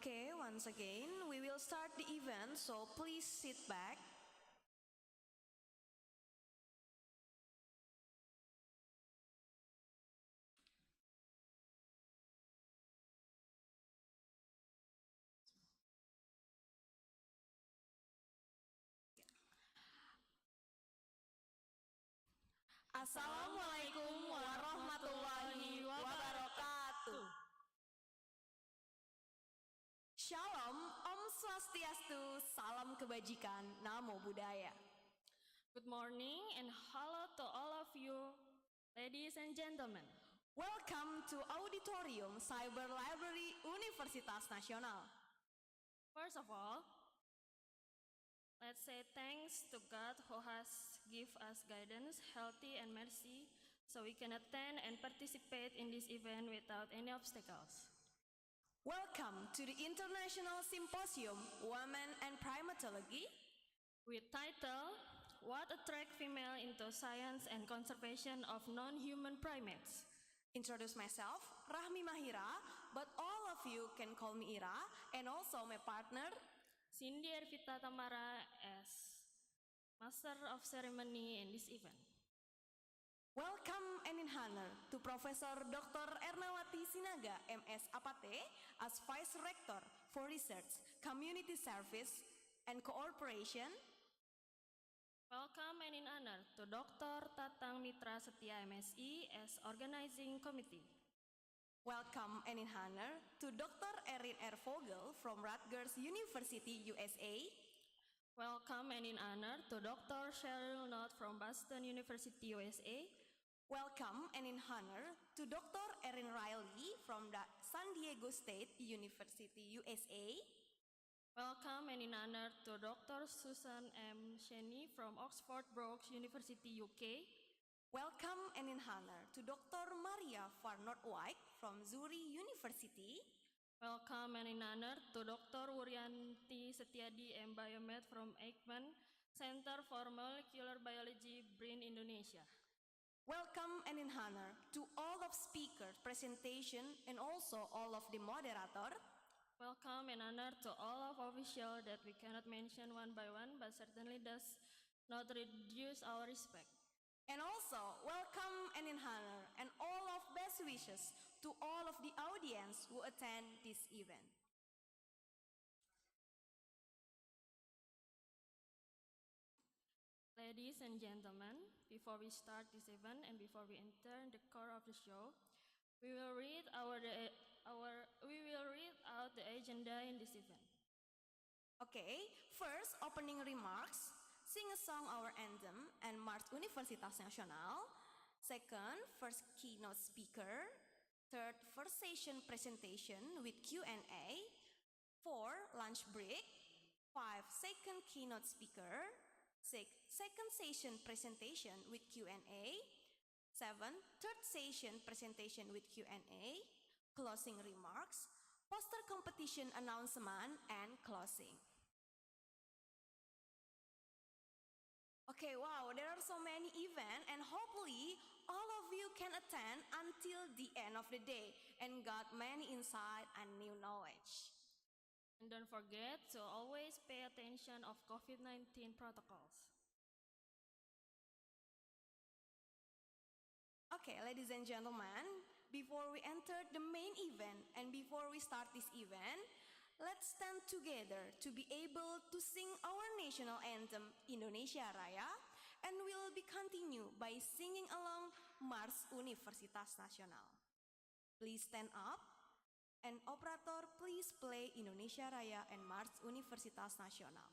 Okay, once again, we will start the event, so please sit back. Assalamualaikum warahmatullahi wabarakatuh. Shalom, Om Swastiastu, salam kebajikan, namo buddhaya. Good morning and hello to all of you, ladies and gentlemen. Welcome to Auditorium Cyber Library Universitas Nasional. First of all, let's say thanks to God who has given us guidance, healthy and mercy, so we can attend and participate in this event without any obstacles. Welcome to the International Symposium, Women and Primatology, with title, What Attracts Female into Science and Conservation of Non-Human Primates. Introduce myself, Rahmi Mahira, but all of you can call me Ira, and also my partner, Cindy Ervita Tamara as Master of Ceremony in this event. Welcome and in honor to Professor Dr. Ernawati Sinaga, MS Apate, as Vice Rector for Research, Community Service, and Cooperation. Welcome and in honor to Dr. Tatang Mitra Setia MSI as Organizing Committee. Welcome and in honor to Dr. Erin R. Vogel from Rutgers University, USA. Welcome and in honor to Dr. Cheryl Knott from Boston University, USA. Welcome and in honor to Dr. Erin Riley from the San Diego State University, USA. Welcome and in honor to Dr. Susan M. Shenny from Oxford Brookes University, UK. Welcome and in honor to Dr. Maria Farnott-White from Zurich University. Welcome and in honor to Dr. Wuryanti Setiadi M. Biomed from Eijkman Center for Molecular Biology, BRIN, Indonesia. Welcome and in honor to all of speakers, presentation, and also all of the moderator. Welcome and honor to all of officials that we cannot mention one by one, but certainly does not reduce our respect. And also, welcome and in honor and all of best wishes to all of the audience who attend this event. Ladies and gentlemen, before we start this event and before we enter the core of the show, we will read out the agenda in this event. Okay, first opening remarks, sing a song our anthem and march Universitas Nasional. Second, first keynote speaker. Third, first session presentation with Q&A. 4, lunch break. 5, second keynote speaker. 6, second session presentation with Q&A. 7, third session presentation with Q&A. Closing remarks, poster competition announcement, and closing. Okay, wow, there are so many events, and hopefully all of you can attend until the end of the day and got many insight and new knowledge. And don't forget to always pay attention of COVID-19 protocols. Okay, ladies and gentlemen, before we enter the main event and before we start this event, let's stand together to be able to sing our national anthem, Indonesia Raya, and we'll be continue by singing along March Universitas Nasional. Please stand up, and operator, please play Indonesia Raya and March Universitas Nasional.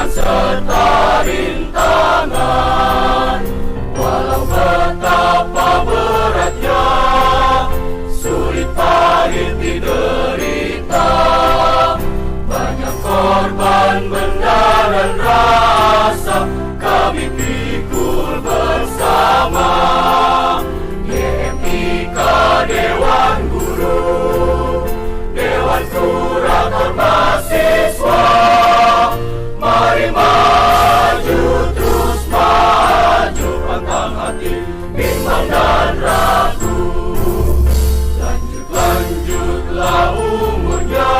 tantangan serta rintangan. Walau betapa beratnya, sulit pahit diderita, banyak korban benda dan rasa kami pikul bersama. YMIK Dewan Guru, Dewan Kurator Mahasiswa, mari maju terus maju, pantang hati bimbang dan ragu. Lanjutlah umurnya,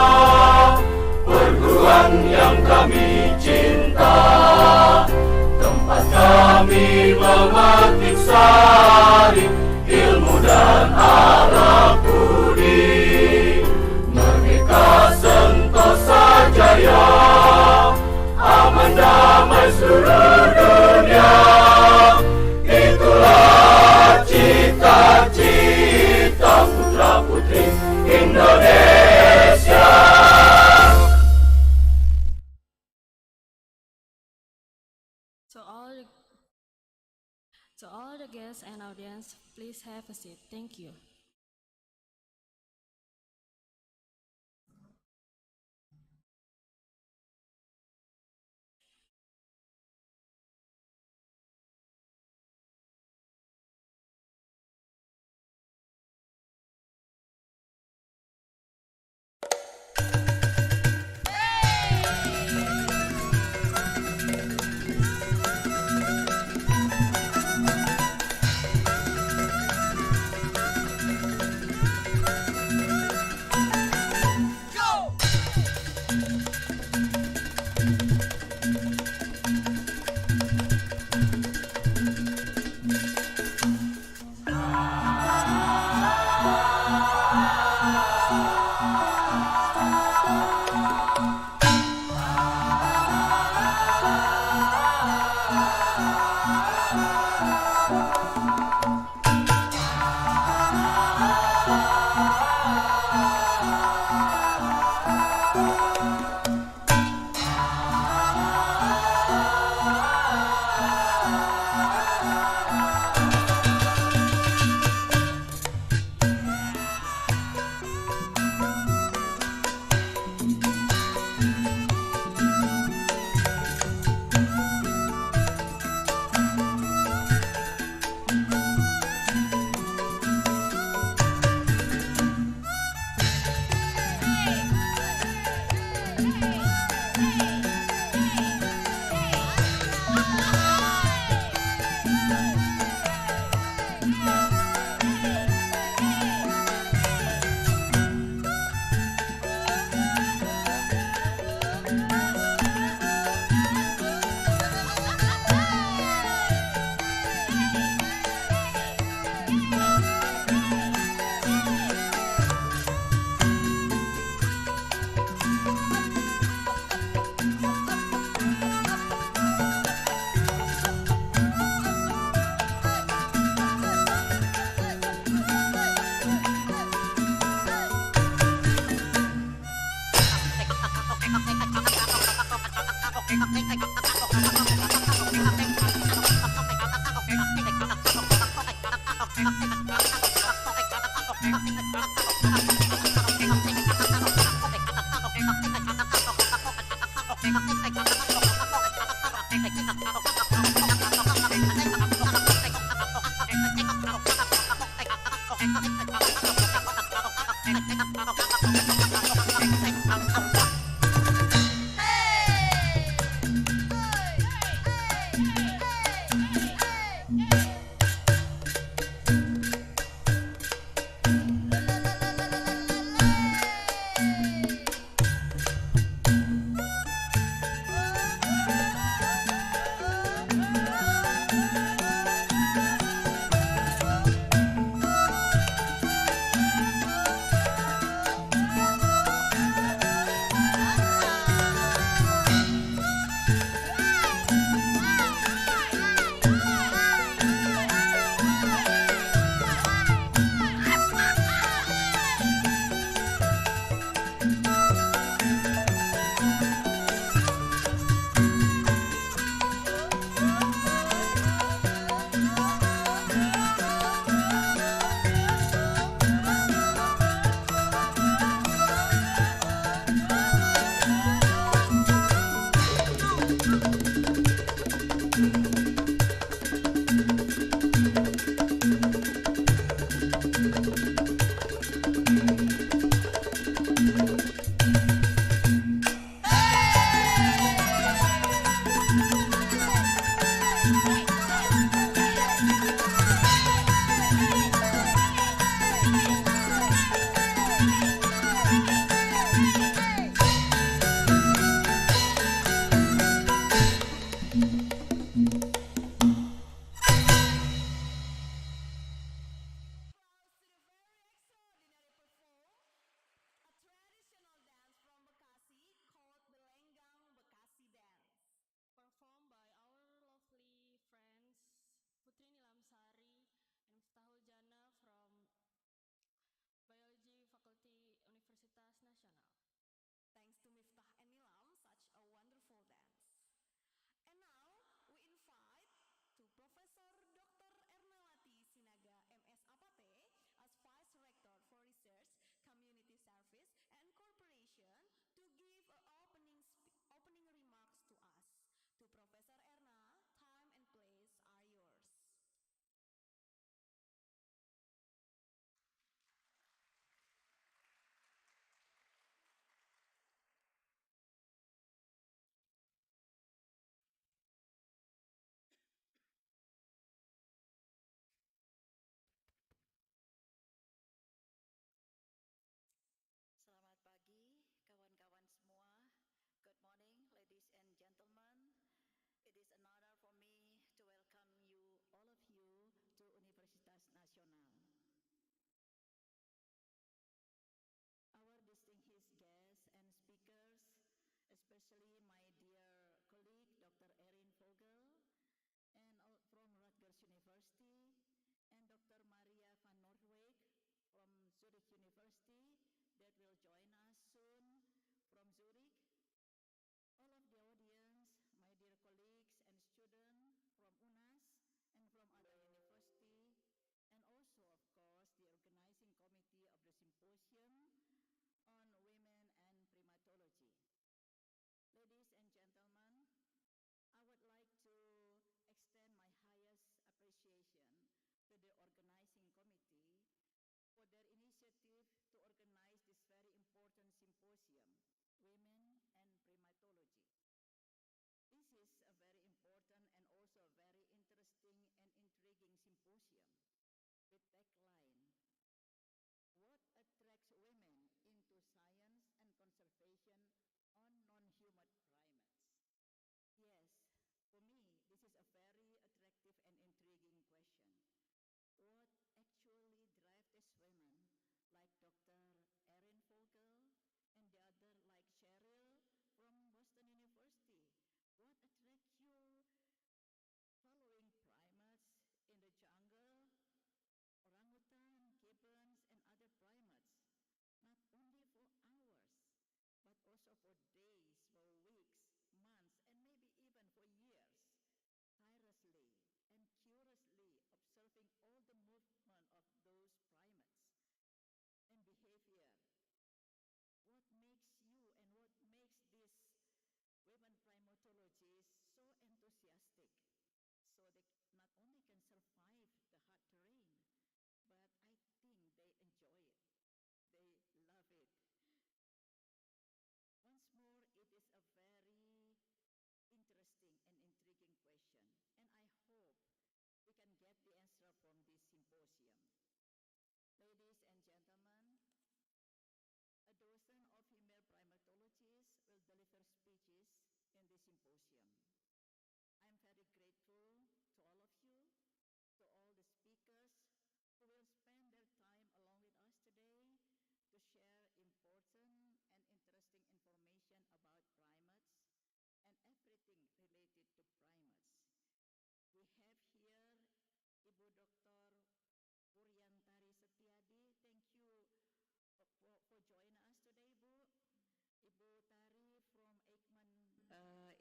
perguruan yang kami cinta, tempat kami memetik sari ilmu dan akhlak budi. Merdeka Sentosa Jaya, aman damai seluruh dunia, itulah cita-cita putra-putri Indonesia. To all the guests and audience, please have a seat. Thank you.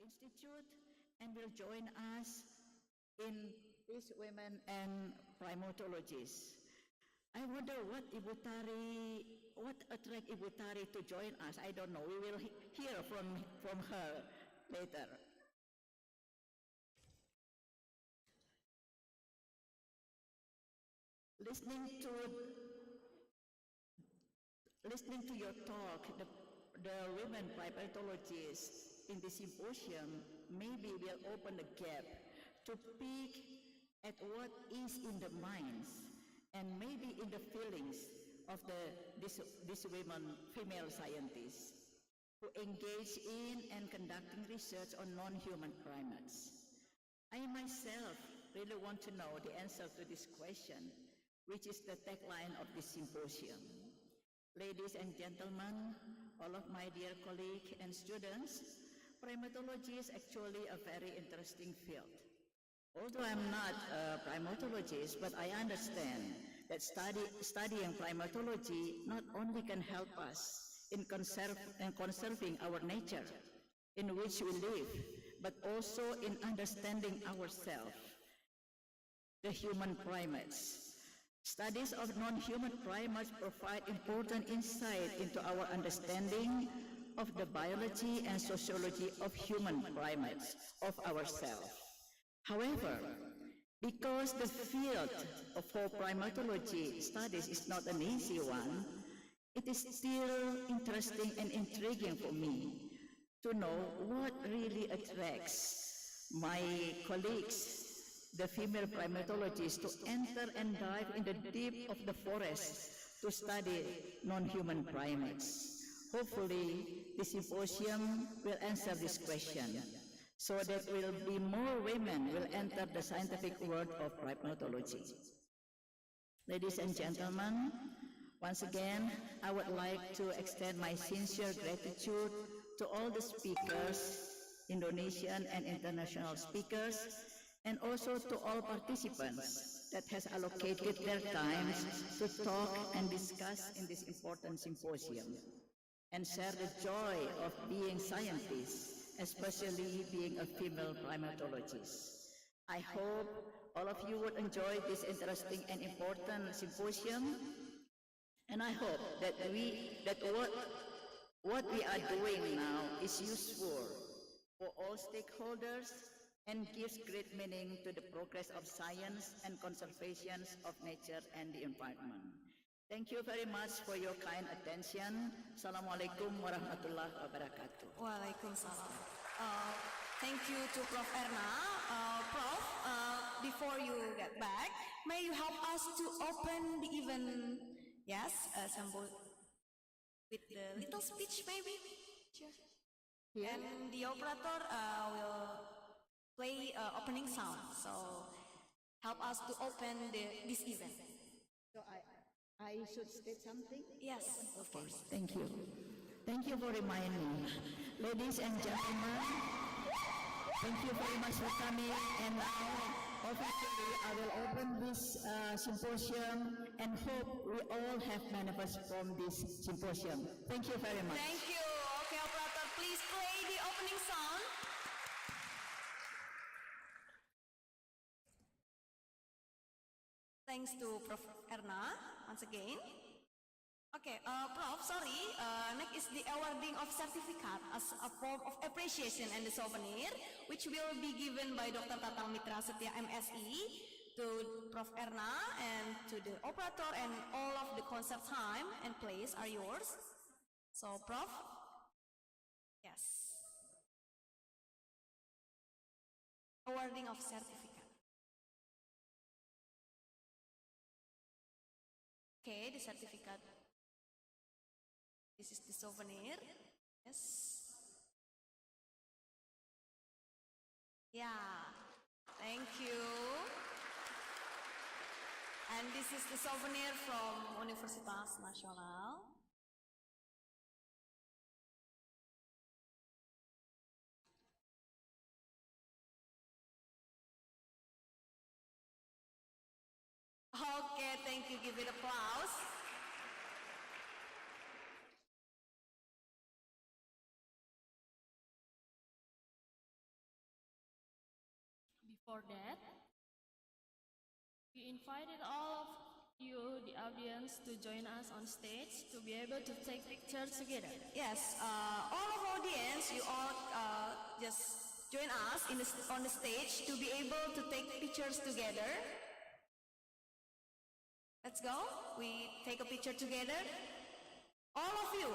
Institute and will join us in these women and primatologists. I wonder what attract Ibu Tari to join us. I don't know. We will hear from her later. Listening to your talk, the women primatologists in the symposium maybe will open the gap to peek at what is in the minds and maybe in the feelings of these women, female scientists, who engage in and conducting research on non-human primates. I myself really want to know the answer to this question, which is the tagline of this symposium. Ladies and gentlemen, all of my dear colleagues and students, primatology is actually a very interesting field. Although I'm not a primatologist, but I understand that studying primatology not only can help us in conserving our nature in which we live, but also in understanding ourselves, the human primates. Studies of non-human primates provide important insight into our understanding of the biology and sociology of human primates, of ourselves. However, because the field of primatology studies is not an easy one, it is still interesting and intriguing for me to know what really attracts my colleagues, the female primatologists, to enter and dive in the deep of the forest to study non-human primates. Hopefully, the symposium will answer this question, so that will be more women will enter the scientific world of primatology. Ladies and gentlemen, once again, I would like to extend my sincere gratitude to all the speakers, Indonesian and international speakers, and also to all participants that has allocated their time to talk and discuss in this important symposium and share the joy of being scientists, especially being a female primatologist. I hope all of you would enjoy this interesting and important symposium, and I hope that what we are doing now is useful for all stakeholders and gives great meaning to the progress of science and conservation of nature and the environment. Thank you very much for your kind attention. Assalamualaikum warahmatullahi wabarakatuh. Waalaikumsalam. Thank you to Prof. Erna. Prof, before you get back, may you help us to open the event? Yes, with the little speech maybe? Sure. Yeah. And the operator will play opening sound. So help us to open this event. So I should state something? Yes, of course. Thank you. Thank you for reminding me. Ladies and gentlemen, thank you very much for coming. And now, officially, I will open this symposium and hope we all have benefits from this symposium. Thank you very much. Thank you. Okay, operator, please play the opening sound. Thanks to Prof. Erna once again. Okay, Prof, sorry, next is the awarding of certificate as a form of appreciation and the souvenir, which will be given by Dr. Tatang Mitra Setia MSI to Prof. Erna and to the operator, and all of the concert time and place are yours. So, Prof, yes. Awarding of certificate. Okay, the certificate. This is the souvenir. Yes. Yeah. Thank you. And this is the souvenir from Universitas Nasional. Okay, thank you. Give it applause. For that, we invited all of you, the audience, to join us on stage to be able to take pictures together. Yes, all of audience, you all just join us on the stage to be able to take pictures together. Let's go. We take a picture together. All of you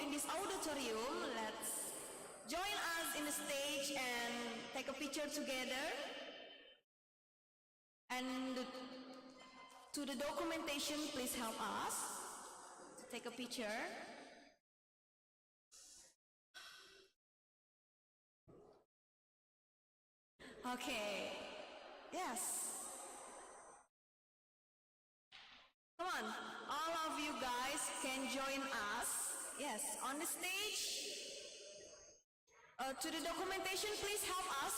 in this auditorium, let's join us in the stage and take a picture together. And to the documentation, please help us to take a picture. Okay, yes. Come on, all of you guys can join us. Yes, on the stage. To the documentation, please help us.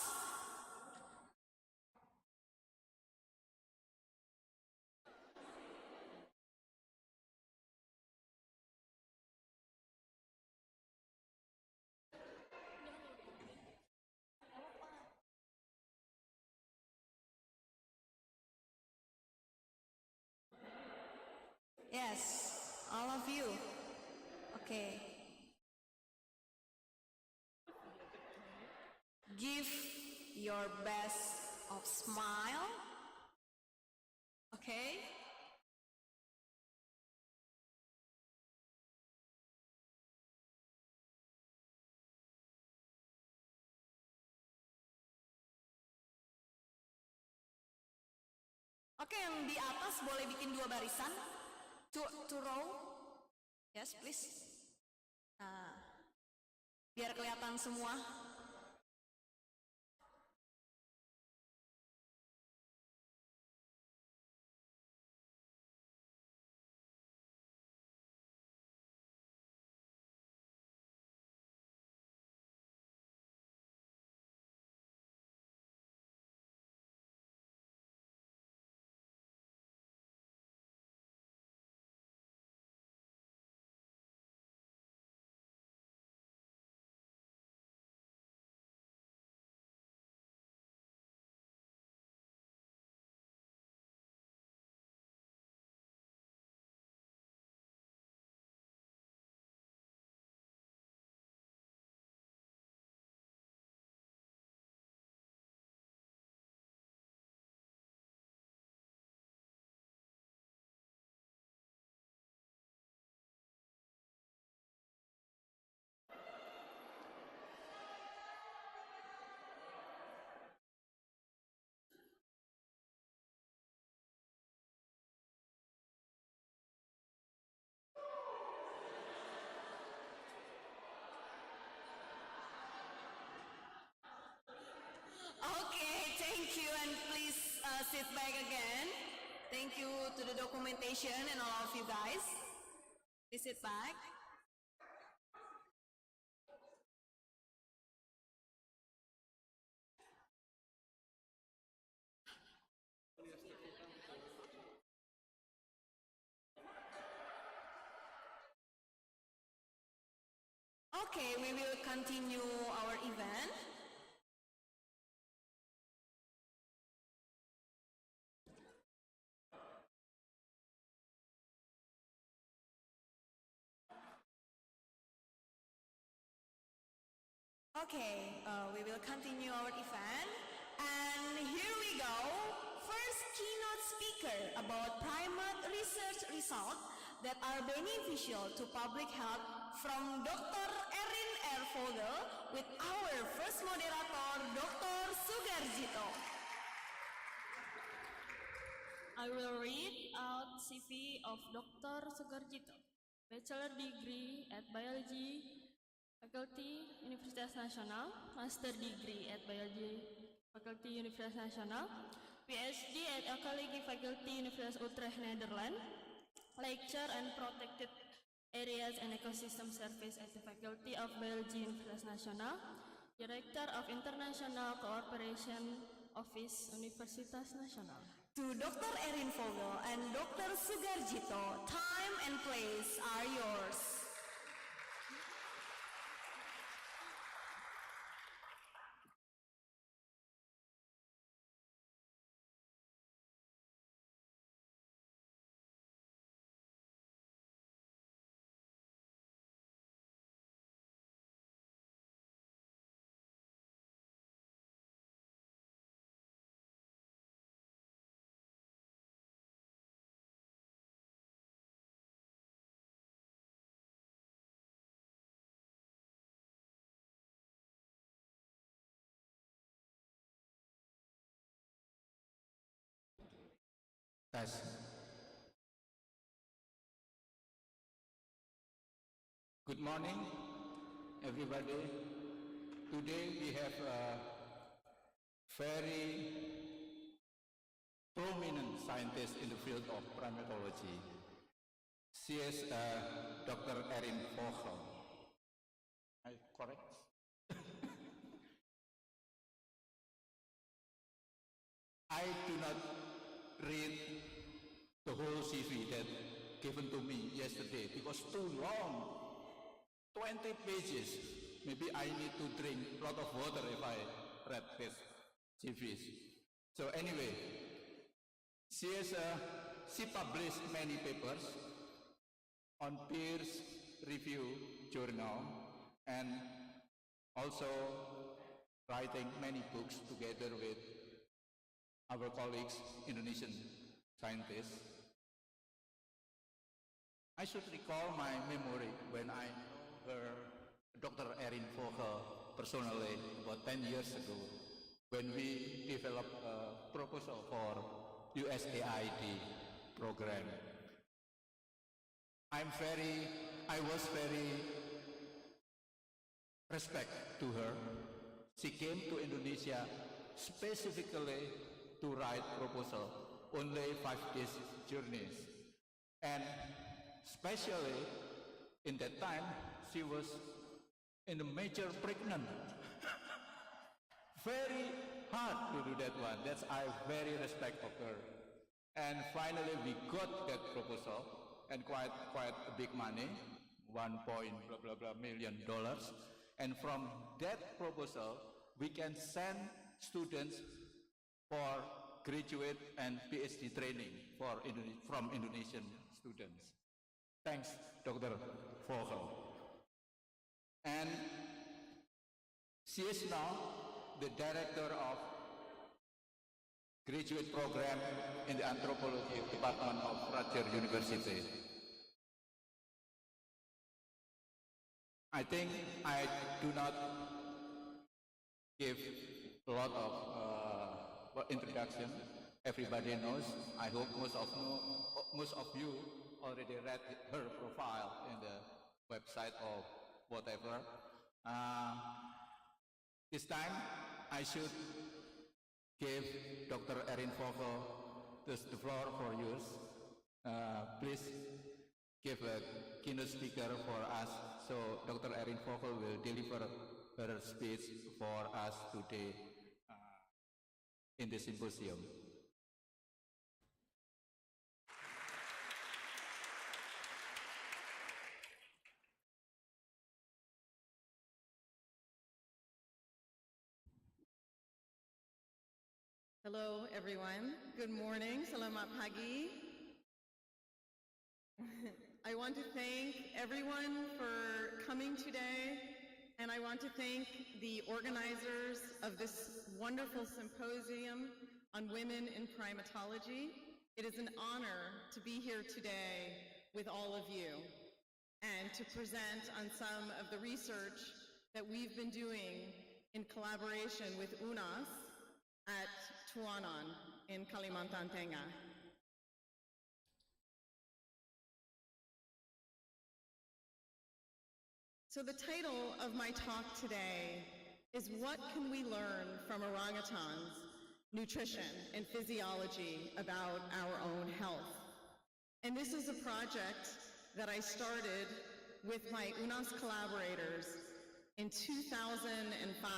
Yes, all of you. Okay. Give your best of smile. Okay. Oke, yang di atas boleh bikin 2 barisan. To row. Yes, please. Nah, biar kelihatan semua. Okay, thank you, and please sit back again. Thank you to the documentation and all of you guys. Please sit back. Okay, we will continue our event. Okay, we will continue our event. And here we go. First keynote speaker about primate research results that are beneficial to public health from Dr. Erin R. Vogel with our first moderator, Dr. Sugarjito. I will read out CV of Dr. Sugarjito, bachelor degree at Biology, Faculty, Universitas Nasional, master degree at Biology, Faculty, Universitas Nasional, PhD at Ecology Faculty, Universitas Utrecht, Netherlands, lecture and protected areas and ecosystem service at the Faculty of Biology, Universitas Nasional, Director of International Cooperation Office, Universitas Nasional. To Dr. Erin Vogel and Dr. Sugarjito, time and place are yours. Test. Good morning, everybody. Today we have a very prominent scientist in the field of primatology. She is Dr. Erin Vogel. Am I correct? I do not read the whole CV that given to me yesterday because too long, 20 pages. Maybe I need to drink a lot of water if I read this CVs. So anyway, she published many papers on peers review journal and also writing many books together with our colleagues, Indonesian scientists. I should recall my memory when I know her, Dr. Erin Vogel, personally about 10 years ago, when we developed a proposal for USAID program. I was very respect to her. She came to Indonesia specifically to write proposal, only 5 days journeys. And especially in that time, she was in a major pregnant. Very hard to do that one. That's I very respect of her. And finally we got that proposal and quite a big money, $1.million. And from that proposal, we can send students for graduate and PhD training from Indonesian students. Thanks, Dr. Vogel. And she is now the director of graduate program in the anthropology department of Rutgers University. I think I do not give a lot of introduction. Everybody knows. I hope most of you already read her profile in the website or whatever. This time I should give Dr. Erin Vogel the floor for yours. Please give a keynote speaker for us. So Dr. Erin Vogel will deliver her speech for us today in the symposium. Hello, everyone. Good morning. Selamat pagi. I want to thank everyone for coming today, and I want to thank the organizers of this wonderful symposium on women in primatology. It is an honor to be here today with all of you and to present on some of the research that we've been doing in collaboration with UNAS at Tuanon in Kalimantan Tengah. So the title of my talk today is What Can We Learn from Orangutans, Nutrition and Physiology about Our Own Health? And this is a project that I started with my UNAS collaborators in 2005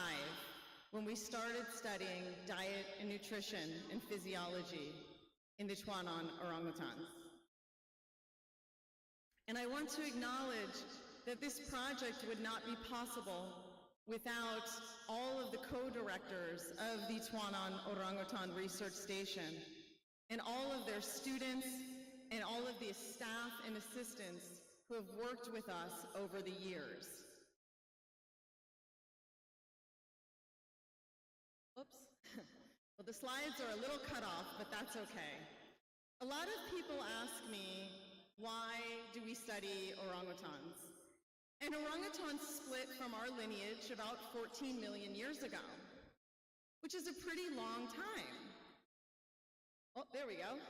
when we started studying diet and nutrition and physiology in the Tuanon orangutans. And I want to acknowledge that this project would not be possible without all of the co-directors of the Tuanon Orangutan Research Station and all of their students and all of the staff and assistants who have worked with us over the years. Oops. Well, the slides are a little cut off, but that's okay. A lot of people ask me, why do we study orangutans? And orangutans split from our lineage about 14 million years ago, which is a pretty long time. Oh, there we go.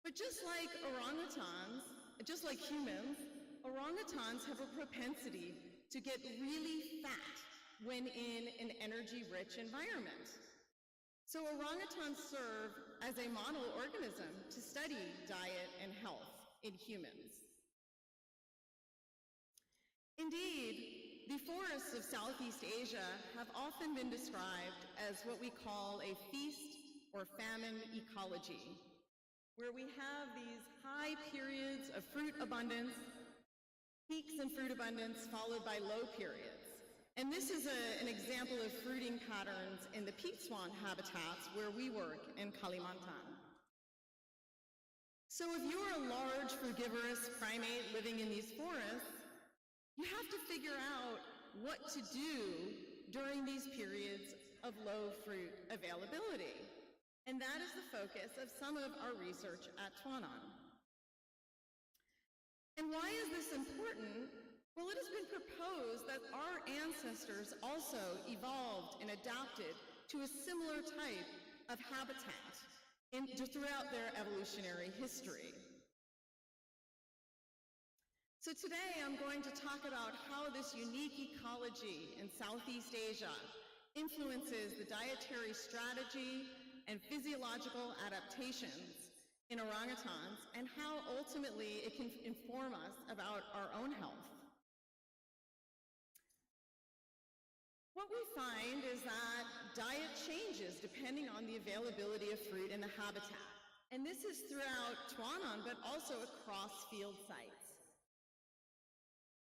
But just like orangutans, just like humans, orangutans have a propensity to get really fat when in an energy-rich environment. So orangutans serve as a model organism to study diet and health in humans. Indeed, the forests of Southeast Asia have often been described as what we call a feast or famine ecology, where we have these high periods of fruit abundance, peaks in fruit abundance followed by low periods. And this is an example of fruiting patterns in the peat swan habitats where we work in Kalimantan. So if you're a large frugivorous primate living in these forests, you have to figure out what to do during these periods of low fruit availability. And that is the focus of some of our research at Tuanan. And why is this important? Well, it has been proposed that our ancestors also evolved and adapted to a similar type of habitat throughout their evolutionary history. So today I'm going to talk about how this unique ecology in Southeast Asia influences the dietary strategy and physiological adaptations in orangutans and how ultimately it can inform us about our own health. What we find is that diet changes depending on the availability of fruit in the habitat. And this is throughout Tuanan, but also across field sites.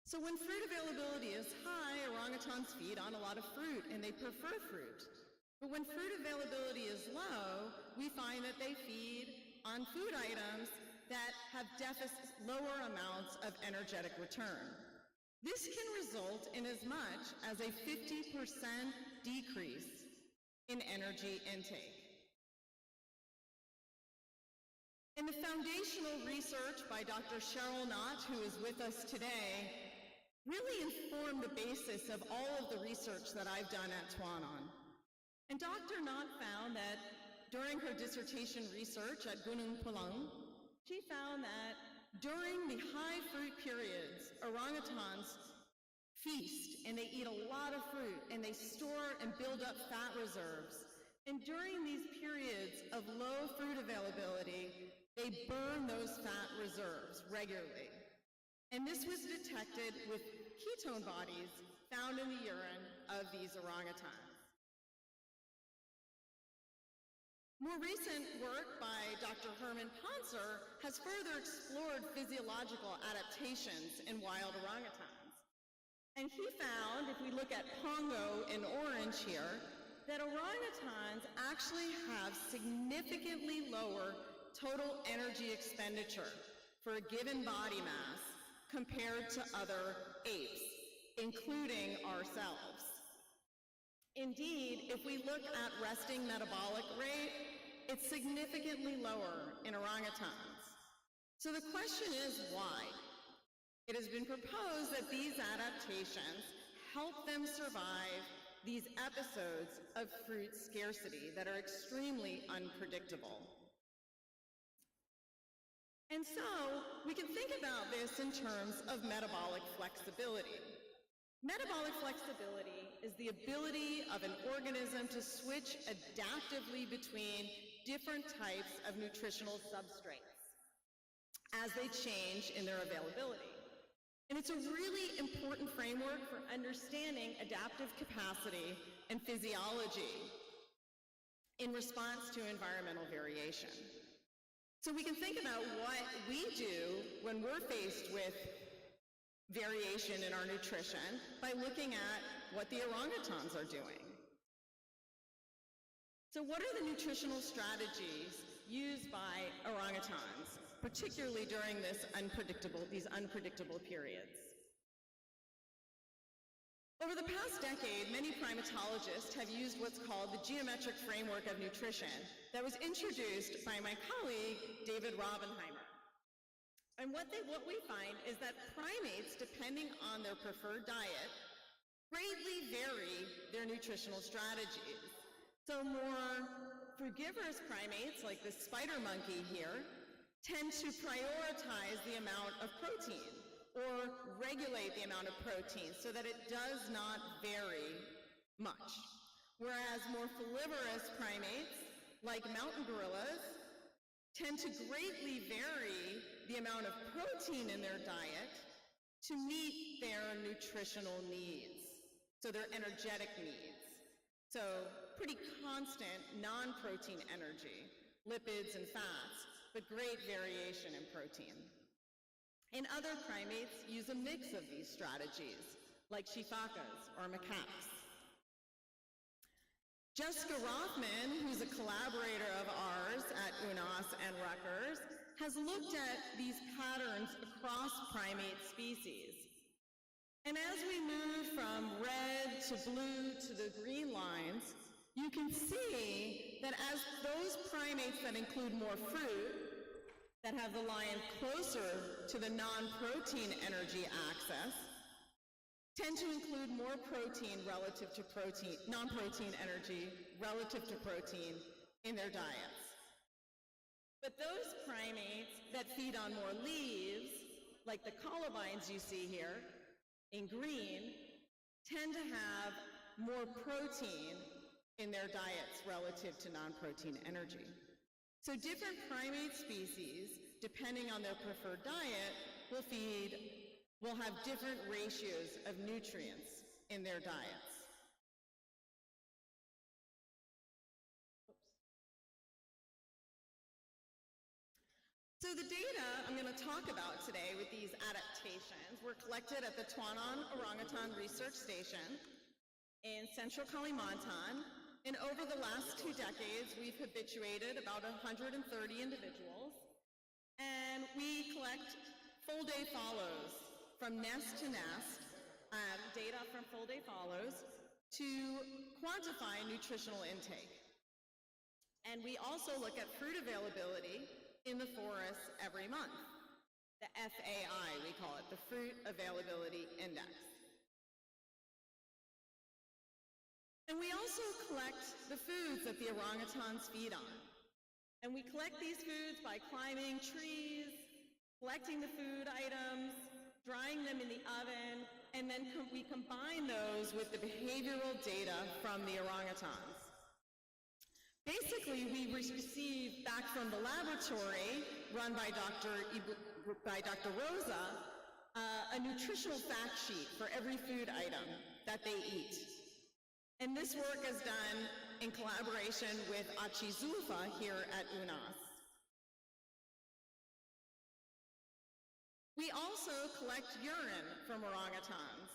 So when fruit availability is high, orangutans feed on a lot of fruit and they prefer fruit. But when fruit availability is low, we find that they feed on food items that have lower amounts of energetic return. This can result in as much as a 50% decrease in energy intake. And the foundational research by Dr. Cheryl Knott, who is with us today, really informed the basis of all of the research that I've done at Tuanan. And Dr. Knott found that during her dissertation research at Gunung Pulang, she found that during the high fruit periods, orangutans feast and they eat a lot of fruit and they store and build up fat reserves. And during these periods of low fruit availability, they burn those fat reserves regularly. And this was detected with ketone bodies found in the urine of these orangutans. More recent work by Dr. Herman Ponser has further explored physiological adaptations in wild orangutans. And he found, if we look at Pongo in orange here, that orangutans actually have significantly lower total energy expenditure for a given body mass compared to other apes, including ourselves. Indeed, if we look at resting metabolic rate, it's significantly lower in orangutans. So the question is why? It has been proposed that these adaptations help them survive these episodes of fruit scarcity that are extremely unpredictable. And so we can think about this in terms of metabolic flexibility. Metabolic flexibility is the ability of an organism to switch adaptively between different types of nutritional substrates as they change in their availability. And it's a really important framework for understanding adaptive capacity and physiology in response to environmental variation. So we can think about what we do when we're faced with variation in our nutrition by looking at what the orangutans are doing. So what are the nutritional strategies used by orangutans, particularly during these unpredictable periods? Over the past decade, many primatologists have used what's called the geometric framework of nutrition that was introduced by my colleague, David Robbenheimer. And what we find is that primates, depending on their preferred diet, greatly vary their nutritional strategies. So more frugivorous primates, like the spider monkey here, tend to prioritize the amount of protein or regulate the amount of protein so that it does not vary much. Whereas more folivorous primates, like mountain gorillas, tend to greatly vary the amount of protein in their diet to meet their nutritional needs, so their energetic needs. So pretty constant non-protein energy, lipids and fats, but great variation in protein. And other primates use a mix of these strategies, like shifakas or macaques. Jessica Rothman, who's a collaborator of ours at UNAS and Rutgers, has looked at these patterns across primate species. And as we move from red to blue to the green lines, you can see that as those primates that include more fruit, that have the line closer to the non-protein energy axis, tend to include more protein relative to protein, non-protein energy relative to protein in their diets. But those primates that feed on more leaves, like the columbines you see here in green, tend to have more protein in their diets relative to non-protein energy. So different primate species, depending on their preferred diet, will have different ratios of nutrients in their diets. So the data I'm going to talk about today with these adaptations were collected at the Tuanon Orangutan Research Station in central Kalimantan. And over the last 2 decades, we've habituated about 130 individuals. And we collect full-day follows from nest to nest, data from full-day follows to quantify nutritional intake. And we also look at fruit availability in the forests every month. The FAI, we call it, the Fruit Availability Index. And we also collect the foods that the orangutans feed on. And we collect these foods by climbing trees, collecting the food items, drying them in the oven, and then we combine those with the behavioral data from the orangutans. Basically, we receive back from the laboratory run by Dr. Rosa a nutritional fact sheet for every food item that they eat. And this work is done in collaboration with Esther Zeufra here at UNAS. We also collect urine from orangutans.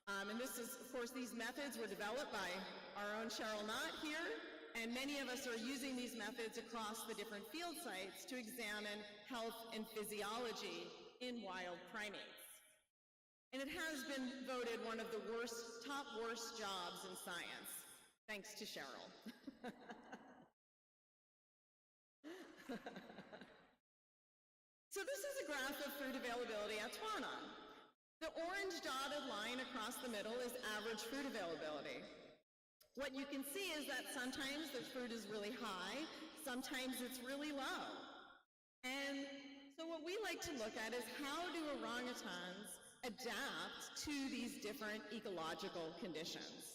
And this is, of course, these methods were developed by our own Cheryl Knott here, and many of us are using these methods across the different field sites to examine health and physiology in wild primates. And it has been voted one of the top worst jobs in science, thanks to Cheryl. So this is a graph of fruit availability at Tuanon. The orange dotted line across the middle is average fruit availability. What you can see is that sometimes the fruit is really high, sometimes it's really low. And so what we like to look at is how do orangutans adapt to these different ecological conditions.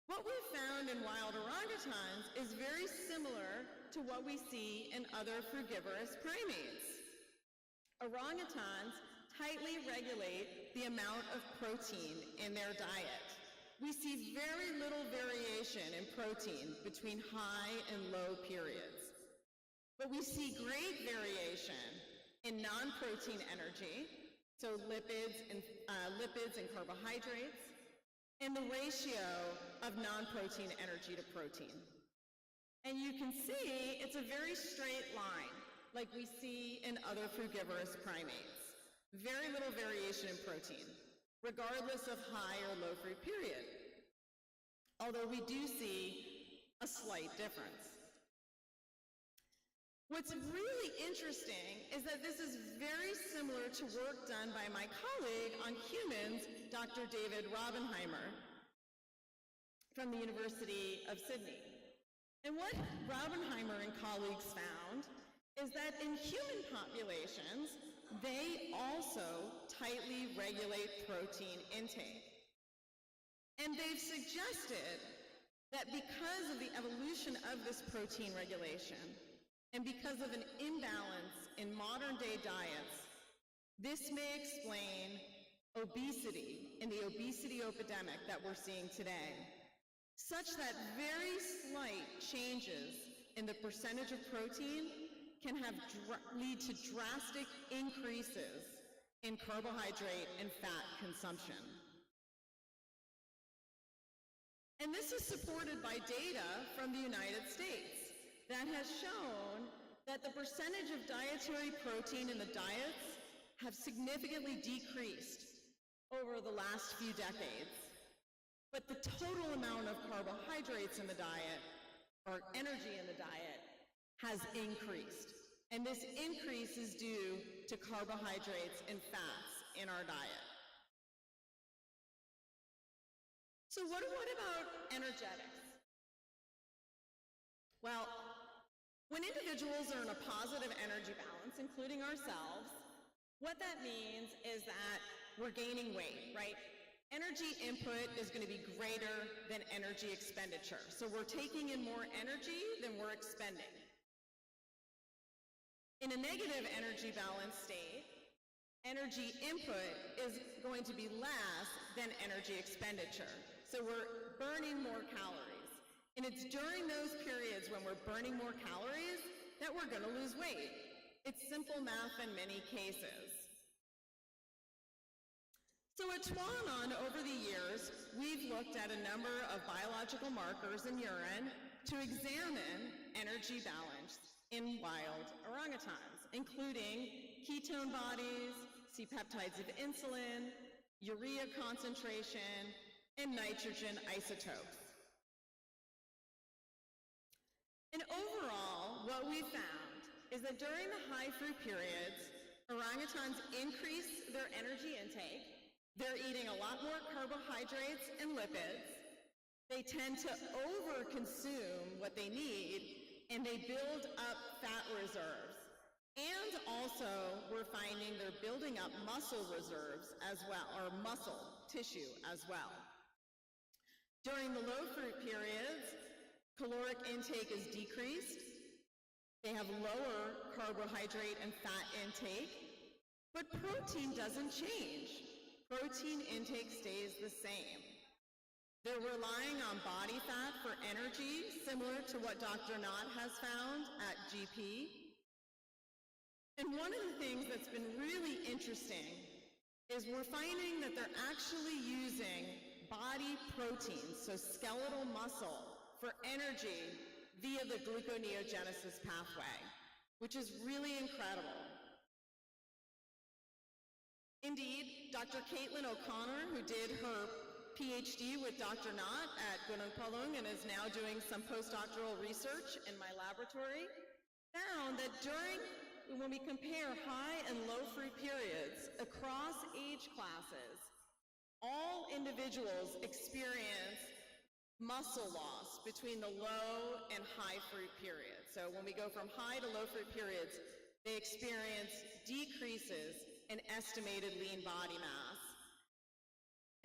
What we've found in wild orangutans is very similar to what we see in other frugivorous primates. Orangutans tightly regulate the amount of protein in their diet. We see very little variation in protein between high and low periods. But we see great variation in non-protein energy, so lipids and carbohydrates, and the ratio of non-protein energy to protein. And you can see it's a very straight line, like we see in other frugivorous primates. Very little variation in protein, regardless of high or low fruit period. Although we do see a slight difference. What's really interesting is that this is very similar to work done by my colleague on humans, Dr. David Robbenheimer, from the University of Sydney. And what Raubenheimer and colleagues found is that in human populations, they also tightly regulate protein intake. And they've suggested that because of the evolution of this protein regulation, and because of an imbalance in modern-day diets, this may explain obesity and the obesity epidemic that we're seeing today, such that very slight changes in the percentage of protein can lead to drastic increases in carbohydrate and fat consumption. And this is supported by data from the United States that has shown that the percentage of dietary protein in the diets have significantly decreased over the last few decades. But the total amount of carbohydrates in the diet, or energy in the diet, has increased. And this increase is due to carbohydrates and fats in our diet. So what about energetics? Well, when individuals are in a positive energy balance, including ourselves, what that means is that we're gaining weight, right? Energy input is going to be greater than energy expenditure. So we're taking in more energy than we're expending. In a negative energy balance state, energy input is going to be less than energy expenditure. So we're burning more calories. And it's during those periods when we're burning more calories that we're going to lose weight. It's simple math in many cases. So at Tuanon, over the years, we've looked at a number of biological markers in urine to examine energy balance in wild orangutans, including ketone bodies, C-peptides of insulin, urea concentration, and nitrogen isotopes. And overall, what we found is that during the high fruit periods, orangutans increase their energy intake. They're eating a lot more carbohydrates and lipids. They tend to overconsume what they need, and they build up fat reserves. And also, we're finding they're building up muscle reserves as well, or muscle tissue as well. During the low fruit periods, caloric intake is decreased. They have lower carbohydrate and fat intake, but protein doesn't change. Protein intake stays the same. They're relying on body fat for energy, similar to what Dr. Knott has found at GP. And one of the things that's been really interesting is we're finding that they're actually using body proteins, so skeletal muscle, for energy via the gluconeogenesis pathway, which is really incredible. Indeed, Dr. Caitlin O'Connor, who did her PhD with Dr. Knott at Gunung Palung and is now doing some postdoctoral research in my laboratory, found that when we compare high and low fruit periods across age classes, all individuals experience muscle loss between the low and high fruit periods. So when we go from high to low fruit periods, they experience decreases in estimated lean body mass.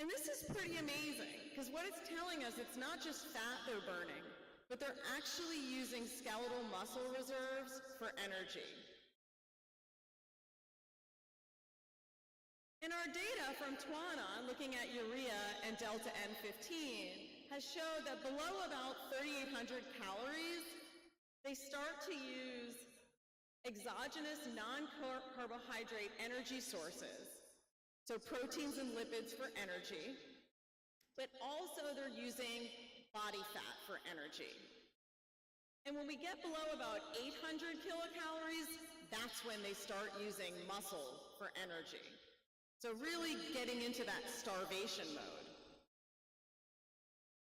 And this is pretty amazing, because what it's telling us, it's not just fat they're burning, but they're actually using skeletal muscle reserves for energy. And our data from Tuanon, looking at urea and delta N15, has showed that below about 3,800 calories, they start to use exogenous non-carbohydrate energy sources, so proteins and lipids for energy, but also they're using body fat for energy. And when we get below about 800 kilocalories, that's when they start using muscle for energy. So really getting into that starvation mode.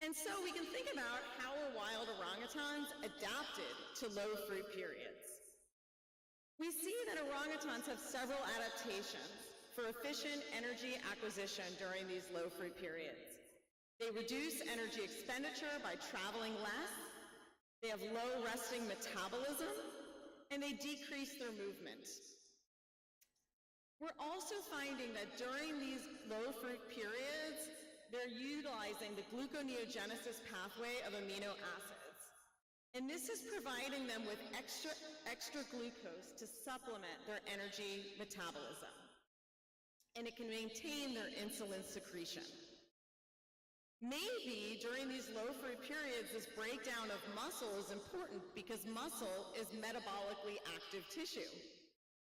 And so we can think about how are wild orangutans adapted to low fruit periods. We see that orangutans have several adaptations for efficient energy acquisition during these low fruit periods. They reduce energy expenditure by traveling less, they have low resting metabolism, and they decrease their movement. We're also finding that during these low fruit periods, they're utilizing the gluconeogenesis pathway of amino acids. And this is providing them with extra glucose to supplement their energy metabolism. And it can maintain their insulin secretion. Maybe during these low fruit periods, this breakdown of muscle is important because muscle is metabolically active tissue.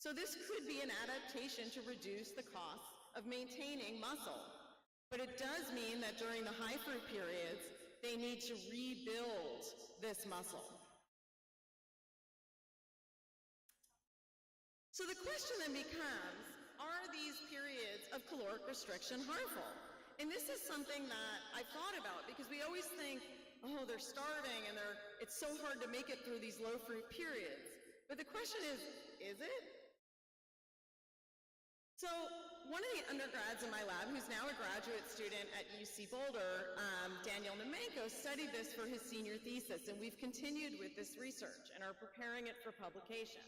So this could be an adaptation to reduce the cost of maintaining muscle. But it does mean that during the high fruit periods, they need to rebuild this muscle. So the question then becomes, are these periods of caloric restriction harmful? And this is something that I've thought about because we always think, oh, they're starving and it's so hard to make it through these low fruit periods. But the question is it? So one of the undergrads in my lab, who's now a graduate student at UC Boulder, Daniel Nemenko, studied this for his senior thesis, and we've continued with this research and are preparing it for publication.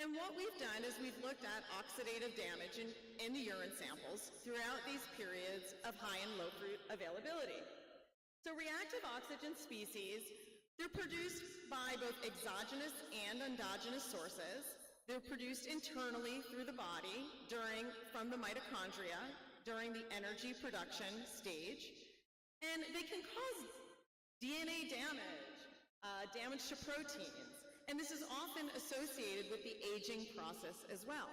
And what we've done is we've looked at oxidative damage in the urine samples throughout these periods of high and low fruit availability. So reactive oxygen species, they're produced by both exogenous and endogenous sources. They're produced internally through the body from the mitochondria during the energy production stage. And they can cause DNA damage, damage to proteins. And this is often associated with the aging process as well.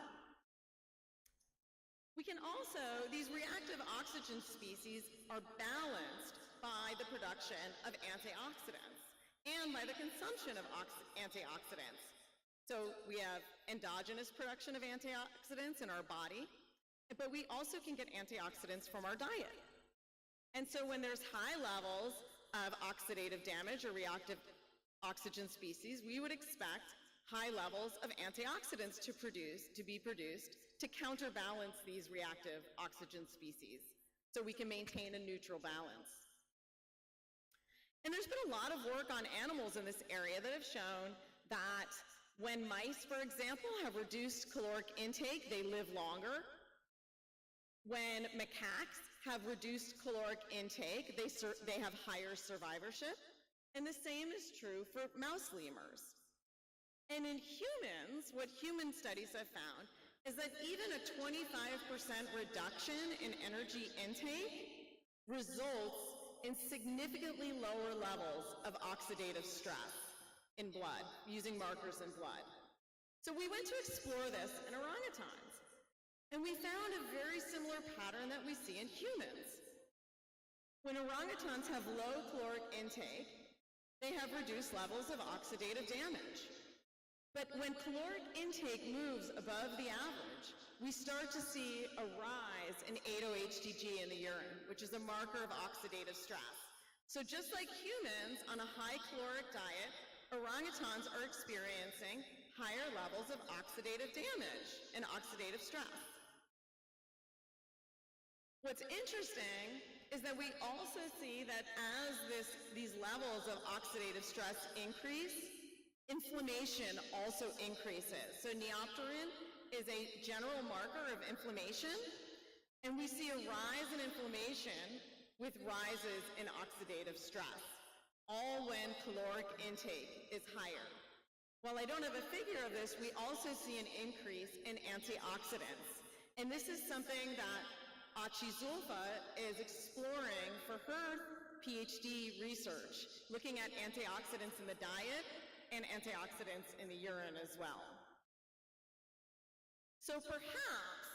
We can also, these reactive oxygen species are balanced by the production of antioxidants and by the consumption of antioxidants. So we have endogenous production of antioxidants in our body, but we also can get antioxidants from our diet. And so when there's high levels of oxidative damage or reactive oxygen species, we would expect high levels of antioxidants to be produced to counterbalance these reactive oxygen species so we can maintain a neutral balance. And there's been a lot of work on animals in this area that have shown that when mice, for example, have reduced caloric intake, they live longer. When macaques have reduced caloric intake, they have higher survivorship. And the same is true for mouse lemurs. And in humans, what human studies have found is that even a 25% reduction in energy intake results in significantly lower levels of oxidative stress in blood, using markers in blood. So we went to explore this in orangutans, and we found a very similar pattern that we see in humans. When orangutans have low caloric intake, they have reduced levels of oxidative damage. But when caloric intake moves above the average, we start to see a rise in 8-OHDG in the urine, which is a marker of oxidative stress. So just like humans on a high caloric diet, orangutans are experiencing higher levels of oxidative damage and oxidative stress. What's interesting is that we also see that as these levels of oxidative stress increase, inflammation also increases. So neopterin is a general marker of inflammation, and we see a rise in inflammation with rises in oxidative stress, all when caloric intake is higher. While I don't have a figure of this, we also see an increase in antioxidants. And this is something that Esther Zeufra is exploring for her PhD research, looking at antioxidants in the diet and antioxidants in the urine as well. So perhaps,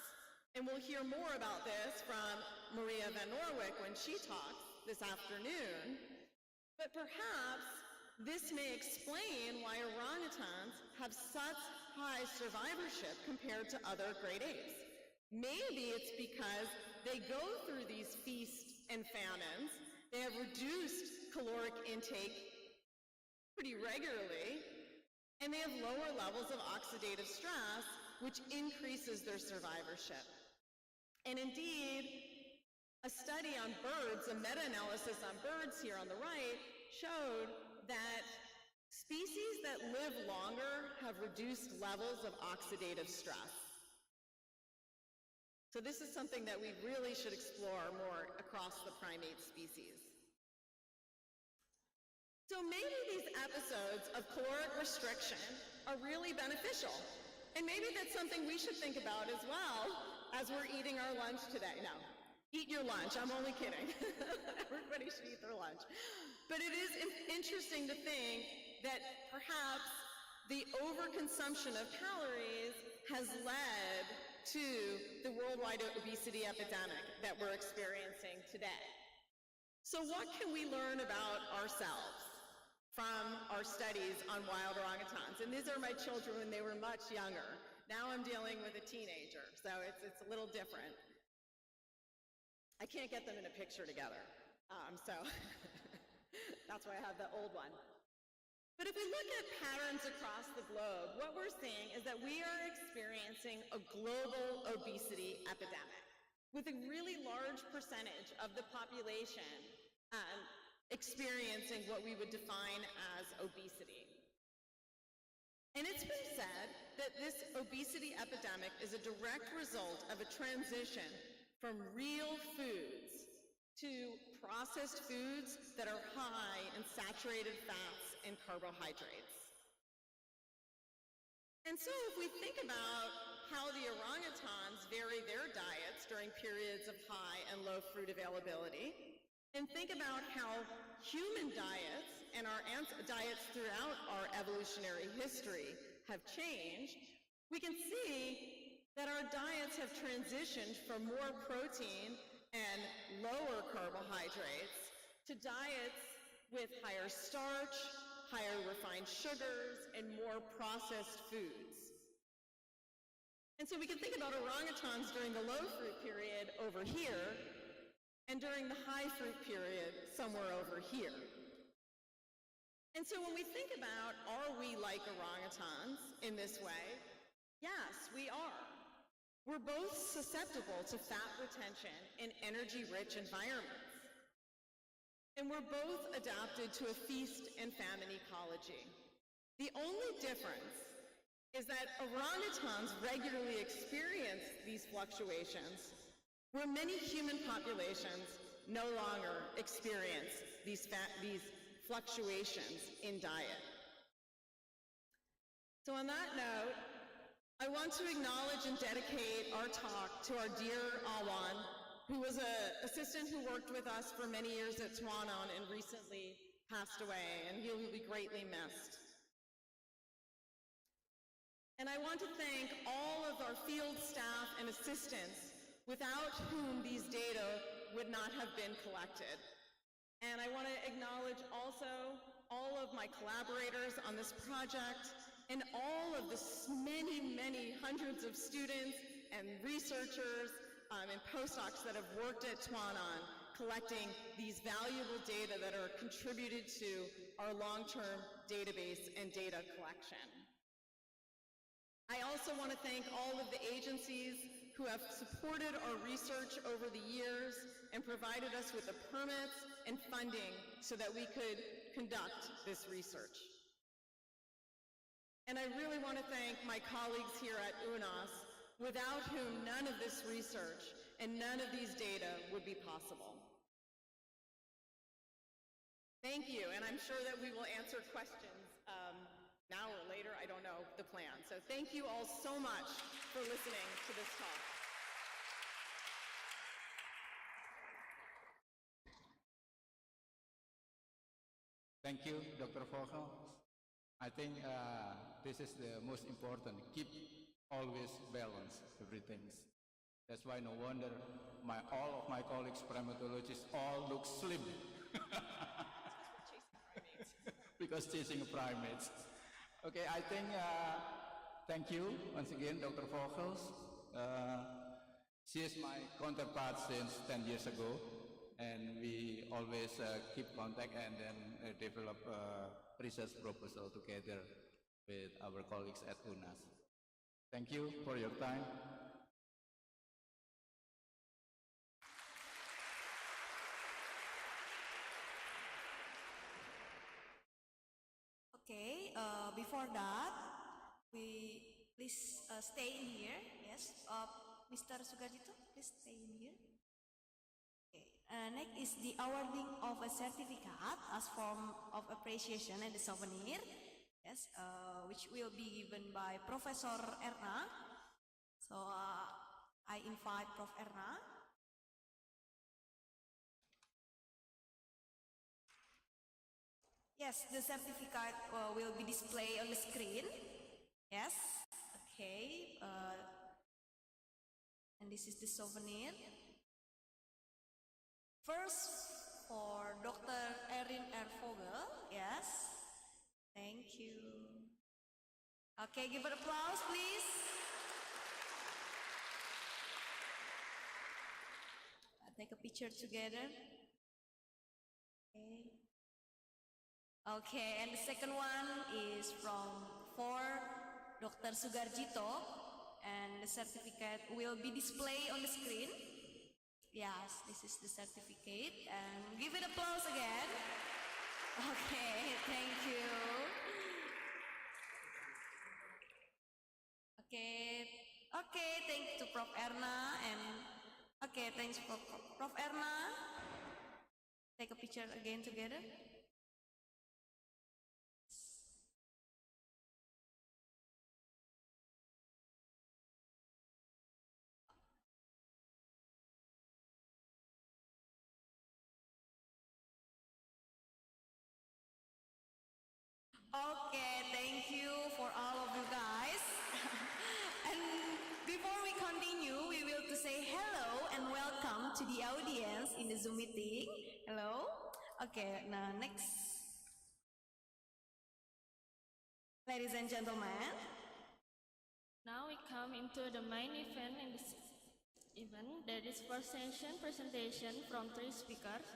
and we'll hear more about this from Maria van Norwick when she talks this afternoon, but perhaps this may explain why orangutans have such high survivorship compared to other great apes. Maybe it's because they go through these feasts and famines, they have reduced caloric intake pretty regularly, and they have lower levels of oxidative stress, which increases their survivorship. And indeed, a study on birds, a meta-analysis on birds here on the right, showed that species that live longer have reduced levels of oxidative stress. So this is something that we really should explore more across the primate species. So maybe these episodes of caloric restriction are really beneficial. And maybe that's something we should think about as well as we're eating our lunch today. No, eat your lunch, I'm only kidding. Everybody should eat their lunch. But it is interesting to think that perhaps the overconsumption of calories has led to the worldwide obesity epidemic that we're experiencing today. So what can we learn about ourselves from our studies on wild orangutans? And these are my children when they were much younger. Now I'm dealing with a teenager, so it's a little different. I can't get them in a picture together, so that's why I have the old one. But if we look at patterns across the globe, what we're seeing is that we are experiencing a global obesity epidemic with a really large percentage of the population experiencing what we would define as obesity. And it's been said that this obesity epidemic is a direct result of a transition from real foods to processed foods that are high in saturated fats and carbohydrates. And so if we think about how the orangutans vary their diets during periods of high and low fruit availability, and think about how human diets and our diets throughout our evolutionary history have changed, we can see that our diets have transitioned from more protein and lower carbohydrates to diets with higher starch, higher refined sugars, and more processed foods. And so we can think about orangutans during the low fruit period over here, and during the high fruit period somewhere over here. And so when we think about, are we like orangutans in this way? Yes, we are. We're both susceptible to fat retention in energy-rich environments. And we're both adapted to a feast and famine ecology. The only difference is that orangutans regularly experience these fluctuations, where many human populations no longer experience these fluctuations in diet. So on that note, I want to acknowledge and dedicate our talk to our dear Awan, who was an assistant who worked with us for many years at Tuanon and recently passed away, and he will be greatly missed. And I want to thank all of our field staff and assistants without whom these data would not have been collected. And I want to acknowledge also all of my collaborators on this project and all of the many, many hundreds of students and researchers and postdocs that have worked at Tuanon collecting these valuable data that are contributed to our long-term database and data collection. I also want to thank all of the agencies who have supported our research over the years and provided us with the permits and funding so that we could conduct this research. And I really want to thank my colleagues here at UNAS, without whom none of this research and none of these data would be possible. Thank you, and I'm sure that we will answer questions now or later, I don't know the plan. So thank you all so much for listening to this talk. Thank you, Dr. Vogel. I think this is the most important. Keep always balance everything. That's why no wonder all of my colleagues, primatologists, all look slim. Because chasing primates. Okay, I think, thank you once again, Dr. Vogels. She is my counterpart since 10 years ago, and we always keep contact and then develop a research proposal together with our colleagues at UNAS. Thank you for your time. before that, we please stay in here. Yes, Mr. Sugarjito, please stay in here. Okay. Next is the awarding of a certificate as form of appreciation and the souvenir. Yes, which will be given by Professor Erna. So I invite Prof. Erna. Yes, the certificate will be displayed on the screen. Yes, okay. And this is the souvenir. First, for Dr. Erin R. Vogel. Yes, thank you. Okay, give an applause, please. Take a picture together. Okay. Okay, and the second one is for Dr. Sugarjito, and the certificate will be displayed on the screen. Yes, this is the certificate, and give it applause again. Okay, thank you. Okay, thank you to Prof. Erna, and okay, thanks for Prof. Erna. Take a picture again together. Okay, thank you for all of you guys. And before we continue, we will to say hello and welcome to the audience in the Zoom meeting. Hello. Okay, now next. Ladies and gentlemen. Now we come into the main event in this event. That is first session presentation from 3 speakers.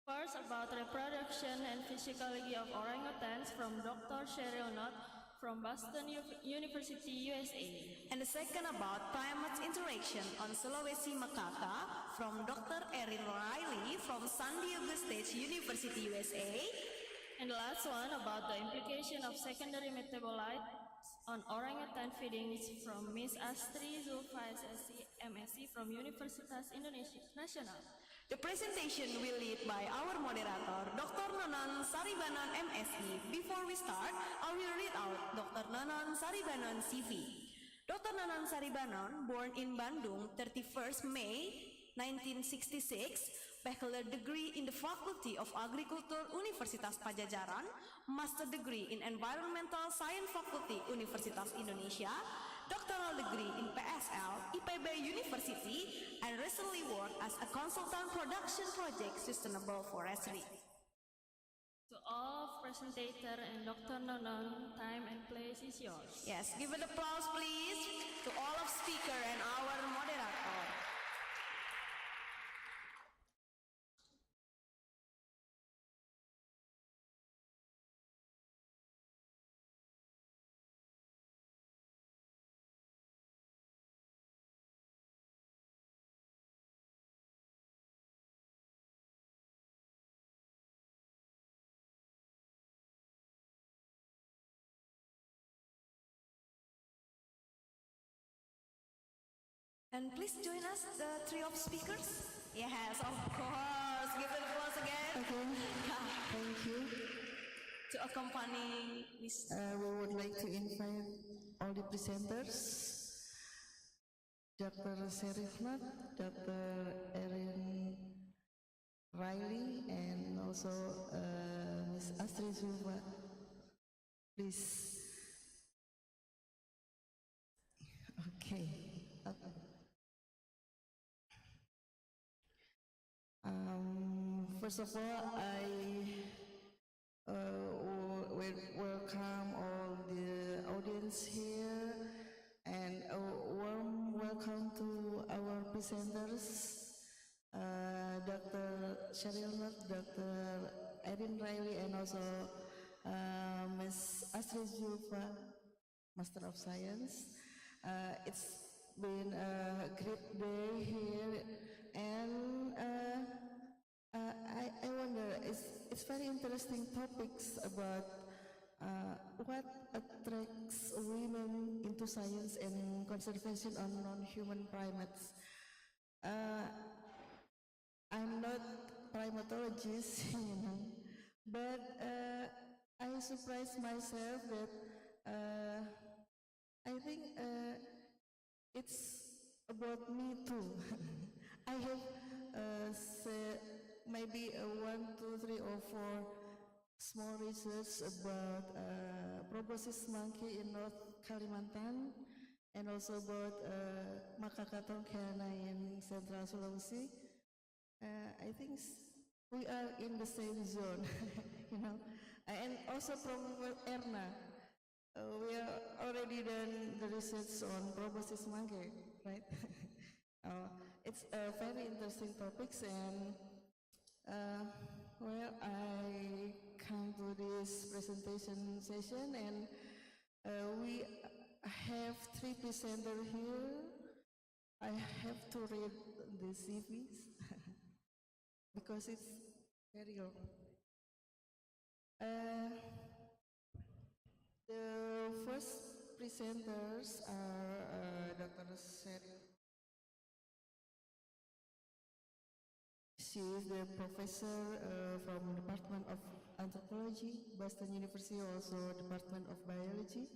First, about reproduction and physiology of orangutans from Dr. Cheryl Knott from Boston University, USA. And the second about primates interaction on Sulawesi macaca from Dr. Erin Riley from San Diego State University, USA. And the last one about the implication of secondary metabolites on orangutan feedings from Miss Esther Zeufra, MSc from Universitas Indonesia Nasional. The presentation will lead by our moderator, Dr. Nanan Saribanan, MSc. Before we start, I will read out Dr. Nanan Saribanan CV. Dr. Nanan Saribanan, born in Bandung, 31st May 1966, bachelor degree in the Faculty of Agriculture, Universitas Pajajaran, master degree in Environmental Science Faculty, Universitas Indonesia, doctoral degree in PSL, IPB University, and recently worked as a consultant production project Sustainable Forestry. To all presentator and Dr. Nanan, time and place is yours. Yes, give an applause please to all of speaker and our moderator. And please join us, the three of speakers. Yes, of course. Give an applause again. Okay, thank you. To accompany Miss. We would like to invite all the presenters, Dr. Zeufra, Dr. Erin Riley, and also Miss Esther Zeufra. Please. Okay. First of all, I welcome all the audience here, and a warm welcome to our presenters, Dr. Cheryl Knott, Dr. Erin Riley, and also Ms. Esther Zeufra, Master of Science. It's been a great day here, and I wonder, it's very interesting topics about what attracts women into science and conservation on non-human primates? I'm not primatologist, but I surprised myself that I think it's about me too. I have maybe 1, 2, 3, or 4 small research about proboscis monkey in North Kalimantan, and also about macaca tongkana in Central Sulawesi. I think we are in the same zone, and also probably Erna. We are already done the research on proboscis monkey, right? It's a very interesting topics, and well, I come to this presentation session, and we have 3 presenters here. I have to read the CVs because it's very long. The first presenters are Dr. Sherry. She is the professor from Department of Anthropology, Boston University, also Department of Biology.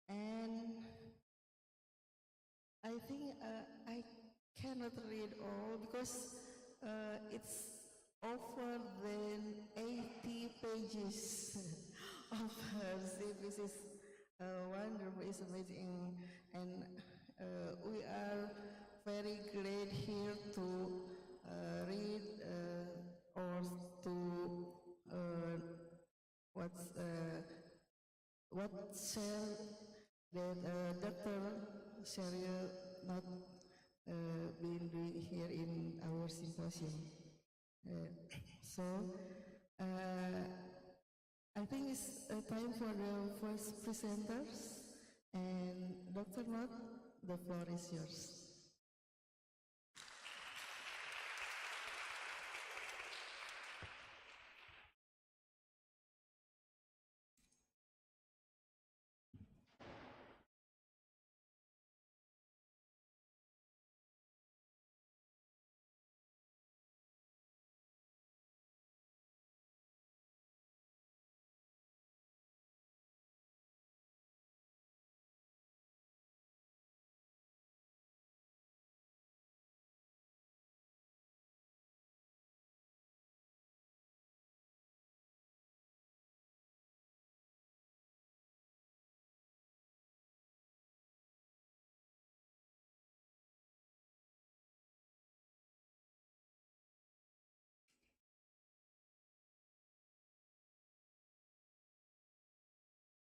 And I think I cannot read all because it's over than 80 pages of this is wonderful, it's amazing, and we are very glad here to read or to what share that Dr. Cheryl not been doing here in our symposium. So I think it's time for the first presenters, and Dr. Not, the floor is yours.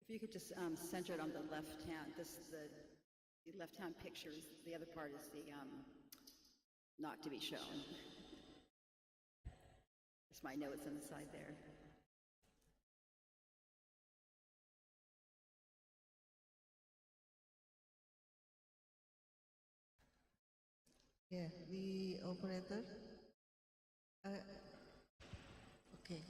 If you could just center it on the left hand, the left hand picture is, the other part is the not to be shown. That's my notes on the side there. Yeah, the operator. Okay.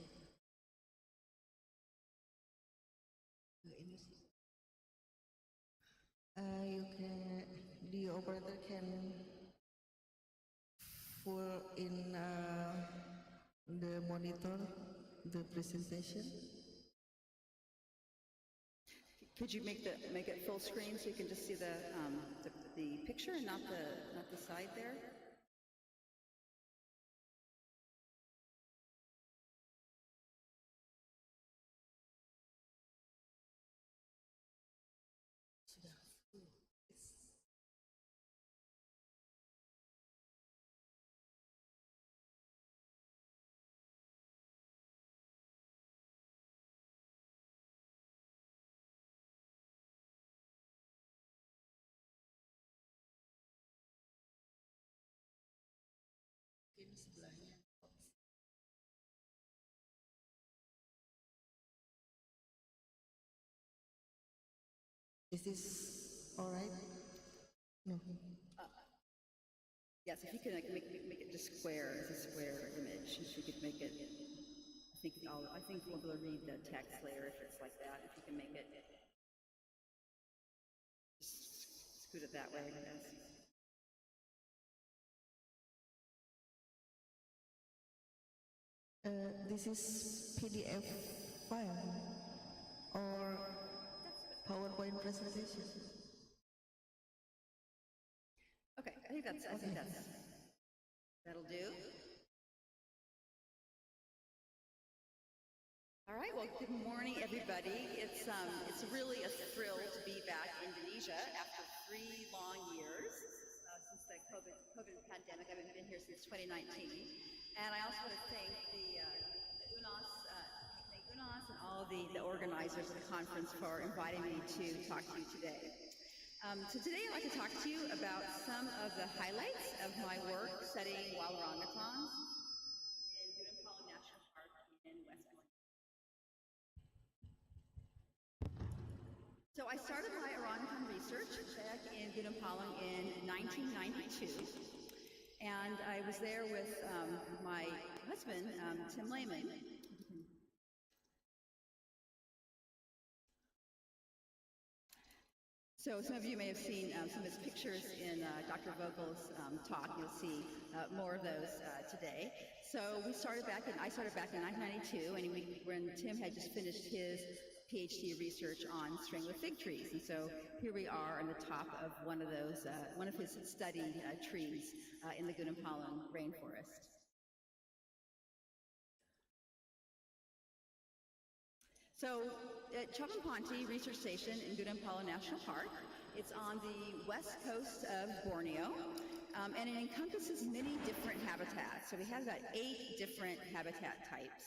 The operator can pull in the monitor, the presentation. Could you make it full screen so you can just see the picture and not the side there? Is this all right? No. Yes, if you could make it just square, as a square image, if you could make it, I I think we'll be able to read the text later if it's like that, if you can make it. Just scoot it that way, I guess. This is PDF file or PowerPoint presentation. Okay, I think that'll do. All right, well, good morning, everybody. It's really a thrill to be back in Indonesia after 3 long years since the COVID pandemic. I've been here since 2019. And I also want to thank the UNAS and all of the organizers of the conference for inviting me to talk to you today. So today I'd like to talk to you about some of the highlights of my work studying wild orangutans in Gunung National Park in West Mexico. So I started my orangutan research back in Gunung in 1992. And I was there with my husband, Tim Lehman. So some of you may have seen some of his pictures in Dr. Vogel's talk. You'll see more of those today. So I started back in 1992, and when Tim had just finished his PhD research on string with fig trees, and so here we are on the top of one of his studied trees in the Gunung Rainforest. So at Chavanpanti Research Station in Gunung National Park, it's on the west coast of Borneo, and it encompasses many different habitats. So we have about 8 different habitat types.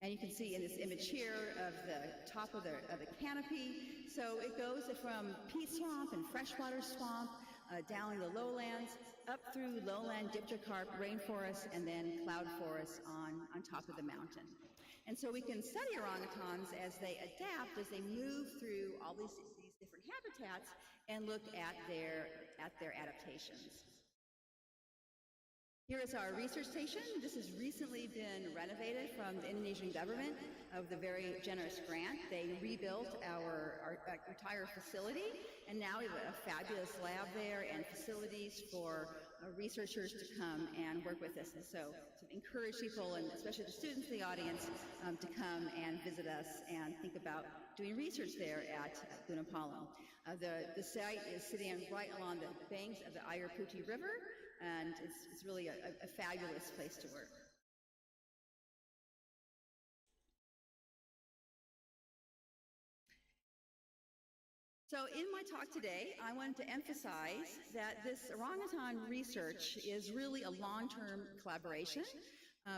And you can see in this image here of the top of the canopy. So it goes from peat swamp and freshwater swamp, down in the lowlands, up through lowland dipterocarp rainforest, and then cloud forest on top of the mountain. And so we can study orangutans as they adapt, as they move through all these different habitats, and look at their adaptations. Here is our research station. This has recently been renovated from the Indonesian government of the very generous grant. They rebuilt our entire facility, and now we have a fabulous lab there and facilities for researchers to come and work with us. And so to encourage people, and especially the students in the audience, to come and visit us and think about doing research there at Gunung Palung. The site is sitting right along the banks of the Air Putih River, and it's really a fabulous place to work. So in my talk today, I wanted to emphasize that this orangutan research is really a long-term collaboration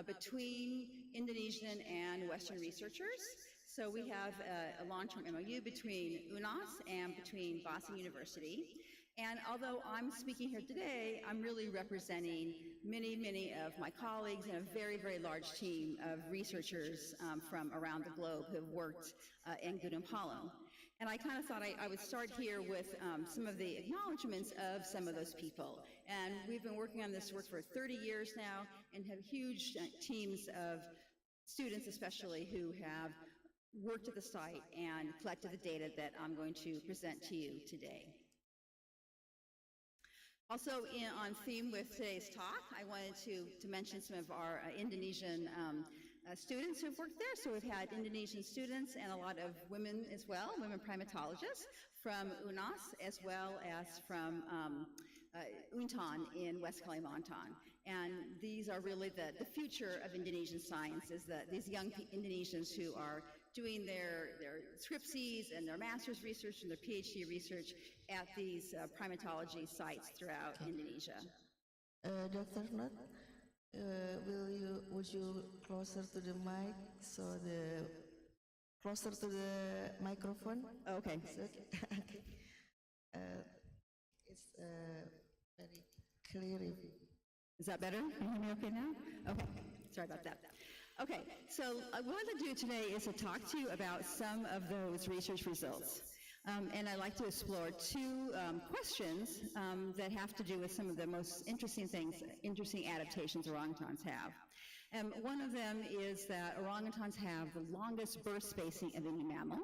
between Indonesian and Western researchers. So we have a long-term MOU between UNAS and between Boston University. And although I'm speaking here today, I'm really representing many of my colleagues and a very large team of researchers from around the globe who have worked in Gunung Palung. And I kind of thought I would start here with some of the acknowledgments of some of those people. And we've been working on this work for 30 years now and have huge teams of students especially who have worked at the site and collected the data that I'm going to present to you today. Also on theme with today's talk, I wanted to mention some of our Indonesian students who've worked there. So we've had Indonesian students and a lot of women as well, women primatologists from UNAS as well as from Untan in West Kalimantan. And these are really the future of Indonesian science, is that these young Indonesians who are doing their scriptsies and their master's research and their PhD research at these primatology sites throughout Indonesia. Dr. Nutt, would you closer to the mic, so closer to the microphone? Okay. Okay. It's very clear. Is that better? Can you hear me okay now? Okay, sorry about that. Okay, so what I want to do today is to talk to you about some of those research results. And I'd like to explore 2 questions that have to do with some of the most interesting adaptations orangutans have. One of them is that orangutans have the longest birth spacing of any mammal.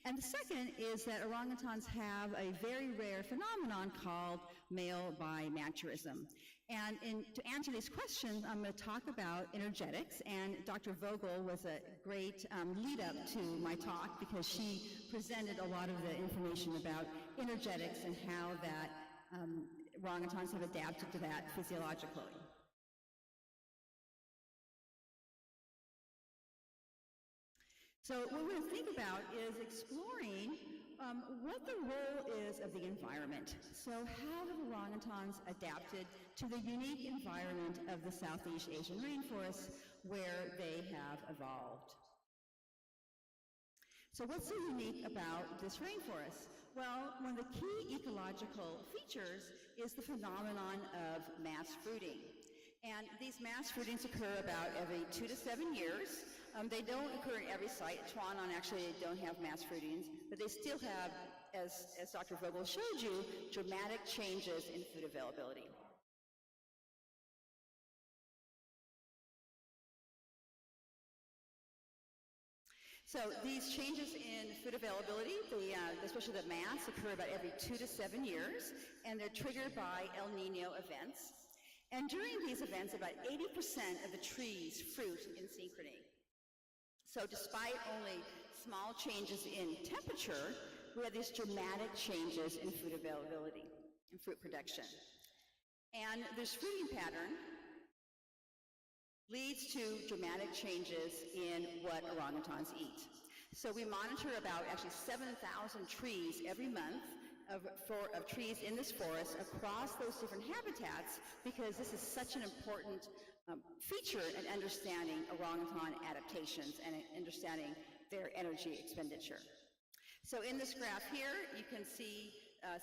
And the second is that orangutans have a very rare phenomenon called male bimaturism. And to answer these questions, I'm going to talk about energetics, and Dr. Vogel was a great lead-up to my talk because she presented a lot of the information about energetics and how that orangutans have adapted to that physiologically. So what we're going to think about is exploring what the role is of the environment. So how have orangutans adapted to the unique environment of the Southeast Asian rainforests where they have evolved? So what's so unique about this rainforest? Well, one of the key ecological features is the phenomenon of mass fruiting. And these mass fruitings occur about every 2 to 7 years. They don't occur in every site. Tuanon actually don't have mass fruitings, but they still have, as Dr. Vogel showed you, dramatic changes in food availability. So these changes in food availability, especially the mass, occur about every 2 to 7 years, and they're triggered by El Nino events. And during these events, about 80% of the trees fruit in synchrony. So despite only small changes in temperature, we have these dramatic changes in food availability and fruit production. And this fruiting pattern leads to dramatic changes in what orangutans eat. So we monitor about actually 7,000 trees every month of trees in this forest across those different habitats, because this is such an important feature in understanding orangutan adaptations and understanding their energy expenditure. So in this graph here, you can see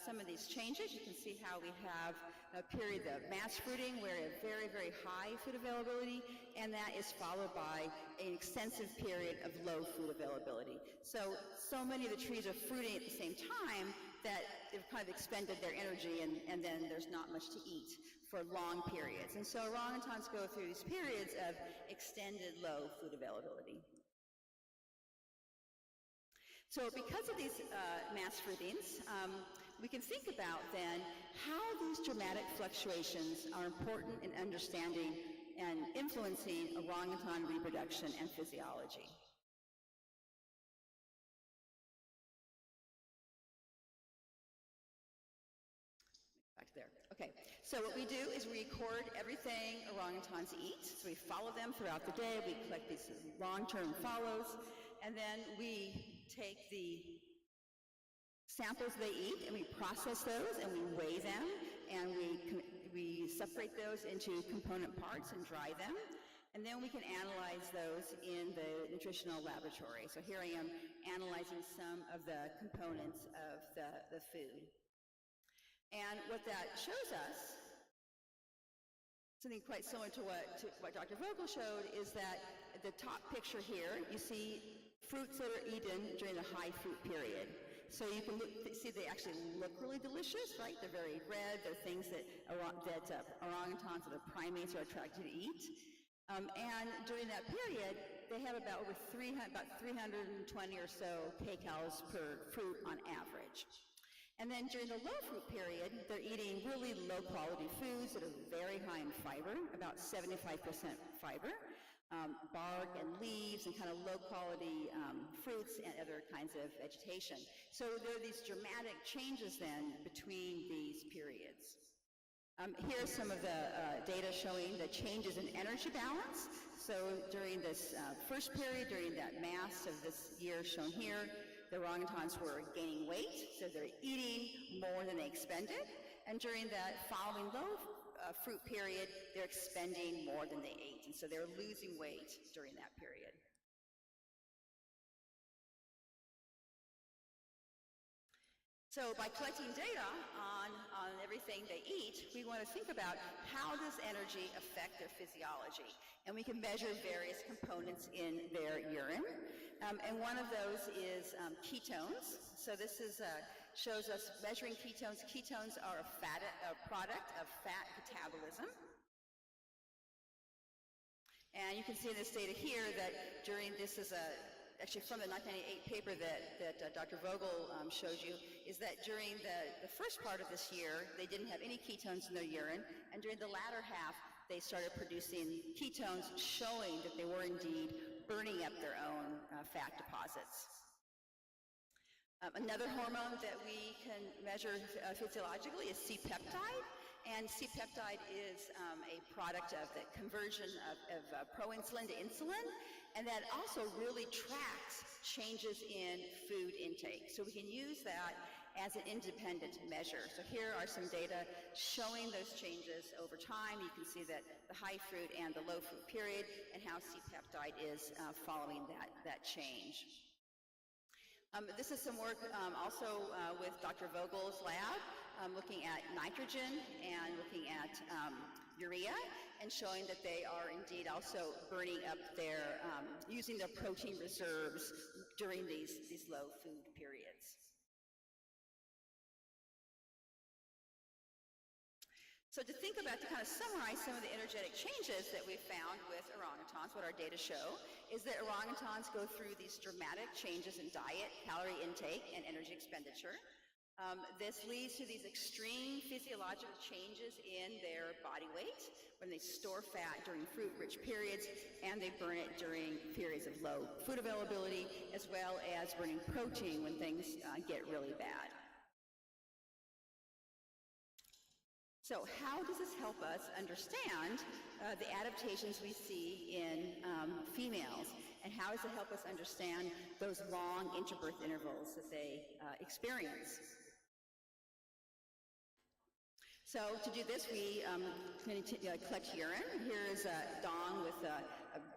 some of these changes. You can see how we have a period of mass fruiting where we have very, very high food availability, and that is followed by an extensive period of low food availability. So many of the trees are fruiting at the same time that they've kind of expended their energy, and then there's not much to eat for long periods. And so orangutans go through these periods of extended low food availability. So because of these mass fruitings, we can think about then how these dramatic fluctuations are important in understanding and influencing orangutan reproduction and physiology. Back there. Okay, so what we do is we record everything orangutans eat. So we follow them throughout the day. We collect these long-term follows, and then we take the samples they eat and we process those and we weigh them, and we separate those into component parts and dry them, and then we can analyze those in the nutritional laboratory. So here I am analyzing some of the components of the food. And what that shows us, something quite similar to what Dr. Vogel showed, is that the top picture here, you see fruits that are eaten during the high fruit period. So you can see they actually look really delicious, right? They're very red. They're things that orangutans or the primates are attracted to eat. And during that period, they have about 320 or so kcals per fruit on average. And then during the low fruit period, they're eating really low quality foods that are very high in fiber, about 75% fiber, bark and leaves and kind of low quality fruits and other kinds of vegetation. So there are these dramatic changes then between these periods. Here's some of the data showing the changes in energy balance. So during this first period, during that mass of this year shown here, the orangutans were gaining weight, so they're eating more than they expended. And during that following low fruit period, they're expending more than they ate. And so they're losing weight during that period. So by collecting data on everything they eat, we want to think about how does energy affect their physiology. And we can measure various components in their urine. And one of those is ketones. So this shows us measuring ketones. Ketones are a product of fat metabolism. And you can see in this data here that this is actually from the 1998 paper that Dr. Vogel showed you, is that during the first part of this year, they didn't have any ketones in their urine, and during the latter half, they started producing ketones showing that they were indeed burning up their own fat deposits. Another hormone that we can measure physiologically is C-peptide. And C-peptide is a product of the conversion of proinsulin to insulin, and that also really tracks changes in food intake. So we can use that as an independent measure. So here are some data showing those changes over time. You can see that the high fruit and the low fruit period, and how C-peptide is following that change. This is some work also with Dr. Vogel's lab, looking at nitrogen and looking at urea, and showing that they are indeed also burning up using their protein reserves during these low food periods. So to kind of summarize some of the energetic changes that we found with orangutans, what our data show is that orangutans go through these dramatic changes in diet, calorie intake, and energy expenditure. This leads to these extreme physiological changes in their body weight when they store fat during fruit-rich periods, and they burn it during periods of low food availability, as well as burning protein when things get really bad. So how does this help us understand the adaptations we see in females, and how does it help us understand those long interbirth intervals that they experience? So to do this, we collect urine. Here is a dong with a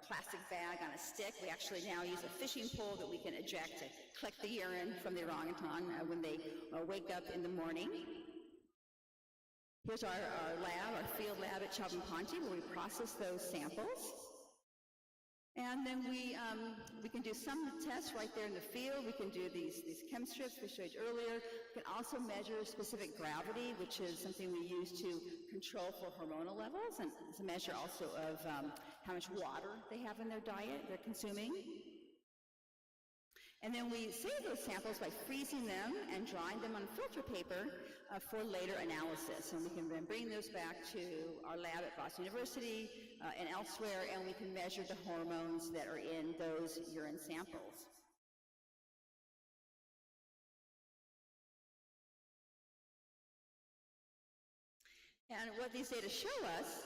plastic bag on a stick. We actually now use a fishing pole that we can eject to collect the urine from the orangutan when they wake up in the morning. Here's our lab, our field lab at Chavanpanti, where we process those samples. And then we can do some tests right there in the field. We can do these chem strips we showed you earlier. We can also measure specific gravity, which is something we use to control for hormonal levels, and it's a measure also of how much water they have in their diet they're consuming. And then we save those samples by freezing them and drying them on filter paper for later analysis. And we can then bring those back to our lab at Boston University and elsewhere, and we can measure the hormones that are in those urine samples. And what these data show us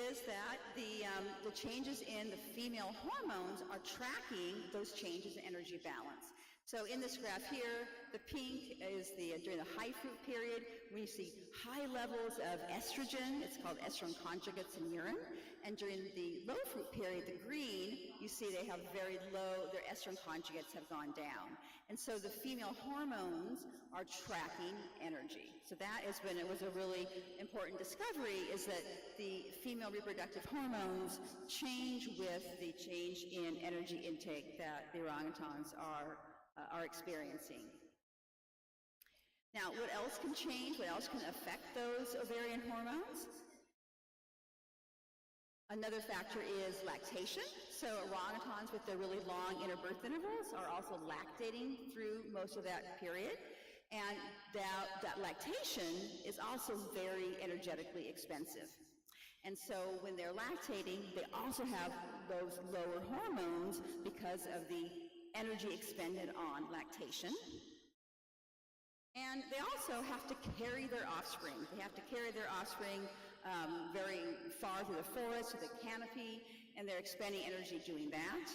is that the changes in the female hormones are tracking those changes in energy balance. So in this graph here, the pink is during the high fruit period, we see high levels of estrogen. It's called estrogen conjugates in urine. And during the low fruit period, the green, you see they have very low, their estrogen conjugates have gone down. And so the female hormones are tracking energy. So that was a really important discovery, is that the female reproductive hormones change with the change in energy intake that the orangutans are experiencing. Now, what else can change? What else can affect those ovarian hormones? Another factor is lactation. So orangutans with their really long interbirth intervals are also lactating through most of that period. And that lactation is also very energetically expensive. And so when they're lactating, they also have those lower hormones because of the energy expended on lactation. And they also have to carry their offspring. They have to carry their offspring very far through the forest, through the canopy, and they're expending energy doing that.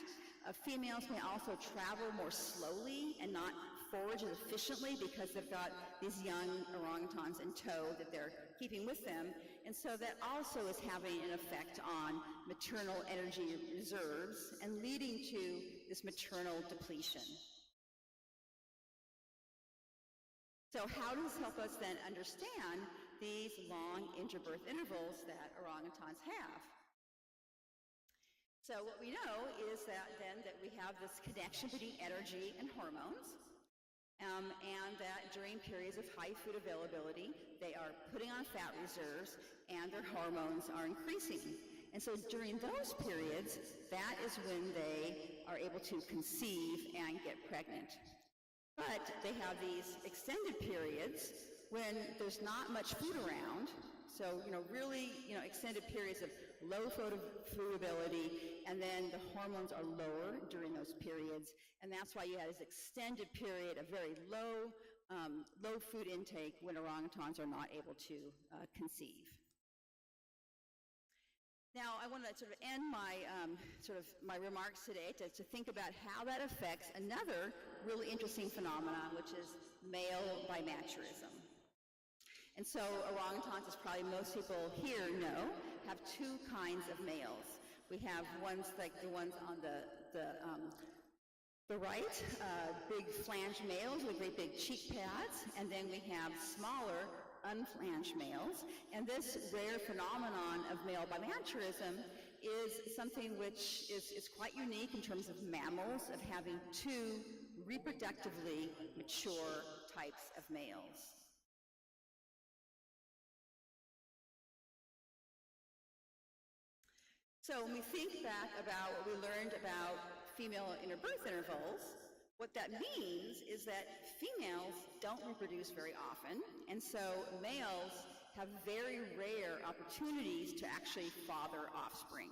Females may also travel more slowly and not forage as efficiently because they've got these young orangutans in tow that they're keeping with them. And so that also is having an effect on maternal energy reserves and leading to this maternal depletion. So how does this help us then understand these long interbirth intervals that orangutans have? So what we know is that we have this connection between energy and hormones, and that during periods of high food availability, they are putting on fat reserves and their hormones are increasing. And so during those periods, that is when they are able to conceive and get pregnant. But they have these extended periods when there's not much food around. So, really, extended periods of low food ability, and then the hormones are lower during those periods. And that's why you have this extended period of very low food intake when orangutans are not able to conceive. Now, I want to sort of end my my remarks today to think about how that affects another really interesting phenomenon, which is male bimaturism. And so orangutans, as probably most people here know, have two kinds of males. We have ones like the ones on the right, big flanged males with great big cheek pads, and then we have smaller unflanged males. And this rare phenomenon of male bimaturism is something which is quite unique in terms of mammals, of having two reproductively mature types of males. So when we think back about what we learned about female interbirth intervals, what that means is that females don't reproduce very often, and so males have very rare opportunities to actually father offspring.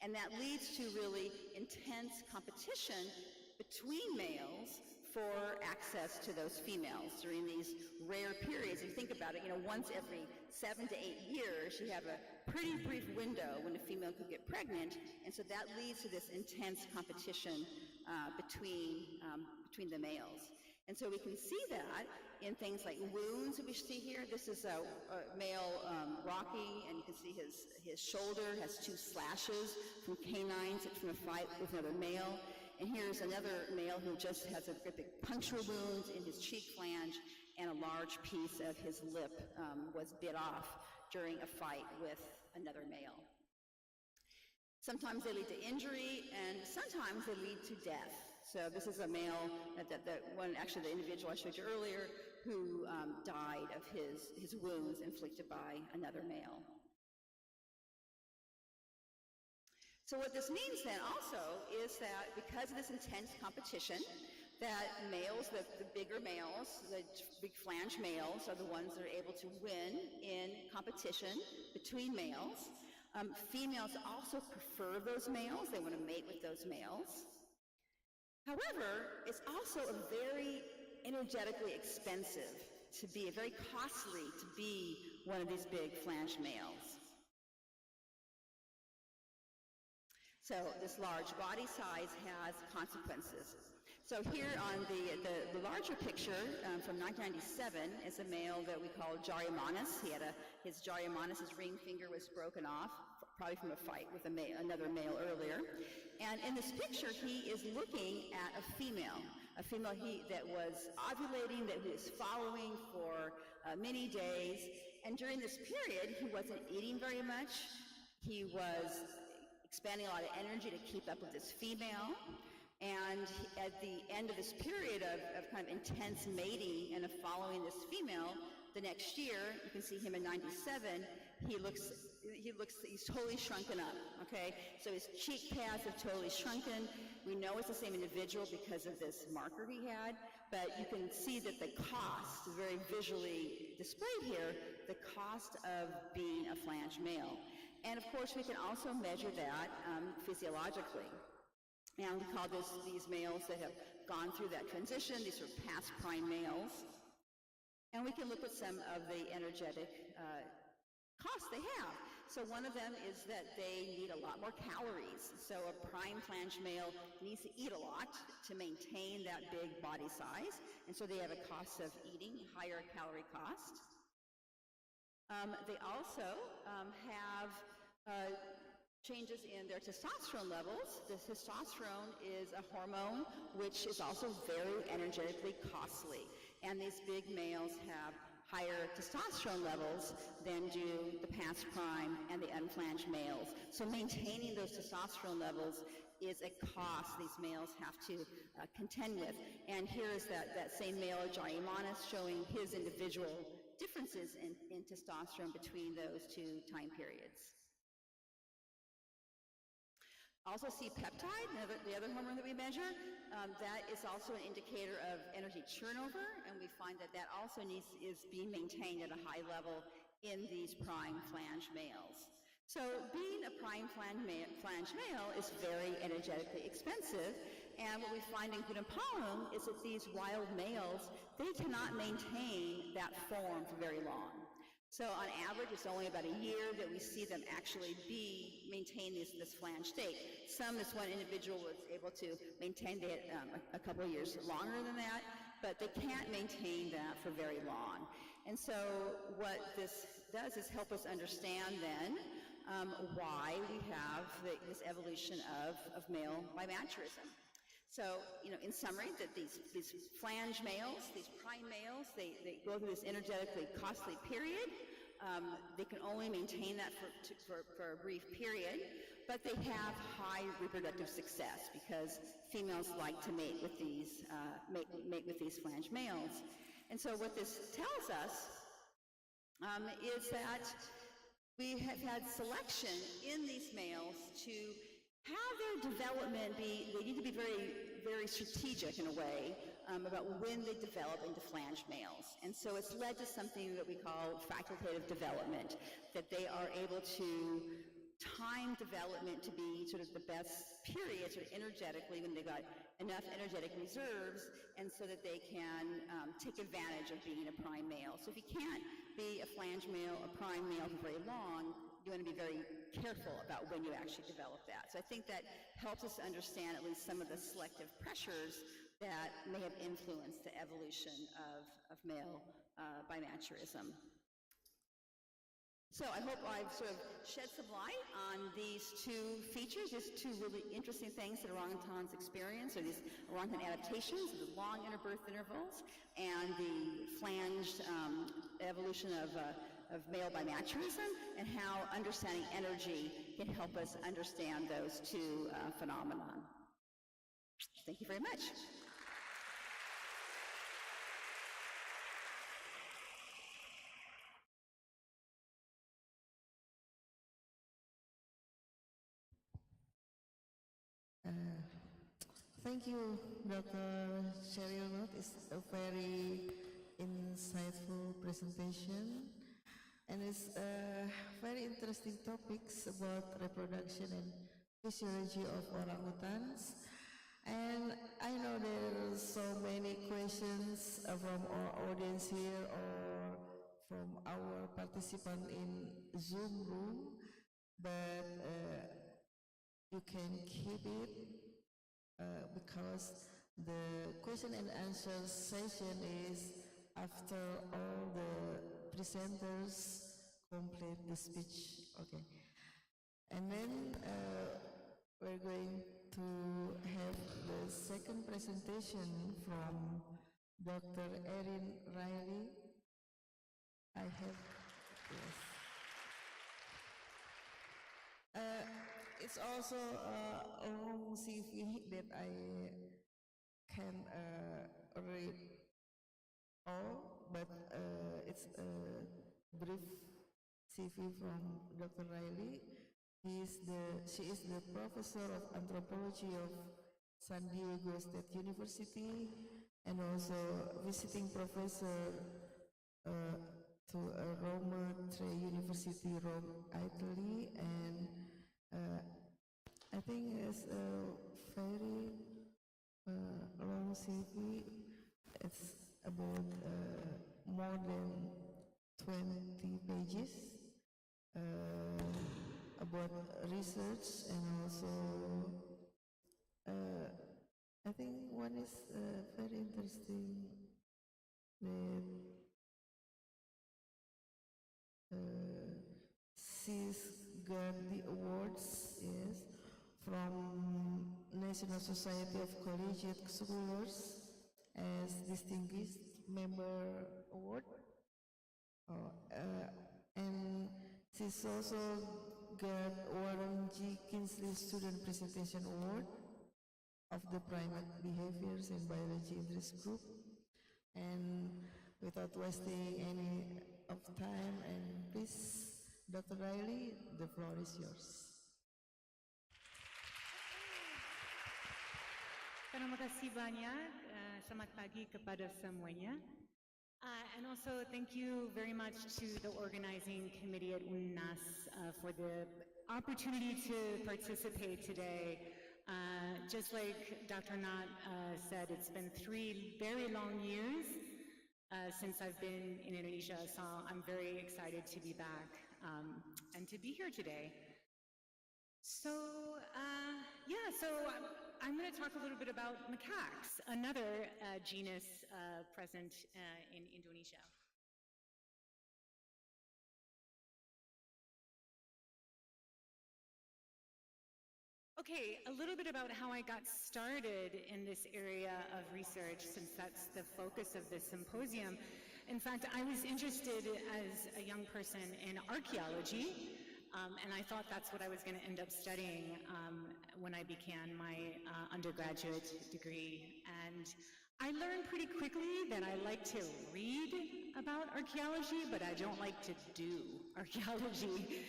And that leads to really intense competition between males for access to those females during these rare periods. You think about it, once every 7 to 8 years, you have a pretty brief window when a female could get pregnant, and so that leads to this intense competition between the males. And so we can see that in things like wounds that we see here. This is a male rocking, and you can see his shoulder has 2 slashes from canines from a fight with another male. And here's another male who just has a big puncture wound in his cheek flange, and a large piece of his lip was bit off during a fight with another male. Sometimes they lead to injury, and sometimes they lead to death. So this is a male, the individual I showed you earlier, who died of his wounds inflicted by another male. So what this means then also is that because of this intense competition, that males, the bigger males, the big flange males are the ones that are able to win in competition between males. Females also prefer those males. They want to mate with those males. However, it's also very energetically expensive to be, very costly to be one of these big flange males. So this large body size has consequences. So here on the larger picture from 1997 is a male that we call Jariomanus. His Jariomanus' ring finger was broken off, probably from a fight with another male earlier. And in this picture, he is looking at a female that was ovulating, that he was following for many days. And during this period, he wasn't eating very much. He was expending a lot of energy to keep up with this female. And at the end of this period of kind of intense mating and of following this female, the next year, you can see him in 97, he's totally shrunken up, okay? So his cheek pads have totally shrunken. We know it's the same individual because of this marker he had, but you can see that the cost, very visually displayed here, the cost of being a flange male. And of course, we can also measure that physiologically. And we call these males that have gone through that transition, these are past prime males. And we can look at some of the energetic costs they have. So one of them is that they need a lot more calories. So a prime flange male needs to eat a lot to maintain that big body size. And so they have a cost of eating, higher calorie cost. They also have changes in their testosterone levels. The testosterone is a hormone which is also very energetically costly. And these big males have higher testosterone levels than do the past prime and the unflanged males. So maintaining those testosterone levels is a cost these males have to contend with. And here is that same male, Jariomanus, showing his individual differences in testosterone between those two time periods. Also C-peptide, the other hormone that we measure, that is also an indicator of energy turnover, and we find that that also is being maintained at a high level in these prime flange males. So being a prime flange male is very energetically expensive, and what we find in Gunapalam is that these wild males, they cannot maintain that form for very long. So on average, it's only about a year that we see them actually maintain this flange state. This one individual was able to maintain it a couple of years longer than that, but they can't maintain that for very long. And so what this does is help us understand then why we have this evolution of male bimaturism. So, in summary, that these flange males, these prime males, they go through this energetically costly period. They can only maintain that for a brief period, but they have high reproductive success because females like to mate with these flange males. And so what this tells us is that we have had selection in these males to have their development they need to be very, very strategic in a way about when they develop into flange males. And so it's led to something that we call facultative development, that they are able to time development to be sort of the best period, sort of energetically, when they've got enough energetic reserves, and so that they can take advantage of being a prime male. So if you can't be a flange male, a prime male for very long, you want to be very careful about when you actually develop that. So I think that helps us understand at least some of the selective pressures that may have influenced the evolution of male bimaturism. So I hope I've sort of shed some light on these two features, these two really interesting things that orangutans experience, or these orangutan adaptations, the long interbirth intervals, and the flanged evolution of male bimaturism, and how understanding energy can help us understand those two phenomena. Thank you very much. Thank you, Dr. Cheryl. It's a very insightful presentation, and it's very interesting topics about reproduction and physiology of orangutans. And I know there are so many questions from our audience here or from our participant in Zoom room, but you can keep it because the question and answer session is after all the presenters complete the speech. Okay. And then we're going to have the second presentation from Dr. Erin Riley. I have, yes. It's also a long CV that I can read all, but it's a brief CV from Dr. Riley. She is the professor of anthropology of San Diego State University and also visiting professor to Roma Tre University, Rome, Italy, and I think it's a very long CV. It's about more than 20 pages about research, and also I think one is very interesting that she's got the awards, yes, from National Society of Collegiate Scholars as Distinguished Member Award. And she's also got Warren G. Kinsley Student Presentation Award of the Primate Behaviors and Biology Interest Group. And without wasting any of time, and please, Dr. Riley, the floor is yours. Terima kasih banyak. Selamat pagi kepada semuanya. And also thank you very much to the organizing committee at UNAS for the opportunity to participate today. Just like Dr. Nat said, it's been 3 very long years since I've been in Indonesia, so I'm very excited to be back and to be here today. So, so I'm going to talk a little bit about macaques, another genus present in Indonesia. Okay, a little bit about how I got started in this area of research, since that's the focus of this symposium. In fact, I was interested as a young person in archaeology, and I thought that's what I was going to end up studying when I began my undergraduate degree. And I learned pretty quickly that I like to read about archaeology, but I don't like to do archaeology.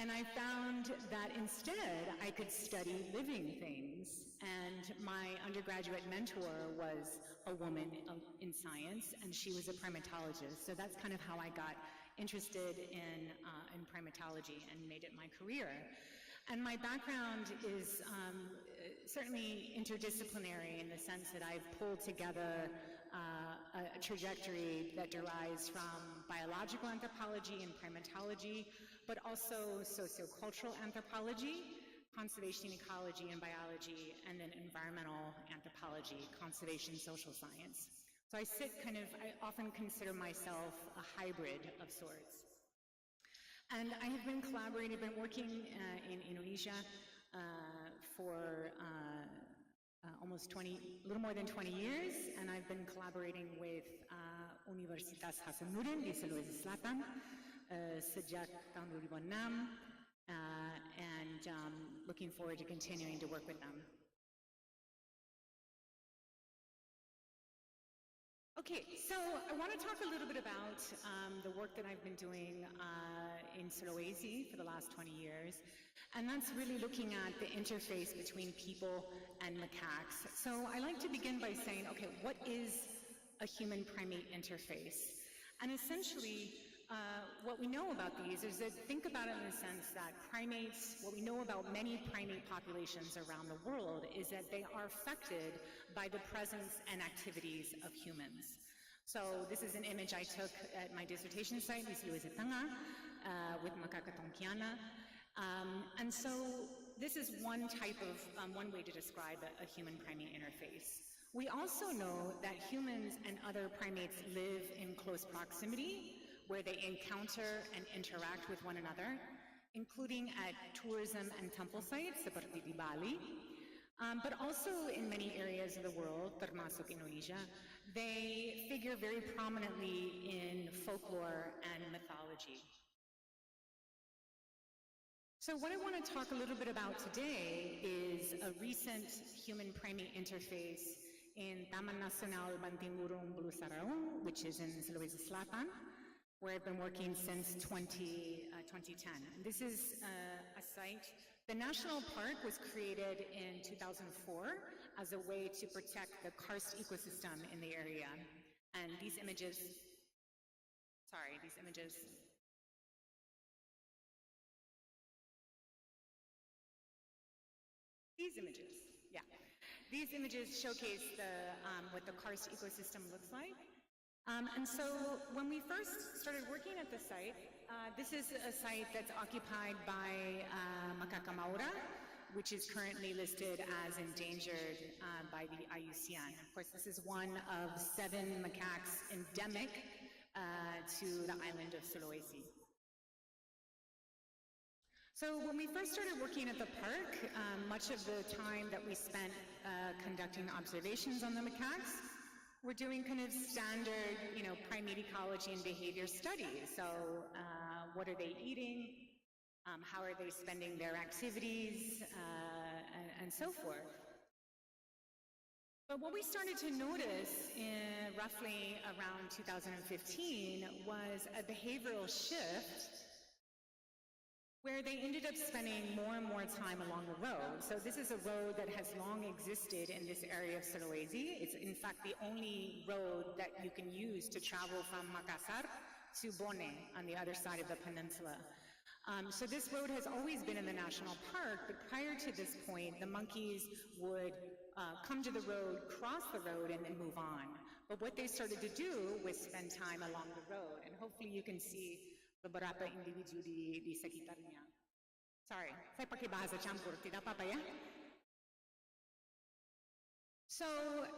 And I found that instead I could study living things. And my undergraduate mentor was a woman in science, and she was a primatologist. So that's kind of how I got interested in primatology and made it my career. And my background is certainly interdisciplinary in the sense that I've pulled together a trajectory that derives from biological anthropology and primatology, but also sociocultural anthropology, conservation ecology and biology, and then environmental anthropology, conservation social science. So I often consider myself a hybrid of sorts. And I have been working in Indonesia for almost a little more than 20 years, and I've been collaborating with Universitas Hasanuddin di Sulawesi Selatan sejak tahun 2006, and looking forward to continuing to work with them. Okay, so I want to talk a little bit about the work that I've been doing in Sulawesi for the last 20 years, and that's really looking at the interface between people and macaques. So I like to begin by saying, okay, what is a human-primate interface? And essentially, what we know about these is that, think about it in the sense that primates, what we know about many primate populations around the world is that they are affected by the presence and activities of humans. So this is an image I took at my dissertation site, di Sulawesi Tengah, with macaca tonkiana. And so this is one way to describe a human-primate interface. We also know that humans and other primates live in close proximity, where they encounter and interact with one another, including at tourism and temple sites, seperti di Bali, but also in many areas of the world, termasuk Indonesia. They figure very prominently in folklore and mythology. So what I want to talk a little bit about today is a recent human-primate interface in Taman Nasional Bantimurung Bulu Saraung, which is in Sulawesi Selatan, where I've been working since 2010. And this is a site. The national park was created in 2004 as a way to protect the karst ecosystem in the area. And these images, These images showcase what the karst ecosystem looks like. And so when we first started working at the site, this is a site that's occupied by macaca maura, which is currently listed as endangered by the IUCN. Of course, this is one of 7 macaques endemic to the island of Sulawesi. So when we first started working at the park, much of the time that we spent conducting observations on the macaques, we're doing kind of standard, primate ecology and behavior studies. So what are they eating? How are they spending their activities? And so forth. But what we started to notice roughly around 2015 was a behavioral shift where they ended up spending more and more time along the road. So this is a road that has long existed in this area of Sulawesi. It's in fact the only road that you can use to travel from Makassar to Bone on the other side of the peninsula. So this road has always been in the national park, but prior to this point, the monkeys would come to the road, cross the road, and then move on. But what they started to do was spend time along the road, and hopefully you can see beberapa individu di sekitarnya. Sorry, saya pakai bahasa campur, tidak apa-apa ya? So,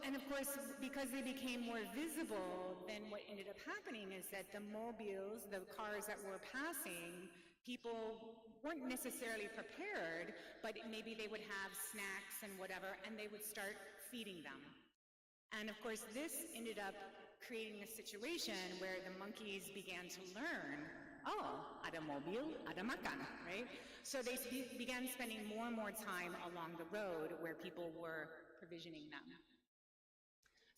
and of course, because they became more visible, then what ended up happening is that the mobiles, the cars that were passing, people weren't necessarily prepared, but maybe they would have snacks and whatever, and they would start feeding them. And of course, this ended up creating a situation where the monkeys began to learn, oh, ada mobil, ada makan, right? So they began spending more and more time along the road where people were provisioning them.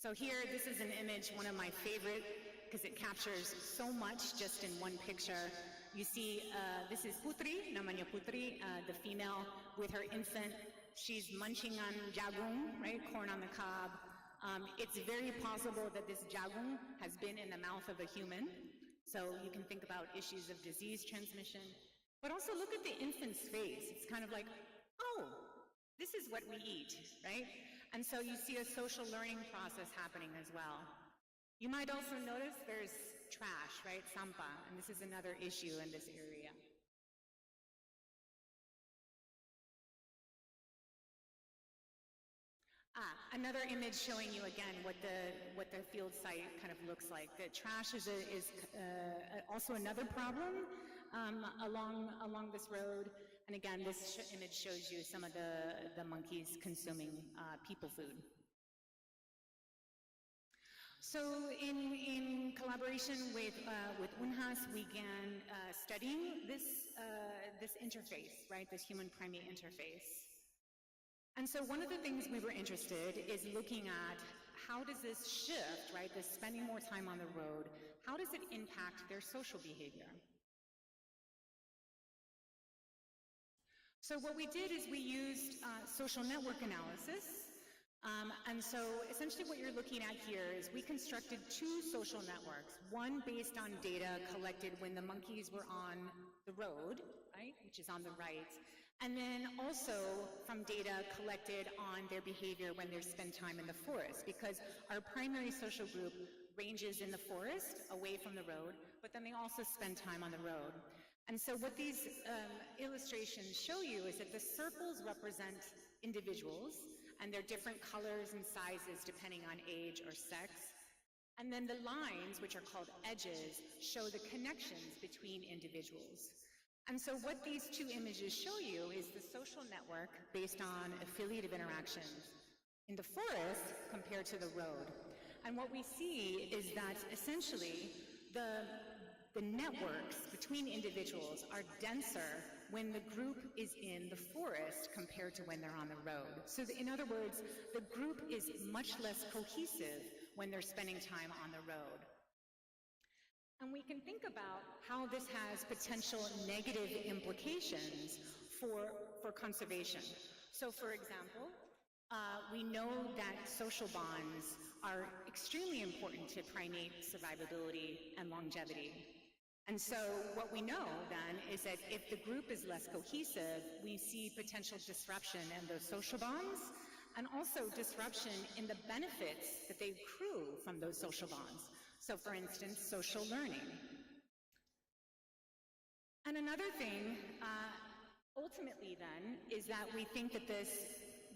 So here, this is an image, one of my favorite, because it captures so much just in one picture. You see, this is Putri, namanya Putri, the female with her infant. She's munching on jagung, right, corn on the cob. It's very possible that this jagung has been in the mouth of a human. So you can think about issues of disease transmission. But also look at the infant's face. It's kind of like, oh, this is what we eat, right? And so you see a social learning process happening as well. You might also notice there's trash, right? Sampah, and this is another issue in this area. Another image showing you again what the field site kind of looks like. The trash is also another problem along this road. And again, this image shows you some of the monkeys consuming people food. So in collaboration with UNHAS, we began studying this interface, right? This human-primate interface. And so one of the things we were interested is looking at how does this shift, right, this spending more time on the road, how does it impact their social behavior? So what we did is we used social network analysis. And so essentially what you're looking at here is we constructed two social networks, one based on data collected when the monkeys were on the road, right, which is on the right, and then also from data collected on their behavior when they spend time in the forest, because our primary social group ranges in the forest away from the road, but then they also spend time on the road. And so what these illustrations show you is that the circles represent individuals, and they're different colors and sizes depending on age or sex. And then the lines, which are called edges, show the connections between individuals. And so what these two images show you is the social network based on affiliative interactions in the forest compared to the road. And what we see is that essentially the networks between individuals are denser when the group is in the forest compared to when they're on the road. So in other words, the group is much less cohesive when they're spending time on the road. And we can think about how this has potential negative implications for conservation. So for example, we know that social bonds are extremely important to primate survivability and longevity. And so what we know then is that if the group is less cohesive, we see potential disruption in those social bonds and also disruption in the benefits that they accrue from those social bonds. So for instance, social learning. And another thing, ultimately then, is that we think that this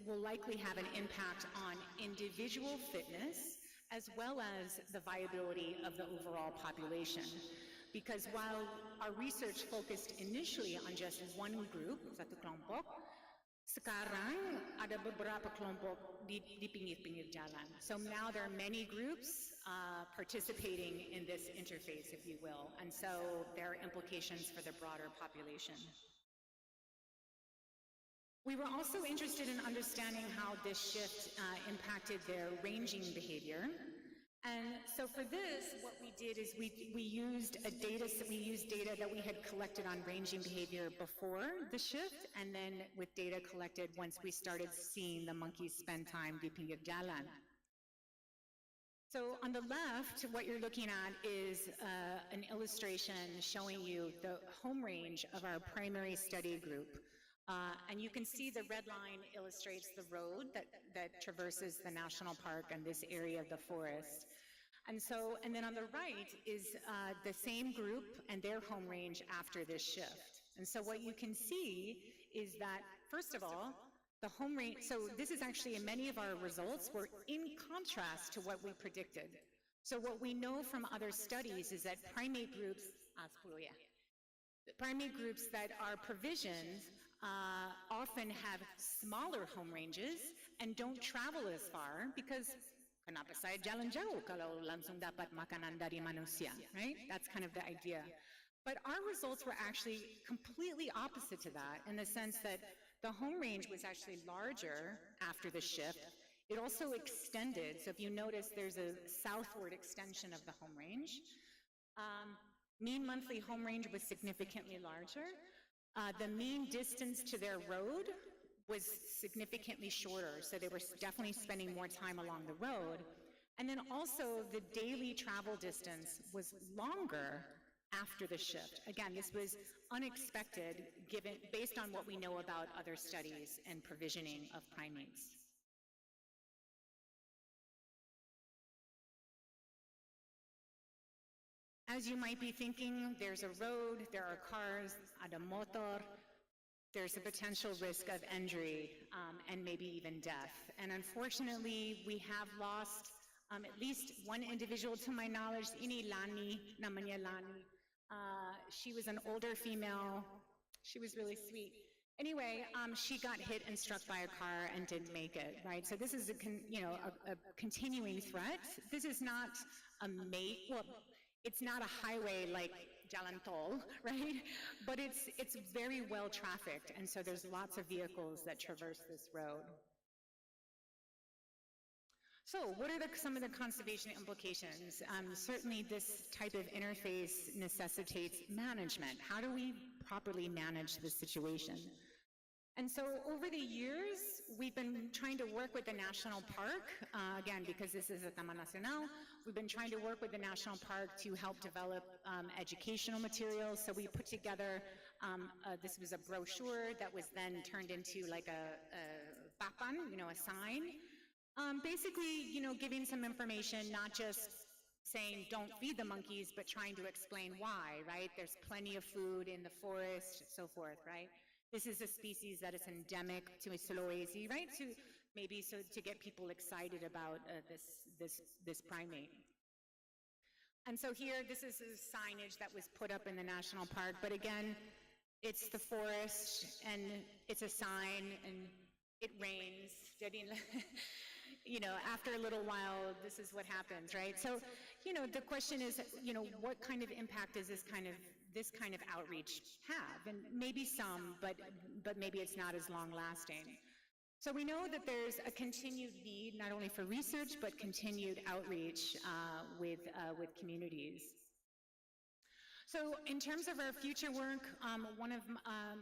will likely have an impact on individual fitness as well as the viability of the overall population. Because while our research focused initially on just one group, satu kelompok, sekarang ada beberapa kelompok di pinggir-pinggir jalan. So now there are many groups participating in this interface, if you will, and so there are implications for the broader population. We were also interested in understanding how this shift impacted their ranging behavior. And so for this, what we did is we used data that we had collected on ranging behavior before the shift, and then with data collected once we started seeing the monkeys spend time di pinggir jalan. So on the left, what you're looking at is an illustration showing you the home range of our primary study group. And you can see the red line illustrates the road that traverses the national park and this area of the forest. And then on the right is the same group and their home range after this shift. And so what you can see is that, first of all, the home range, so this is actually in many of our results were in contrast to what we predicted. So what we know from other studies is that primate groups that are provisioned often have smaller home ranges and don't travel as far because kenapa saya jalan jauh kalau langsung dapat makanan dari manusia, right? That's kind of the idea. But our results were actually completely opposite to that in the sense that the home range was actually larger after the shift. It also extended, so if you notice there's a southward extension of the home range. Mean monthly home range was significantly larger. The mean distance to their road was significantly shorter, so they were definitely spending more time along the road. And then also the daily travel distance was longer after the shift. Again, this was unexpected based on what we know about other studies and provisioning of primates. As you might be thinking, there's a road, there are cars, ada motor, there's a potential risk of injury and maybe even death. And unfortunately, we have lost at least one individual to my knowledge. Ini Lani, namanya Lani. She was an older female. She was really sweet. Anyway, she got hit and struck by a car and didn't make it, right? So this is a continuing threat. This is not it's not a highway like Jalan Tol, right? But it's very well trafficked, and so there's lots of vehicles that traverse this road. So what are some of the conservation implications? Certainly this type of interface necessitates management. How do we properly manage this situation? And so over the years, we've been trying to work with the national park, again, because this is a Taman Nacional, we've been trying to work with the national park to help develop educational materials. So we put together, this was a brochure that was then turned into like a papan, a sign. Basically, giving some information, not just saying don't feed the monkeys, but trying to explain why, right? There's plenty of food in the forest, so forth, right? This is a species that is endemic to Sulawesi, right? To get people excited about this primate. And so here, this is the signage that was put up in the national park, but again, it's the forest, and it's a sign, and it rains. After a little while, this is what happens, right? So, the question is, what kind of impact does this kind of outreach have? And maybe some, but maybe it's not as long lasting. So we know that there's a continued need, not only for research, but continued outreach with communities. So in terms of our future work, one of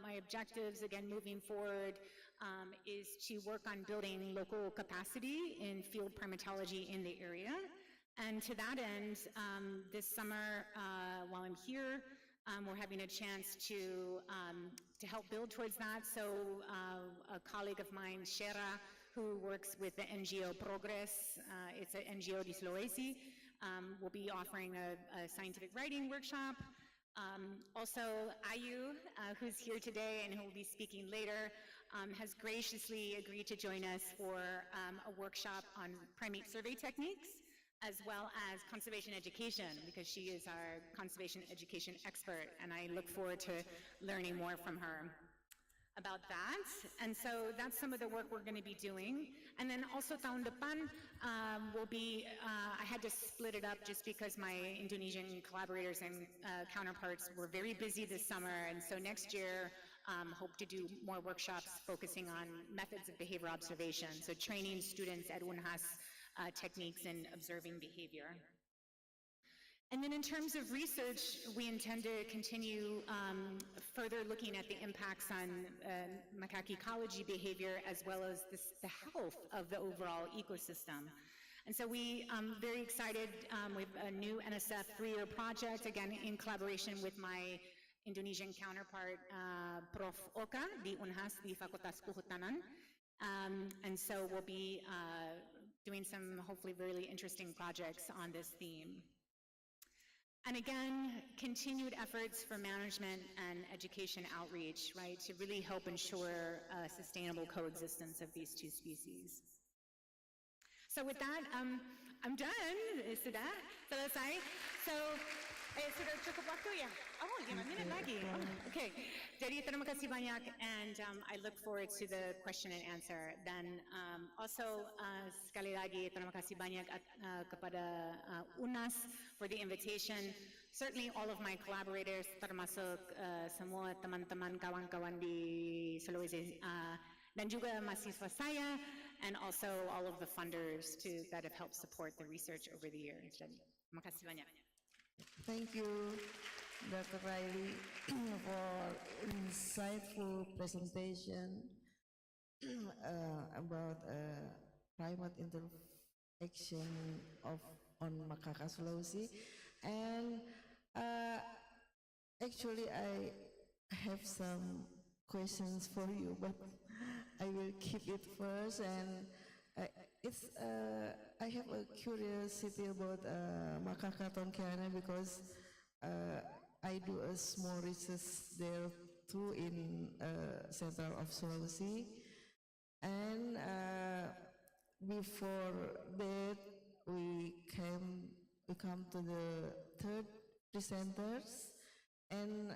my objectives, again, moving forward, is to work on building local capacity in field primatology in the area. And to that end, this summer, while I'm here, we're having a chance to help build towards that. So a colleague of mine, Shera, who works with the NGO Progress, it's an NGO di Sulawesi, will be offering a scientific writing workshop. Also, Ayu, who's here today and who will be speaking later, has graciously agreed to join us for a workshop on primate survey techniques, as well as conservation education, because she is our conservation education expert, and I look forward to learning more from her about that. And so that's some of the work we're going to be doing. And then also tahun depan will be, I had to split it up just because my Indonesian collaborators and counterparts were very busy this summer, and so next year hope to do more workshops focusing on methods of behavior observation, so training students at UNHAS techniques in observing behavior. And then in terms of research, we intend to continue further looking at the impacts on macaque ecology behavior as well as the health of the overall ecosystem. And so we very excited with a new NSF 3-year project, again in collaboration with my Indonesian counterpart, Prof. Oka di Unhas di Fakultas Kehutanan. And so we'll be doing some hopefully really interesting projects on this theme. And again, continued efforts for management and education outreach, right, to really help ensure sustainable coexistence of these two species. So with that, I'm done. Sudah selesai. So, sudah cukup waktu ya? Oh, 5 minit lagi. Oh, okay. Jadi terima kasih banyak, and I look forward to the question and answer. Dan also sekali lagi terima kasih banyak kepada UNAS for the invitation. Certainly all of my collaborators, termasuk semua teman-teman kawan-kawan di Sulawesi dan juga mahasiswa saya, and also all of the funders that have helped support the research over the years. Jadi, terima kasih banyak. Thank you, Dr. Riley, for insightful presentation about primate interaction on macaca Sulawesi. And actually, I have some questions for you, but I will keep it first. And I have a curiosity about macaca tonkeana because I do a small research there too in center of Sulawesi. And before that, we come to the third presenters, and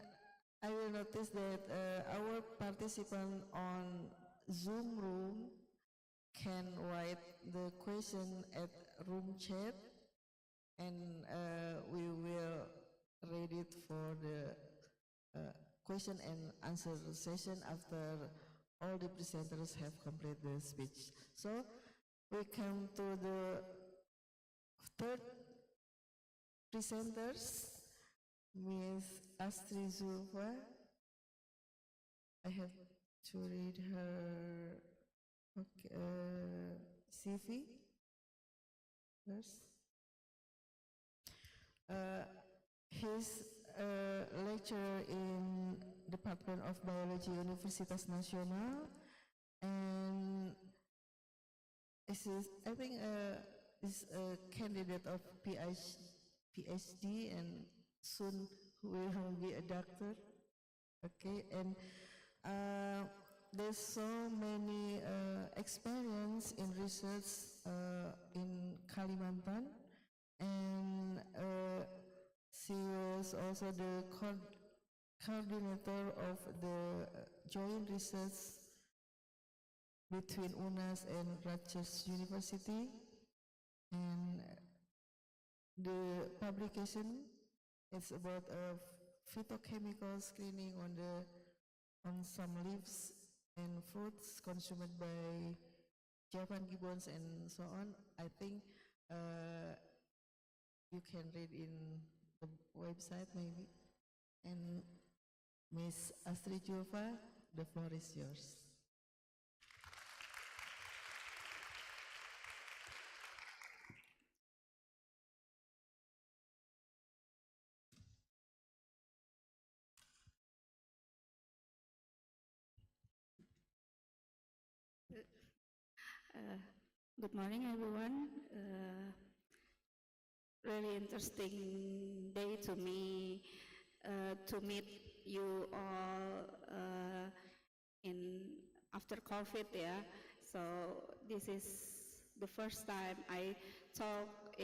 I will notice that our participant on Zoom room can write the question at room chat, and we will read it for the question and answer session after all the presenters have completed the speech. So we come to the third presenters, Ms. Esther Zeufra. I have to read her CV first. He's a lecturer in Department of Biology, Universitas Nasional, and I think is a candidate of PhD, and soon will be a doctor. Okay, and there's so many experience in research in Kalimantan, and she was also the coordinator of the joint research between UNAS and Rutgers University, and the publication is about phytochemical screening on some leaves and fruits consumed by Japan gibbons and so on. I think you can read in the website maybe. And Ms. Esther Zeufra, the floor is yours. Good morning, everyone. Really interesting day to me to meet you all after COVID, yeah. So this is the first time I talk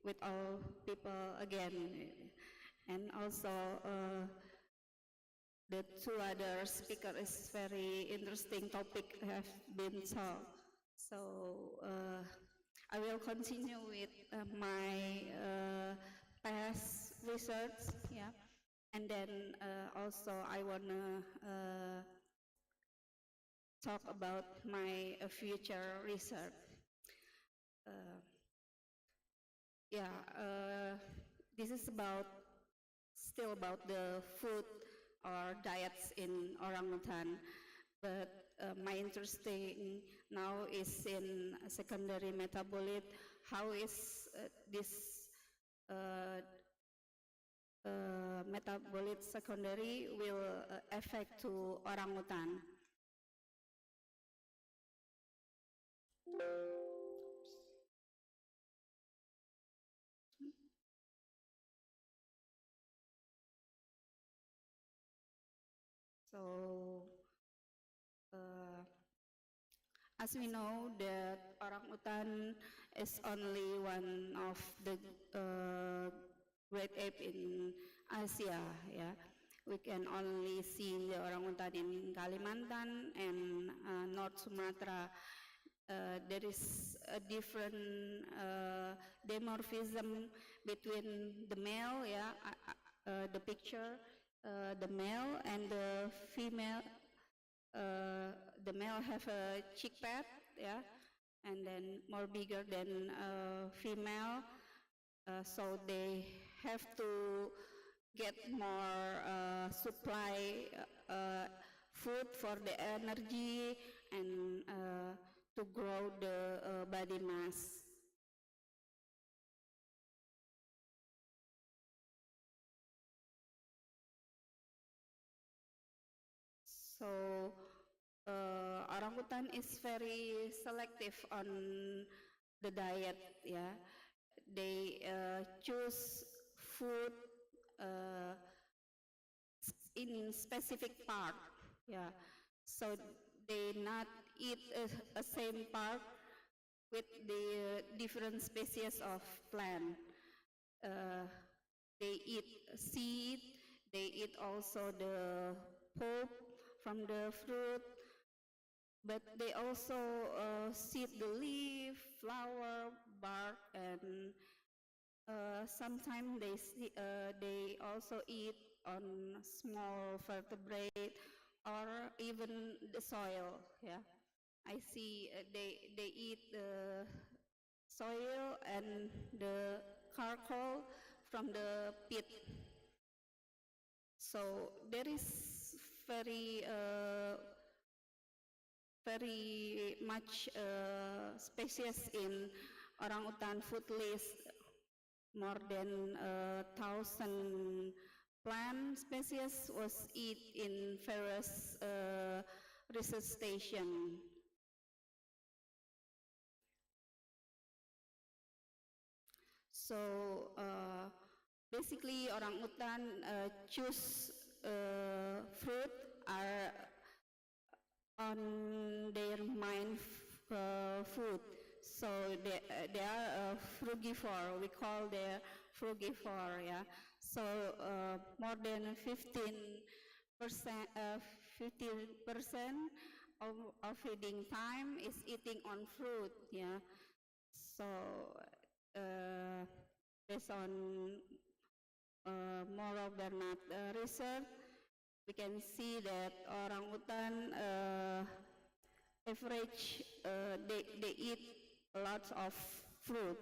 with all people again, and also the two other speakers is very interesting topic have been taught. So I will continue with my past research, yeah, and then also I wanna talk about my future research. This is still about the food or diets in orangutan, but my interesting now is in secondary metabolite. How is this metabolite secondary will affect to orangutan? So, as we know that orangutan is only one of the great ape in Asia, yeah. We can only see the orangutan in Kalimantan and North Sumatra. There is a different dimorphism between the male, yeah, the picture, the male and the female. The male have a cheek pad, yeah, and then more bigger than female. So they have to get more supply food for the energy and to grow the body mass. So orangutan is very selective on the diet, yeah. They choose food in specific part, yeah. So they not eat a same part with the different species of plant. They eat seed, they eat also the pulp from the fruit, but they also seed the leaf, flower, bark, and sometimes they also eat on small vertebrate or even the soil. Yeah, I see they eat the soil and the charcoal from the pit. So there is very much species in orangutan food list, more than 1,000 plant species was eat in various research station. So basically orangutan choose fruit are on their mind food. So they are frugivore. We call them frugivore. Yeah. So more than 15% of feeding time is eating on fruit. Yeah. So based on Moral Bernard research, we can see that orangutan average they eat lots of fruit.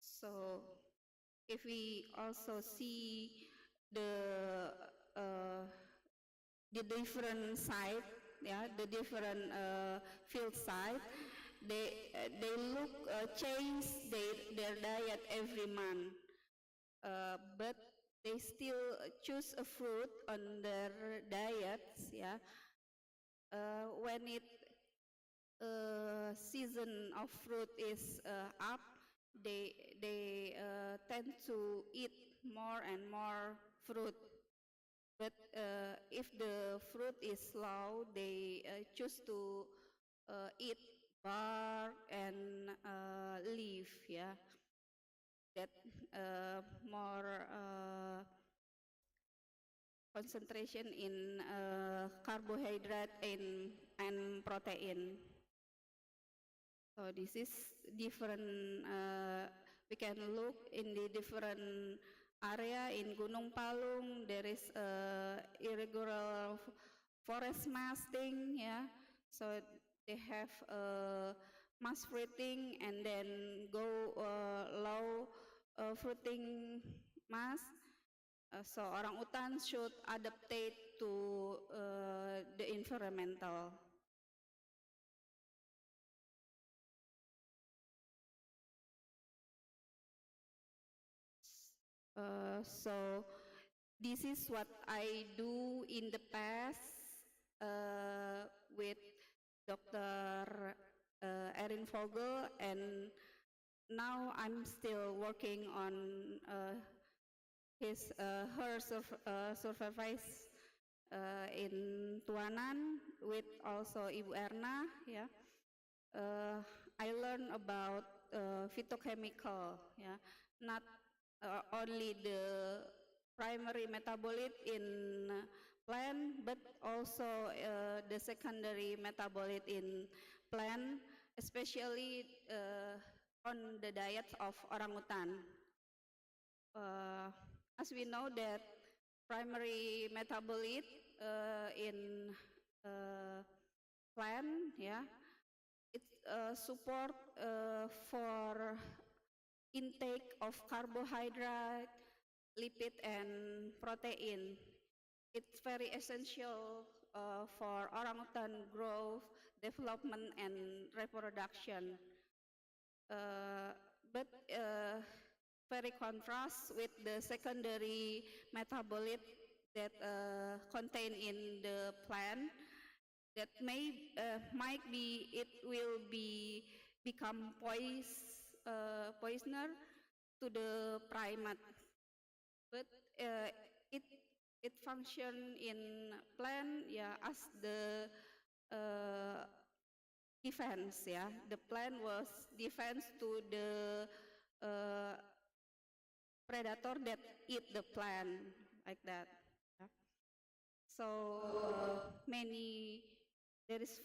So if we also see the different side, yeah, the different field side, they look change their diet every month, but they still choose a fruit on their diets, yeah. When it season of fruit is up, they tend to eat more and more fruit. But if the fruit is low, they choose to eat bark and leaf, yeah. That more concentration in carbohydrate and protein. So this is different. We can look in the different area in Gunung Palung. There is irregular forest masting, yeah. So they have mass fruiting and then go low fruiting mass. So orangutan should adaptate to the environmental. So this is what I do in the past with Dr. Erin Vogel, and now I'm still working on her supervise in Tuanan with also Ibu Erna. Yeah, I learned about phytochemical. Yeah, not only the primary metabolite in plant, but also the secondary metabolite in plant, especially on the diet of orangutan. As we know that primary metabolite in plant, yeah, it support for intake of carbohydrate, lipid, and protein. It's very essential for orangutan growth, development, and reproduction. But very contrast with the secondary metabolite that contain in the plant that might be it will become poisoner to the primate, but it it function in plant, yeah, as the defense, yeah. The plant was defense to the predator that eat the plant, like that. Yeah. So there is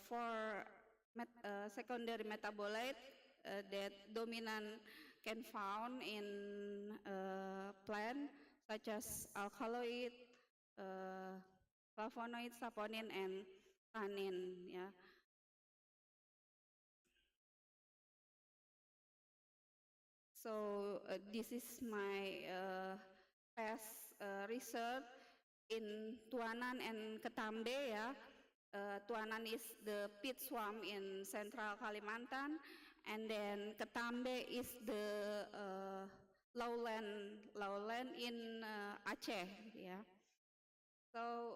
four secondary metabolite that dominant can found in plant, such as alkaloid, flavonoid, saponin, and tannin. Yeah. So this is my past research in Tuanan and Ketambe, yeah. Tuanan is the peat swamp in central Kalimantan, and then Ketambe is the lowland in Aceh, yeah. So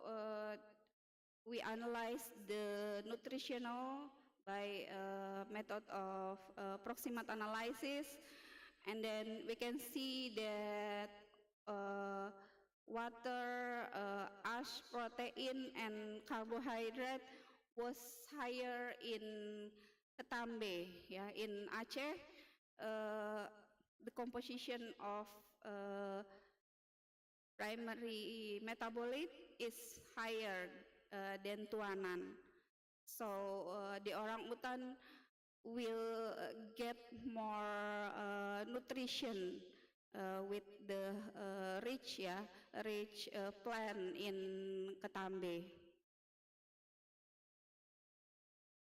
we analyze the nutritional by method of proximate analysis, and then we can see that water, ash, protein, and carbohydrate was higher in Ketambe, yeah, in Aceh. The composition of primary metabolite is higher than Tuanan. So the orangutan will get more nutrition with the rich plant in Ketambe.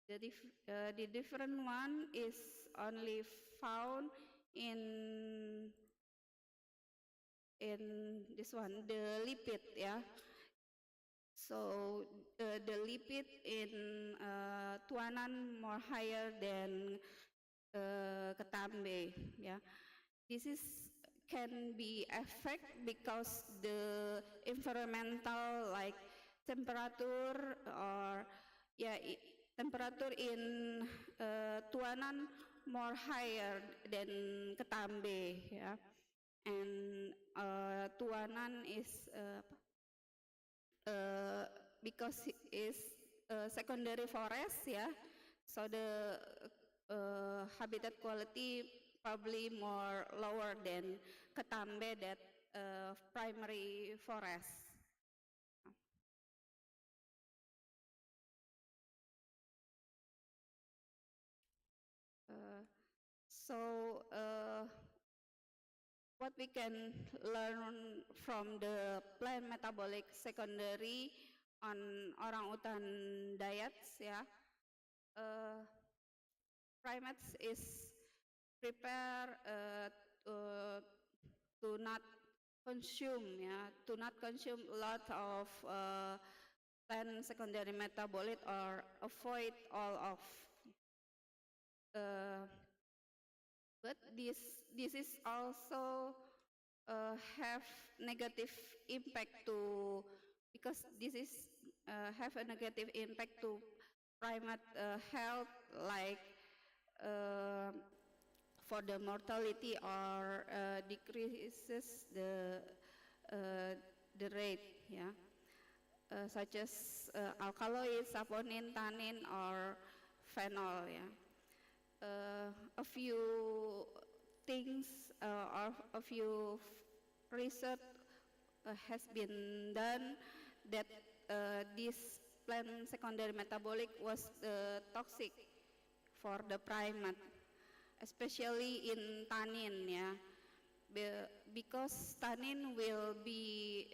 The different one is only found in this one, the lipid, yeah. So the lipid in Tuanan more higher than Ketambe, yeah. This can be affect because the environmental, like temperature, or yeah, temperature in Tuanan more higher than Ketambe, yeah. And Tuanan is because it is secondary forest, yeah. So the habitat quality probably more lower than Ketambe, that primary forest. So what we can learn from the plant metabolic secondary on orangutan diets, yeah. Primates is prepare to not consume, yeah, to not consume a lot of plant secondary metabolite or avoid all of. But this is also have negative impact to, because this is have a negative impact to primate health, like for the mortality or decreases the rate, yeah, such as alkaloids, saponin, tannin, or phenol, yeah. A few things or a few research has been done that this plant secondary metabolic was toxic for the primate, especially in tannin, yeah, because tannin will be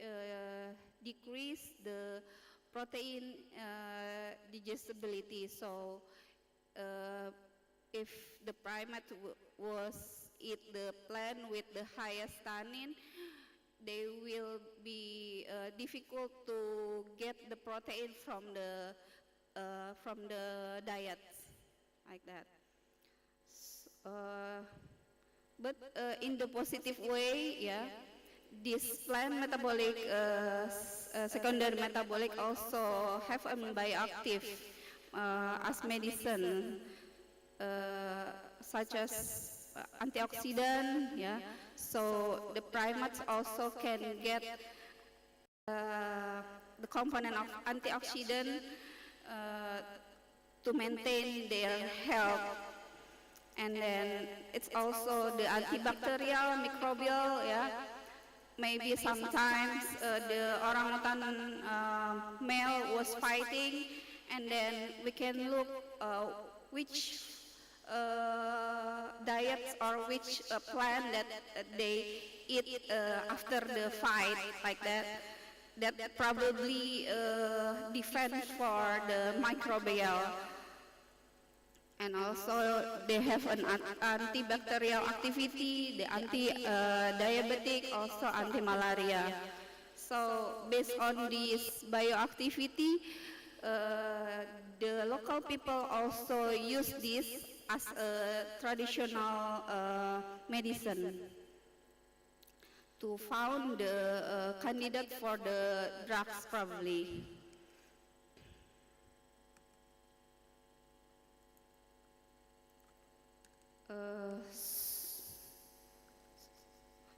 decrease the protein digestibility. So if the primate was eat the plant with the highest tannin, they will be difficult to get the protein from the diet, like that. But in the positive way, yeah, this plant metabolic, secondary metabolic also have a bioactive as medicine, such as antioxidant, yeah. So the primates also can get the component of antioxidant to maintain their health. And then it's also the antibacterial, microbial, yeah. Maybe sometimes the orangutan male was fighting, and then we can look which diets or which plant that they eat after the fight, like that. That probably defend for the microbial. And also they have an antibacterial activity, the anti-diabetic, also anti-malaria. So based on this bioactivity, the local people also use this as a traditional medicine to found the candidate for the drugs, probably.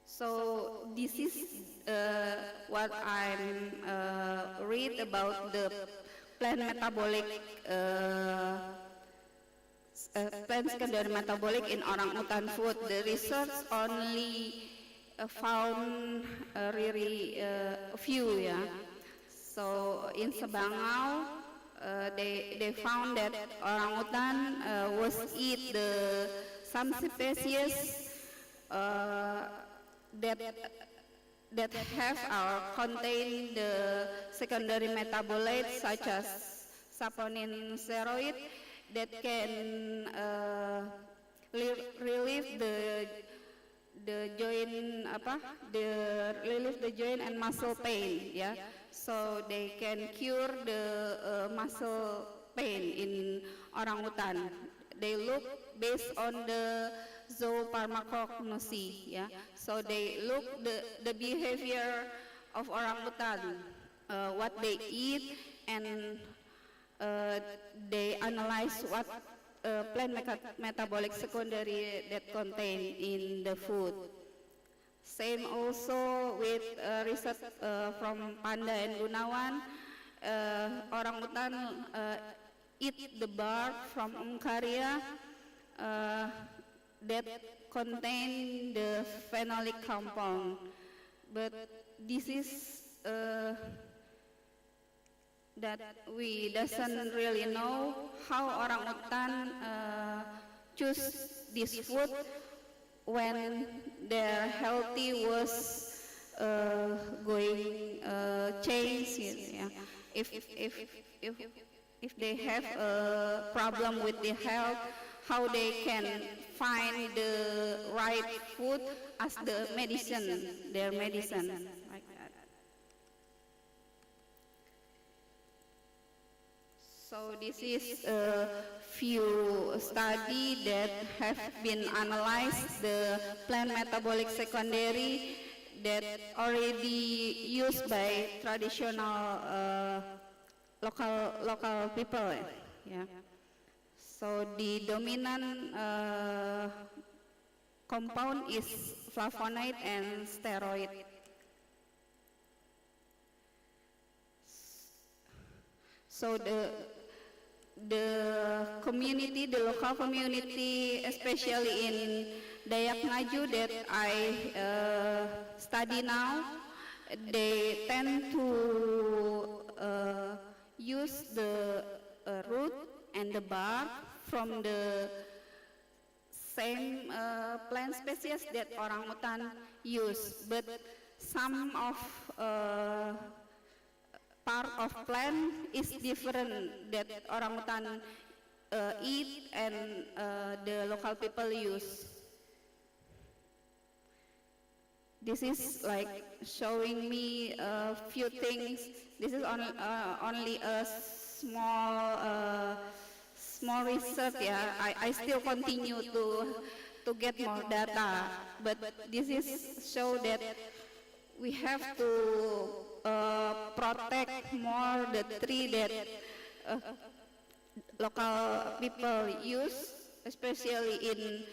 So this is what I'm read about the plant metabolic, plant secondary metabolic in orangutan food. The research only found really a few, yeah. So in Sabangau, they found that orangutan was eat some species that have or contain the secondary metabolites, such as saponin steroid, that can relieve the joint relieve the joint and muscle pain, yeah. So they can cure the muscle pain in orangutan. They look based on the zoopharmacognosy, yeah. So they look the behavior of orangutan, what they eat, and they analyze what plant metabolic secondary that contain in the food. Same also with research from Panda and Gunawan. Orangutan eat the bark from Uncaria that contain the phenolic compound. But this is that we doesn't really know how orangutan choose this food when their healthy was going change, yeah. if they have a problem with their health, how they can find the right food as the medicine, their medicine, like that. So this is a few studies that have been analyzed the plant metabolic secondary that already used by traditional local people. Yeah. So the dominant compound is flavonoid and steroid. So the community, the local community, especially in Dayak Ngaju that I study now, they tend to use the root and the bark from the same plant species that orangutan use, but some of part of plant is different that orangutan eat and the local people use. This is like showing me a few things. This is only a small research. Yeah, I still continue to get more data, but this is show that we have to protect more the tree that local people use, especially in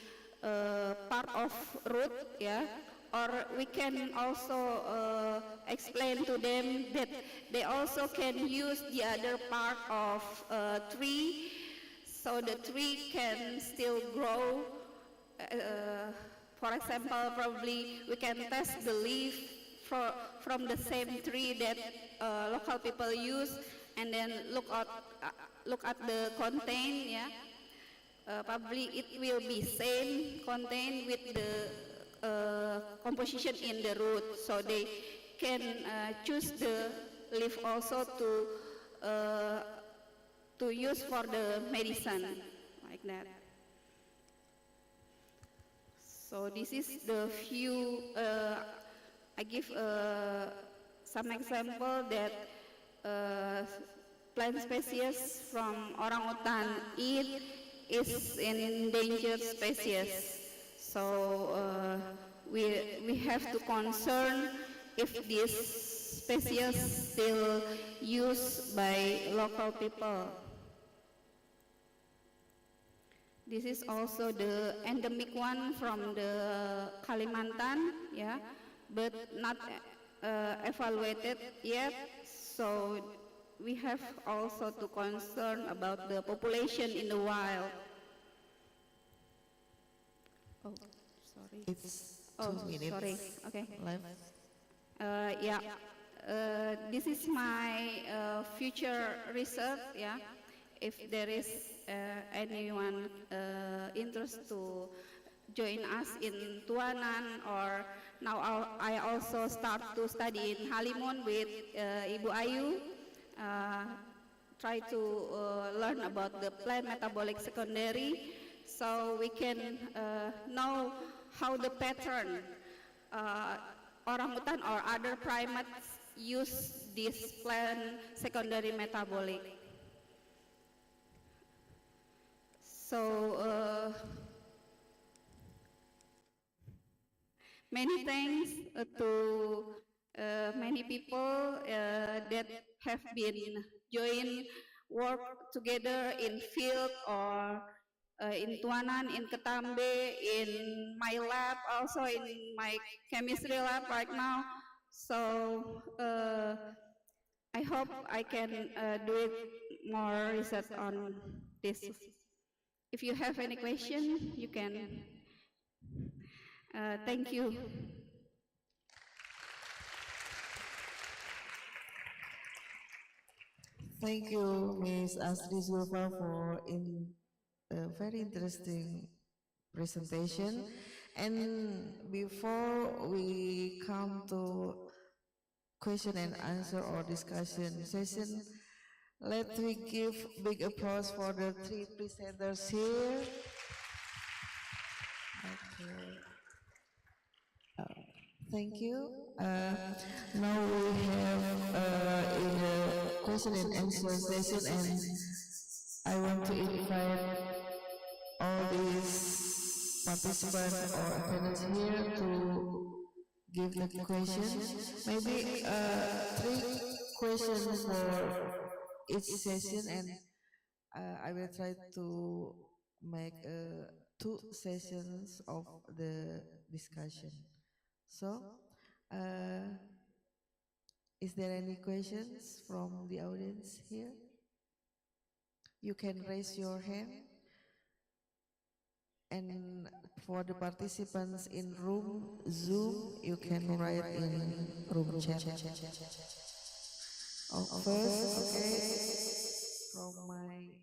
part of root. Yeah. Or we can also explain to them that they also can use the other part of tree, so the tree can still grow. For example, probably we can test the leaf from the same tree that local people use, and then look at the content. Yeah, probably it will be same content with the composition in the root, so they can choose the leaf also to use for the medicine, like that. So this is the few. I give some example that plant species from orangutan eat is an endangered species. So we have to concern if this species still used by local people. This is also the endemic one from the Kalimantan, yeah, but not evaluated yet. So we have also to concern about the population in the wild. Oh, sorry. It's 2 minutes. Sorry. Okay. Left. Yeah. This is my future research. Yeah. If there is anyone interested to join us in Tuanan, or now I also start to study in Halimun with Ibu Ayu. Try to learn about the plant metabolic secondary, so we can know how the pattern orangutan or other primates use this plant secondary metabolic. So many thanks to many people that have been join work together in field or in Tuanan, in Ketambe, in my lab, also in my chemistry lab right now. So I hope I can do it more research on this. If you have any question, you can. Thank you. Thank you, Ms. Esther Zeufra, for a very interesting presentation. And before we come to question and answer or discussion session. Let me give big applause for the three presenters here. Okay. Thank you. Now we have in the question and answer session, and I want to invite all these participants or attendants here to give the questions. Maybe 3 questions for each session, and I will try to make 2 sessions of the discussion. So, is there any questions from the audience here? You can raise your hand. And for the participants in room Zoom, you can write in room chat. Oh, first, okay, from my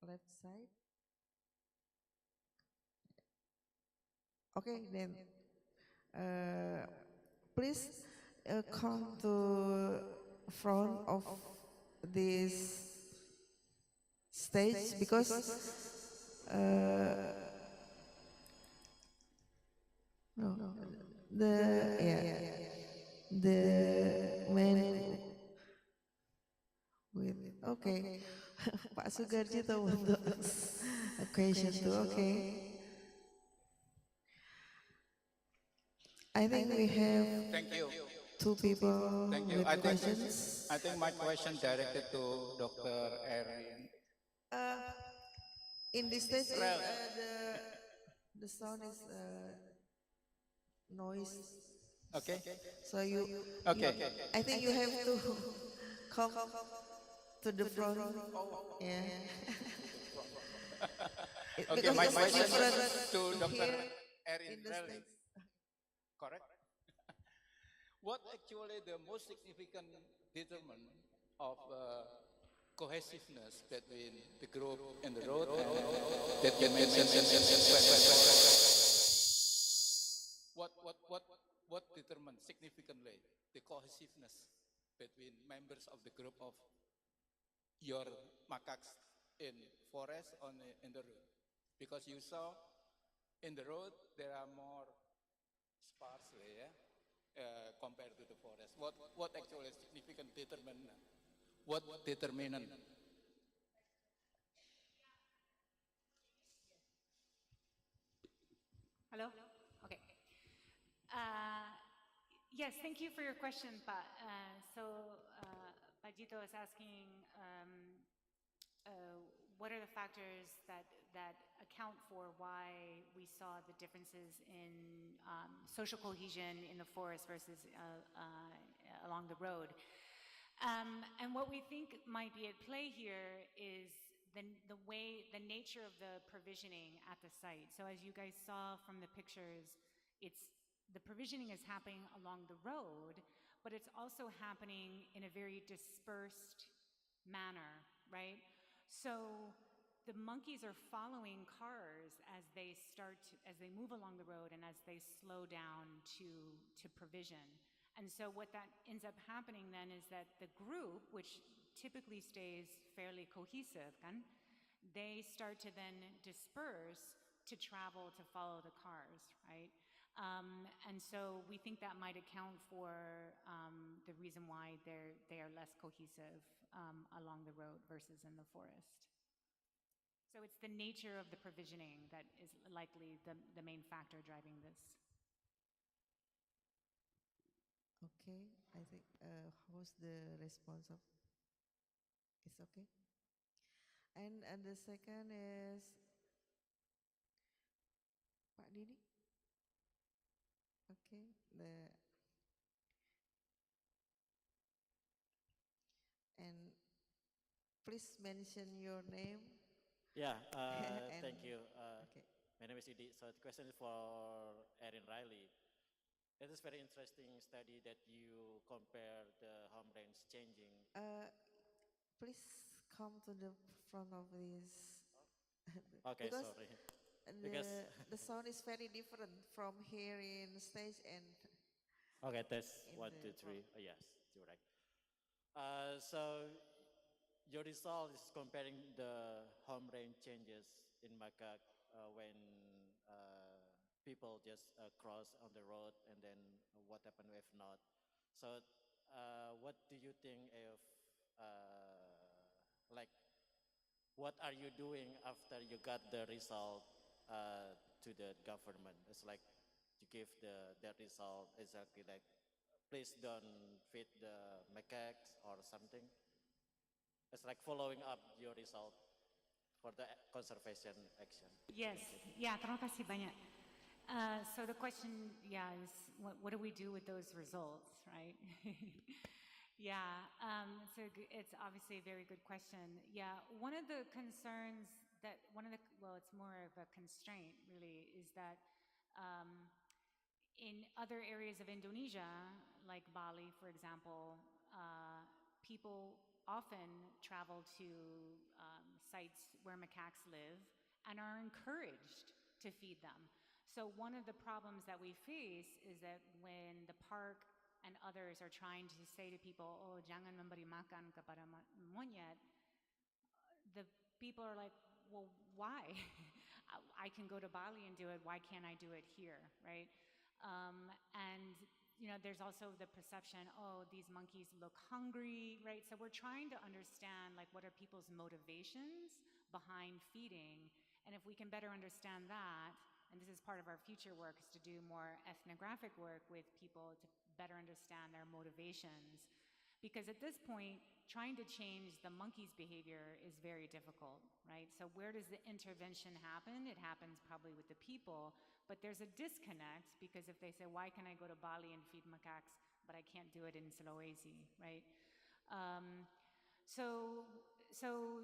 left side. Okay, then please come to front of this stage, because no, the man with, okay, Pak Sugarjito want to ask a question too, okay. I think we have Thank you. 2 people Thank you. with questions. I think my question directed to Dr. Erin. In this stage, the sound is noise. Okay. So you, Okay. I think you have to come to the front. Yeah. Okay, my question is to Dr. Here Erin in the Relly. States. Correct? What actually the most significant determinant of cohesiveness between the group and the road that you mentioned? What determines significantly the cohesiveness between members of the group of your macaques in forest or in the road? Because you saw in the road there are more sparsely, compared to the forest. What actually is significant determinant? What determinant? Hello? Okay. Yes, thank you for your question, Pa. Pajito is asking what are the factors that account for why we saw the differences in social cohesion in the forest versus along the road. And what we think might be at play here is the nature of the provisioning at the site. So as you guys saw from the pictures, the provisioning is happening along the road, but it's also happening in a very dispersed manner, right? So the monkeys are following cars as they move along the road and as they slow down to provision. And so what that ends up happening then is that the group, which typically stays fairly cohesive, they start to then disperse to travel to follow the cars, right? And so we think that might account for the reason why they are less cohesive along the road versus in the forest. So it's the nature of the provisioning that is likely the main factor driving this. Okay, I think how's the response of? It's okay. And the second is Pak Didi. Okay, and please mention your name. Yeah, And thank you. okay. My name is Idi. So the question is for Erin Riley. It is very interesting study that you compare the home range changing. Please come to the front of this. Okay, Because sorry. Because the sound is very different from here in stage and Okay, test in 1, the 2, 3. form. Yes, you're right. So your result is comparing the home range changes in macaque when people just cross on the road, and then what happened if not. So what do you think if like what are you doing after you got the result to the government? It's like to give the result exactly like please don't feed the macaques or something. It's like following up your result for the conservation action. Yes, Thank you. yeah, terima kasih banyak. So the question, yeah, is what do we do with those results, right? Yeah, it's obviously a very good question. Yeah, one of the concerns well, it's more of a constraint really, is that in other areas of Indonesia, like Bali, for example, people often travel to sites where macaques live and are encouraged to feed them. So one of the problems that we face is that when the park and others are trying to say to people, oh, jangan memberi makan kepada monyet, the people are like, well, why? I can go to Bali and do it. Why can't I do it here, right? And there's also the perception, oh, these monkeys look hungry, right? So we're trying to understand, like, what are people's motivations behind feeding, and if we can better understand that, and this is part of our future work, is to do more ethnographic work with people to better understand their motivations. Because at this point, trying to change the monkey's behavior is very difficult, right? So where does the intervention happen? It happens probably with the people, but there's a disconnect because if they say, why can I go to Bali and feed macaques, but I can't do it in Sulawesi, right? So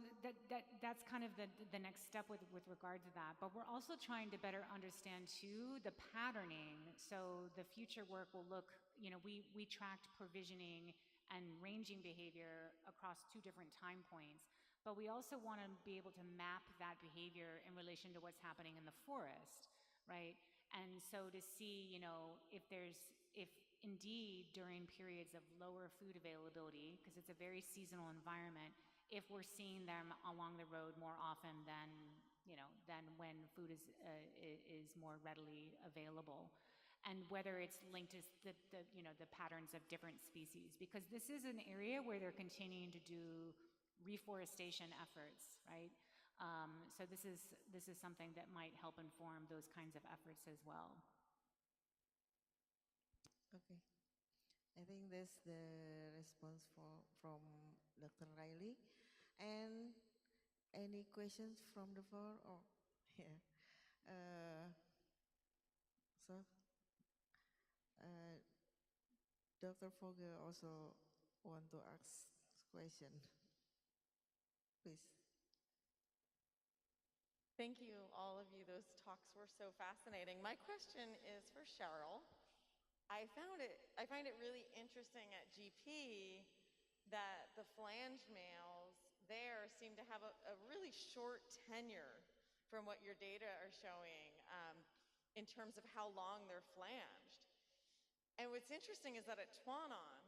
that's kind of the next step with regard to that. But we're also trying to better understand too the patterning. So the future work will look, we tracked provisioning and ranging behavior across 2 different time points. But we also want to be able to map that behavior in relation to what's happening in the forest, right? And so to see, if indeed during periods of lower food availability, because it's a very seasonal environment, if we're seeing them along the road more often than when food is more readily available, and whether it's linked to the patterns of different species, because this is an area where they're continuing to do reforestation efforts, right? So this is something that might help inform those kinds of efforts as well. Okay. I think that's the response from Dr. Riley. And any questions from the floor? Oh, yeah. So, Dr. Fogel also want to ask question. Please. Thank you, all of you. Those talks were so fascinating. My question is for Cheryl. I find it really interesting at GP that the flange males there seem to have a really short tenure from what your data are showing in terms of how long they're flanged. And what's interesting is that at Tuanon,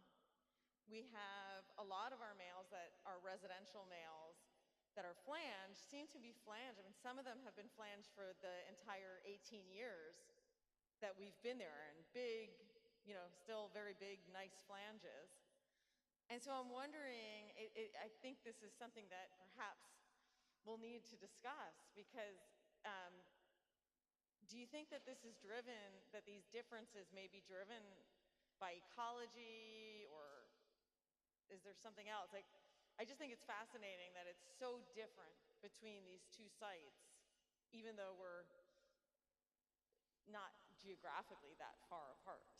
we have a lot of our males that are residential males that are flanged, seem to be flanged. I mean, some of them have been flanged for the entire 18 years that we've been there, and big, still very big, nice flanges. And so I'm wondering, I think this is something that perhaps we'll need to discuss, because do you think that this is driven, that these differences may be driven by ecology, or is there something else? Like, I just think it's fascinating that it's so different between these 2 sites, even though we're not geographically that far apart.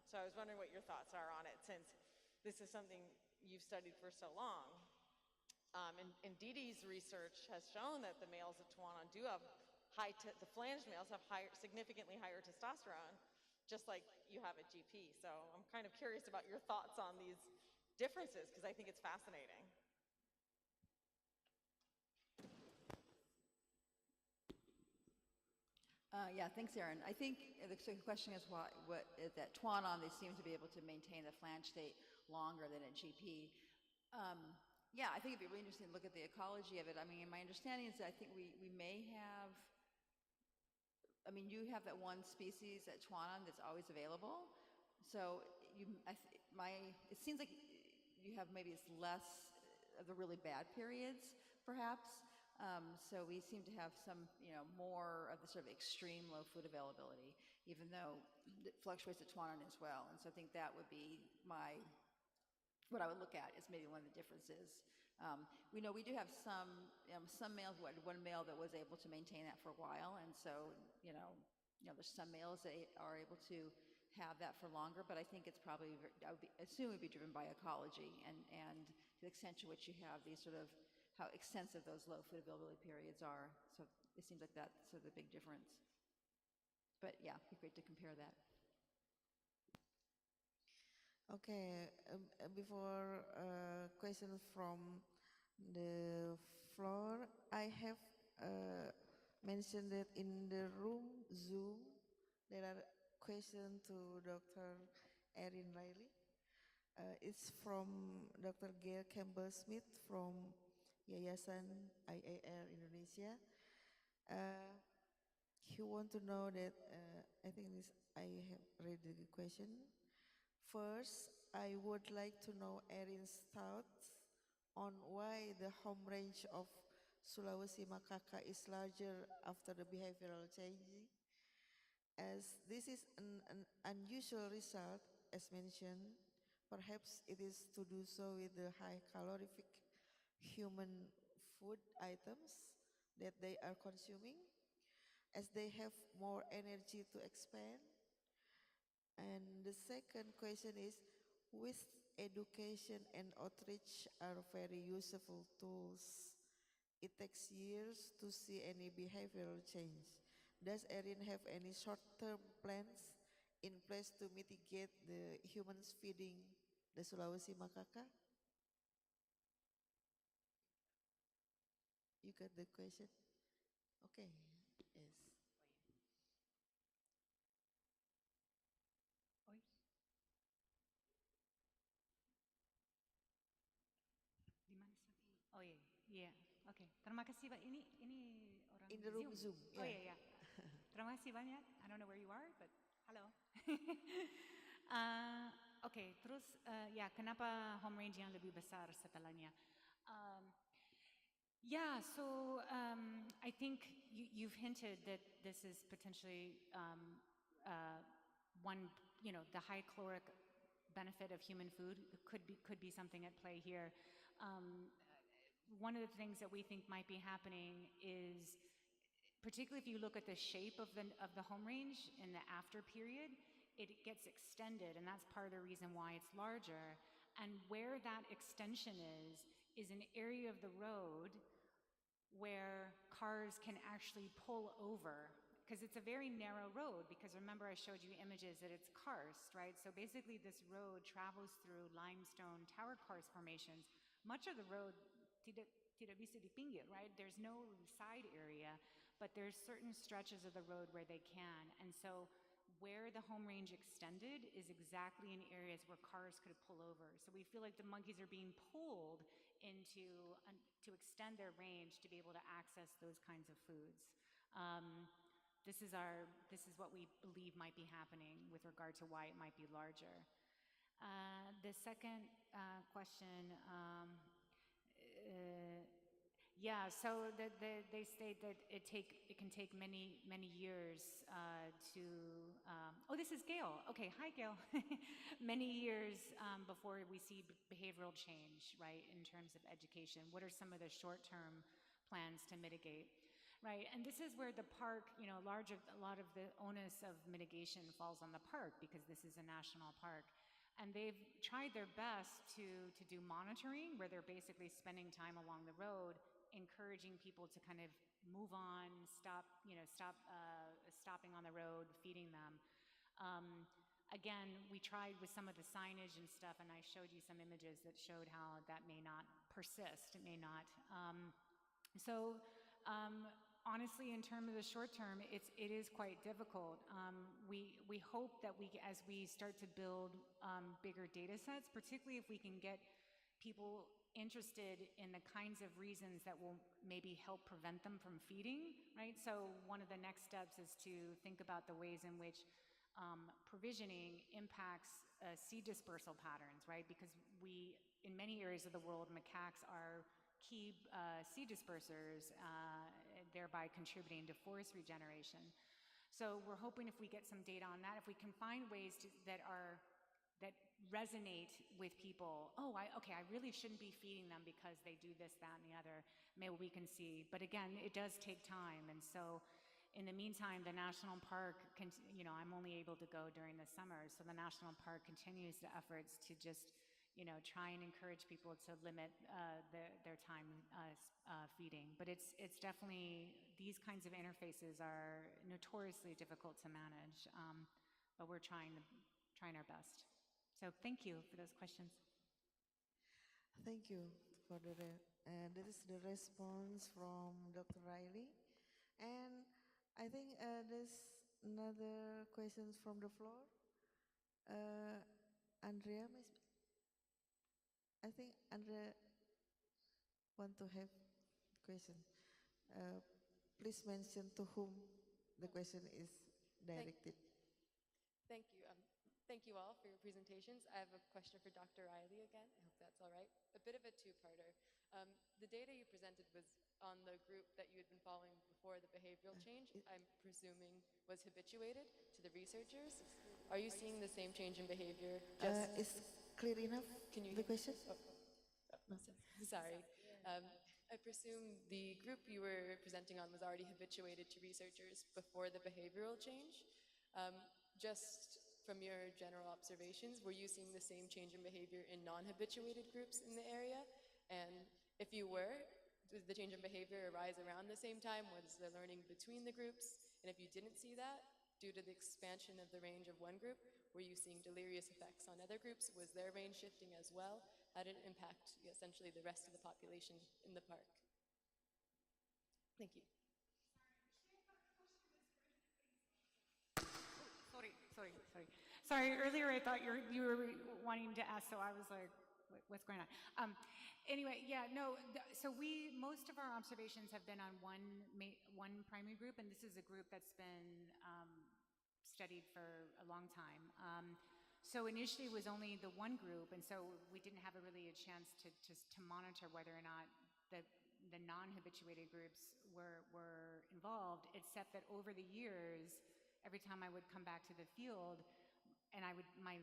So I was wondering what your thoughts are on it, since this is something you've studied for so long. And Didi's research has shown that the males of Tuanon do have the flanged males have significantly higher testosterone, just like you have at GP. So I'm kind of curious about your thoughts on these differences, because I think it's fascinating. Yeah, thanks, Erin. I think the question is what that Twanon, they seem to be able to maintain the flange state longer than at GP. Yeah, I think it'd be really interesting to look at the ecology of it. I mean, my understanding is that I think we may have, I mean, you have that one species at Twanon that's always available. So it seems like you have maybe it's less of the really bad periods, perhaps. So we seem to have some, more of the sort of extreme low food availability, even though it fluctuates at Twanon as well. And so I think that would be what I would look at is maybe one of the differences. We know we do have some males, one male that was able to maintain that for a while. And so, there's some males that are able to have that for longer, but I think it's probably, I would assume it would be driven by ecology and the extent to which you have these sort of, how extensive those low food availability periods are. So it seems like that's sort of the big difference. But yeah, it'd be great to compare that. Okay, before question from the floor, I have mentioned that in the room Zoom, there are questions to Dr. Erin Riley. It's from Dr. Gail Campbell-Smith from Yayasan IAR Indonesia. He want to know that, I think I have read the question. First, I would like to know Erin's thoughts on why the home range of Sulawesi macaca is larger after the behavioral change. As this is an unusual result, as mentioned, perhaps it is to do so with the high calorific human food items that they are consuming, as they have more energy to expand. And the second question is, with education and outreach are very useful tools, it takes years to see any behavioral change. Does Erin have any short-term plans in place to mitigate the humans feeding the Sulawesi macaca? You got the question? Okay, yes. Oh iya, iya, oke. Terima kasih Pak. Ini orang In the room Zoom. Oh iya, iya. Terima kasih banyak. I don't know where you are, but hello. Oke, terus ya kenapa home range yang lebih besar setelahnya? Yeah, so I think you've hinted that this is potentially one, the high caloric benefit of human food could be something at play here. One of the things that we think might be happening is, particularly if you look at the shape of the home range in the after period, it gets extended, and that's part of the reason why it's larger. And where that extension is an area of the road where cars can actually pull over, because it's a very narrow road, because remember I showed you images that it's karst, right? So basically this road travels through limestone tower karst formations. Much of the road tidak bisa di pinggir, right? There's no side area, but there's certain stretches of the road where they can. And so where the home range extended is exactly in areas where cars could pull over. So we feel like the monkeys are being pulled into to extend their range to be able to access those kinds of foods. This is what we believe might be happening with regard to why it might be larger. The second question, yeah, so they state that it can take many years to. Oh, this is Gail. Okay, hi Gail. Many years before we see behavioral change, right? In terms of education, what are some of the short-term plans to mitigate? Right, and this is where the park, a lot of the onus of mitigation falls on the park, because this is a national park. And they've tried their best to do monitoring, where they're basically spending time along the road, encouraging people to kind of move on, stopping on the road, feeding them. Again, we tried with some of the signage and stuff, and I showed you some images that showed how that may not persist. It may not. honestly, in terms of the short term, it is quite difficult. We hope that as we start to build bigger data sets, particularly if we can get people interested in the kinds of reasons that will maybe help prevent them from feeding, right? So one of the next steps is to think about the ways in which provisioning impacts seed dispersal patterns, right? Because in many areas of the world, macaques are key seed dispersers, thereby contributing to forest regeneration. So we're hoping if we get some data on that, if we can find ways that resonate with people, okay, I really shouldn't be feeding them because they do this, that, and the other, maybe we can see. But again, it does take time. And so in the meantime, the national park, I'm only able to go during the summer, so the national park continues the efforts to just, try and encourage people to limit their time feeding. But it's definitely, these kinds of interfaces are notoriously difficult to manage, but we're trying our best. So thank you for those questions. Thank you for that is the response from Dr. Riley. And I think there's another questions from the floor. Andrea, I think Andrea want to have question. Please mention to whom the question is directed. Thank you. Thank you all for your presentations. I have a question for Dr. Riley again. I hope that's all right. A bit of a two-parter. The data you presented was on the group that you had been following before the behavioral change, I'm presuming was habituated to the researchers. Are you seeing the same change in behavior? Is clear enough? Can you the question? No. Sorry. I presume the group you were presenting on was already habituated to researchers before the behavioral change. Just from your general observations, were you seeing the same change in behavior in non-habituated groups in the area? And if you were, did the change in behavior arise around the same time? Was there learning between the groups? And if you didn't see that, due to the expansion of the range of one group, were you seeing delirious effects on other groups? Was their range shifting as well? How did it impact essentially the rest of the population in the park? Thank you. Sorry, earlier I thought you were wanting to ask, so I was like, what's going on? Anyway, yeah, no, so most of our observations have been on one primary group, and this is a group that's been studied for a long time. So initially it was only the one group, and so we didn't have really a chance to monitor whether or not the non-habituated groups were involved, except that over the years, every time I would come back to the field, and my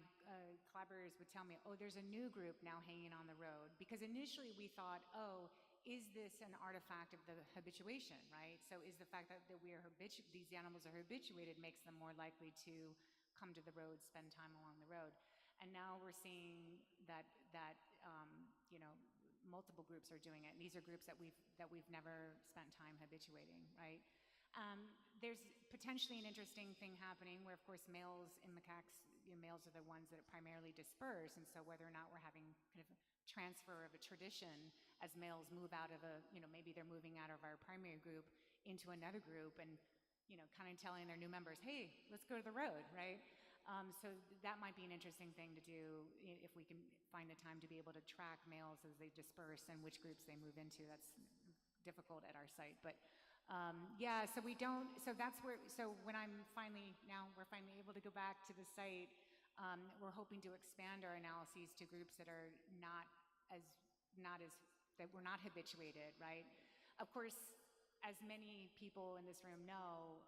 collaborators would tell me, there's a new group now hanging on the road. Because initially we thought, is this an artifact of the habituation, right? So is the fact that these animals are habituated makes them more likely to come to the road, spend time along the road. And now we're seeing that multiple groups are doing it. And these are groups that we've never spent time habituating, right? There's potentially an interesting thing happening where, of course, males in macaques, males are the ones that primarily disperse, and so whether or not we're having kind of transfer of a tradition as males move out of maybe they're moving out of our primary group into another group and, kind of telling their new members, hey, let's go to the road, right? So that might be an interesting thing to do if we can find the time to be able to track males as they disperse and which groups they move into. That's difficult at our site, but yeah, so when we're finally able to go back to the site, we're hoping to expand our analyses to groups that are that we're not habituated, right? Of course, as many people in this room know,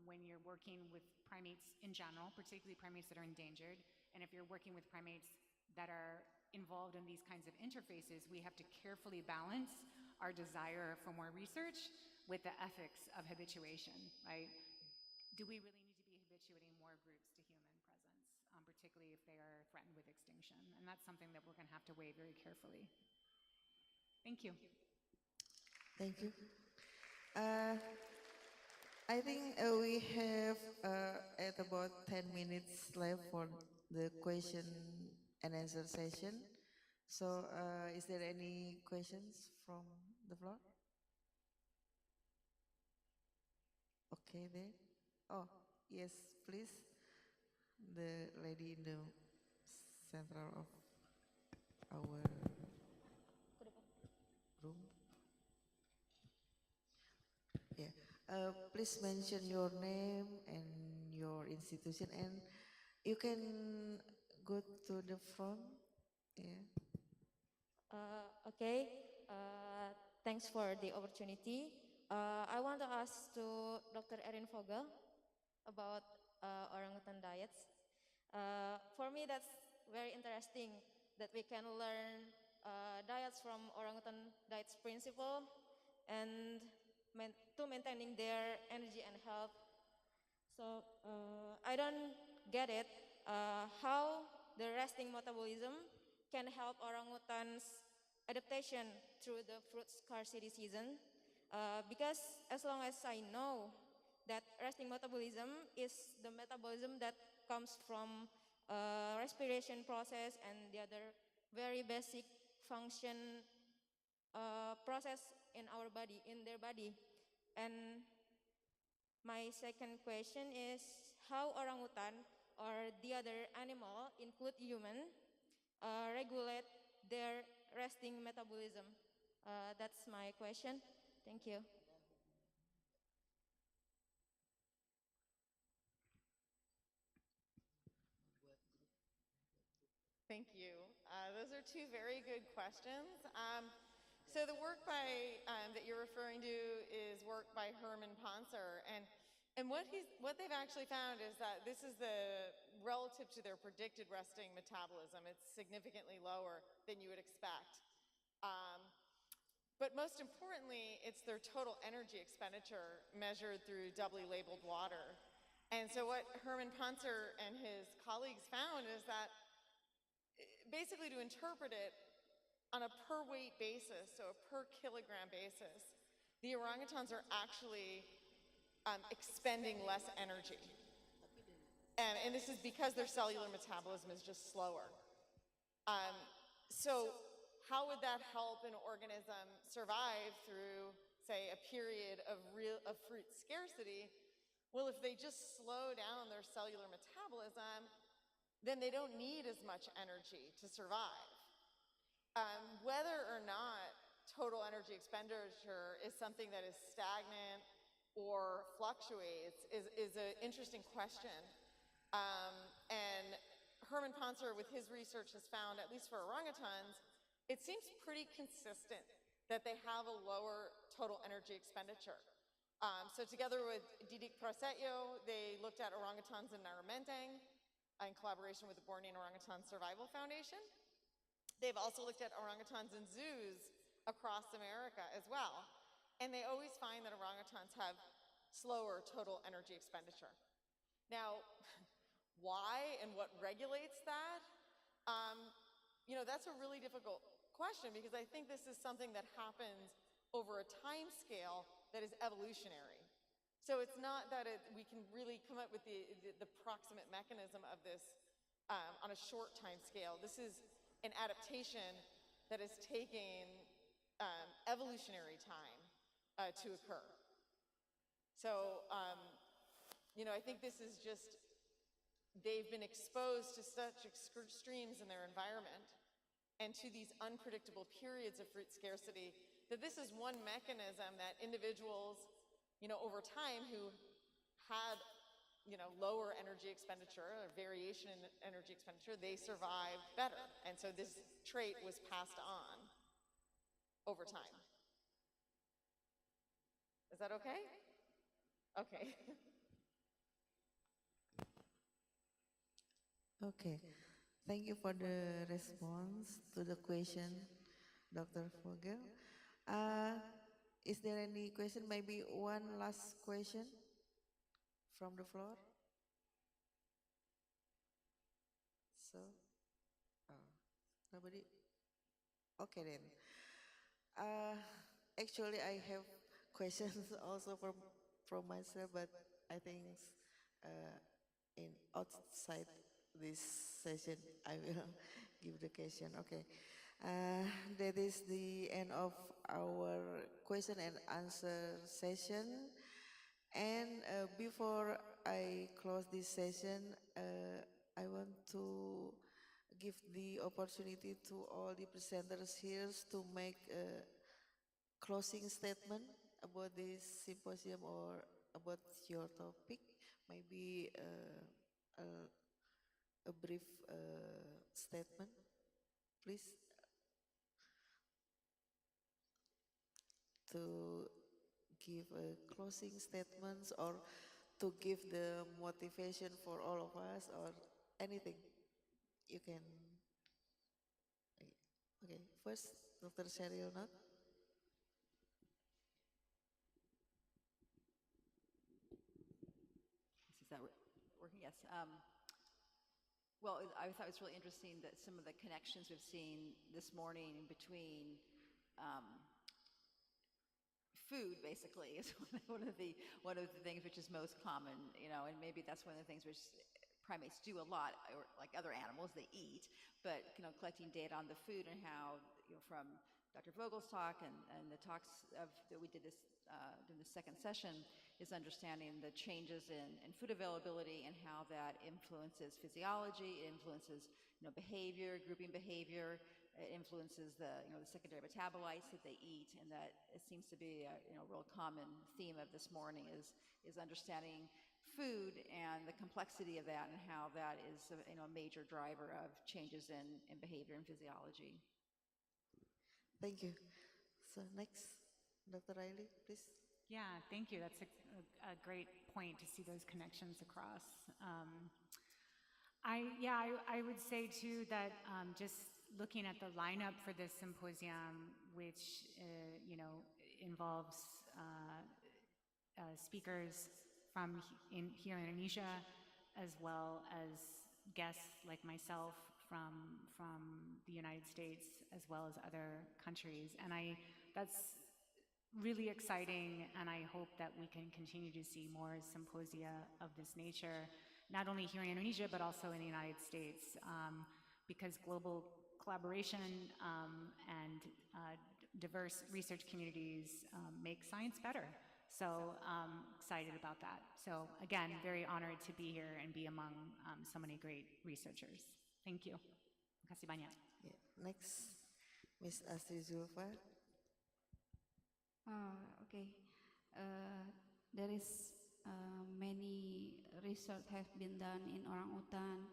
when you're working with primates in general, particularly primates that are endangered, and if you're working with primates that are involved in these kinds of interfaces, we have to carefully balance our desire for more research with the ethics of habituation, right? Do we really need to be habituating more groups to human presence, particularly if they are threatened with extinction? And that's something that we're going to have to weigh very carefully. Thank you. Thank you. I think we have at about 10 minutes left for the question and answer session. So is there any questions from the floor? Okay, there. Oh, yes, please. The lady in the center of our room. Yeah. Please mention your name and your institution, and you can go to the front. Yeah. Okay, thanks for the opportunity. I want to ask to Dr. Erin Vogel about orangutan diets. For me, that's very interesting that we can learn diets from orangutan diets principle and to maintaining their energy and health. So I don't get it how the resting metabolism can help orangutans adaptation through the fruit scarcity season. Because as long as I know that resting metabolism is the metabolism that comes from respiration process and the other very basic function process in our body, in their body. And my second question is how orangutan or the other animal, include human, regulate their resting metabolism? That's my question. Thank you. Thank you. Those are two very good questions. So the work that you're referring to is work by Herman Poncer, and what they've actually found is that this is relative to their predicted resting metabolism. It's significantly lower than you would expect. But most importantly, it's their total energy expenditure measured through doubly labeled water. And so what Herman Poncer and his colleagues found is that basically to interpret it on a per weight basis, so a per kilogram basis, the orangutans are actually expending less energy. And this is because their cellular metabolism is just slower. So how would that help an organism survive through, say, a period of fruit scarcity? Well, if they just slow down their cellular metabolism, then they don't need as much energy to survive. Whether or not total energy expenditure is something that is stagnant or fluctuates is an interesting question. And Herman Poncer, with his research, has found, at least for orangutans, it seems pretty consistent that they have a lower total energy expenditure. So together with Didik Prasetyo, they looked at orangutans in Naramenteng in collaboration with the Bornean Orangutan Survival Foundation. They've also looked at orangutans in zoos across America as well. And they always find that orangutans have slower total energy expenditure. Now, why and what regulates that? That's a really difficult question, because I think this is something that happens over a time scale that is evolutionary. So it's not that we can really come up with the proximate mechanism of this on a short time scale. This is an adaptation that is taking evolutionary time to occur. So, I think this is just, they've been exposed to such extremes in their environment and to these unpredictable periods of fruit scarcity that this is one mechanism that individuals, over time who had, lower energy expenditure or variation in energy expenditure, they survived better. And so this trait was passed on over time. Is that okay? Okay. Okay. Thank you for the response to the question, Dr. Vogel. Is there any question? Maybe one last question from the floor? So, nobody? Okay then. Actually, I have questions also from myself, but I think in outside this session, I will give the question. Okay. That is the end of our question and answer session. And before I close this session, I want to give the opportunity to all the presenters here to make a closing statement about this symposium or about your topic. Maybe a brief statement, please, to give a closing statements or to give the motivation for all of us or anything you can. Okay, first, Dr. Sheryl Not. Is that working? Yes. Well, I thought it was really interesting that some of the connections we've seen this morning between food, basically, is one of the things which is most common, and maybe that's one of the things which primates do a lot, or like other animals, they eat, but collecting data on the food and how, from Dr. Vogel's talk and the talks that we did this in the second session, is understanding the changes in food availability and how that influences physiology, it influences behavior, grouping behavior, it influences the secondary metabolites that they eat, and that it seems to be a real common theme of this morning is understanding food and the complexity of that and how that is a major driver of changes in behavior and physiology. Thank you. So next, Dr. Riley, please. Yeah, thank you. That's a great point to see those connections across. I would say too that just looking at the lineup for this symposium, which involves speakers from here in Indonesia, as well as guests like myself from the United States, as well as other countries, and that's really exciting, and I hope that we can continue to see more symposia of this nature, not only here in Indonesia, but also in the United States, because global collaboration and diverse research communities make science better. So excited about that. So again, very honored to be here and be among so many great researchers. Thank you. Terima kasih banyak. Yeah. Next, Miss Esther Zeufra. Okay. There is many research have been done in orangutan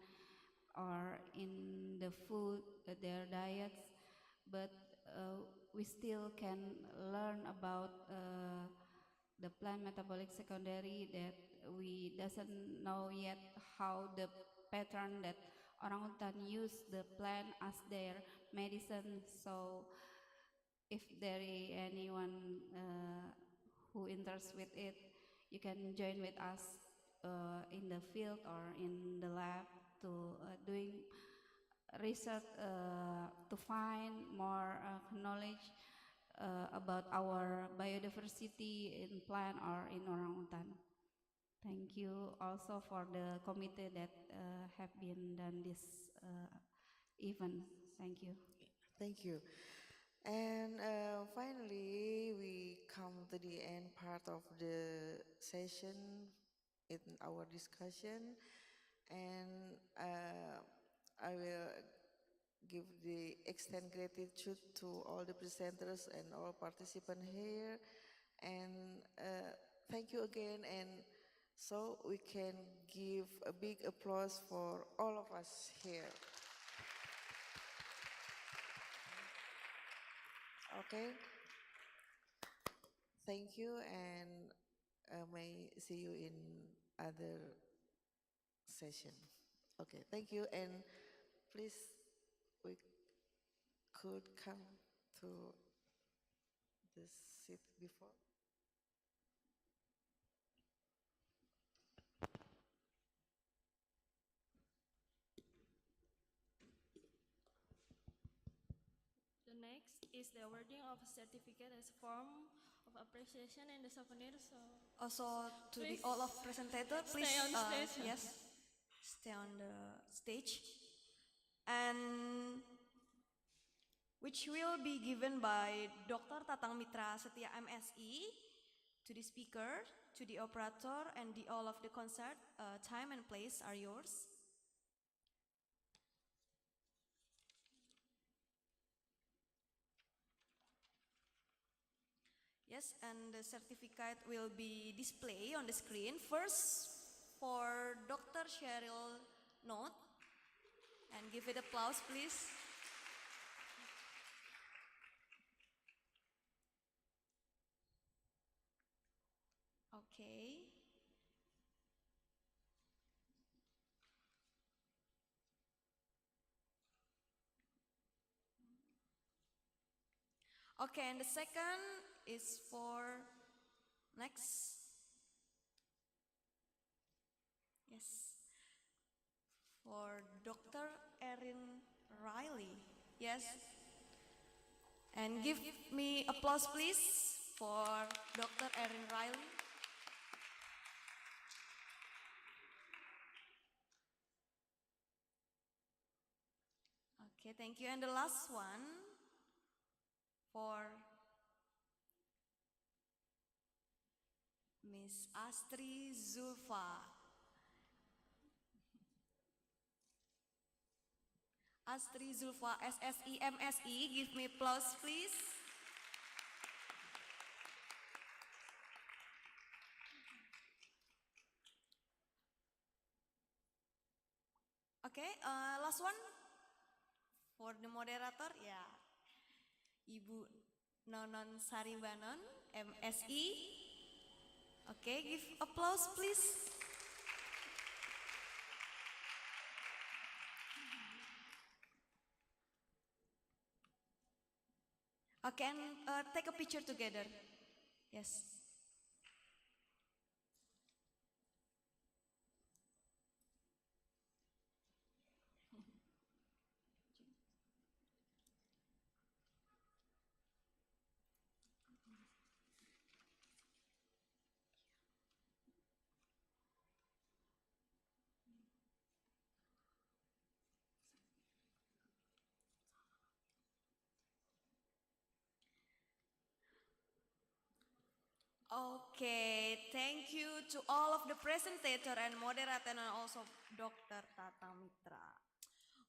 or in the food, their diets, but we still can learn about the plant metabolic secondary that we doesn't know yet how the pattern that orangutan use the plant as their medicine. So if there is anyone who interested with it, you can join with us in the field or in the lab to doing research to find more knowledge about our biodiversity in plant or in orangutan. Thank you also for the committee that have been done this event. Thank you. Thank you. And finally, we come to the end part of the session in our discussion, and I will extend gratitude to all the presenters and all participants here, and thank you again. And so we can give a big applause for all of us here. Okay. Thank you, and may see you in other session. Okay, thank you, and please, we could come to the seat before. The next is the awarding of a certificate as form of appreciation and the souvenir. So Also to the all of presenters, please stay on the stage. yes, stay on the stage, and which will be given by Dr. Tatang Mitra Setia MSI, to the speaker, to the operator, and the all of the concert. Time and place are yours. Yes, and the certificate will be displayed on the screen. First, for Dr. Cheryl Note, and give it applause, please. Okay. Okay, and the second is for next. Yes. For Dr. Erin Riley. Yes. And give me applause, please, for Dr. Erin Riley. Okay, thank you. And the last one for Miss Esther Zeufra. Esther Zeufra, SSEMSE. Give me applause, please. Okay, last one for the moderator, ya, Ibu Nonon Saribanon, MSI. Okay, give applause, please. Okay, and take a picture together. Yes. Okay, thank you to all of the presentator and moderator and also Dr. Tata Mitra.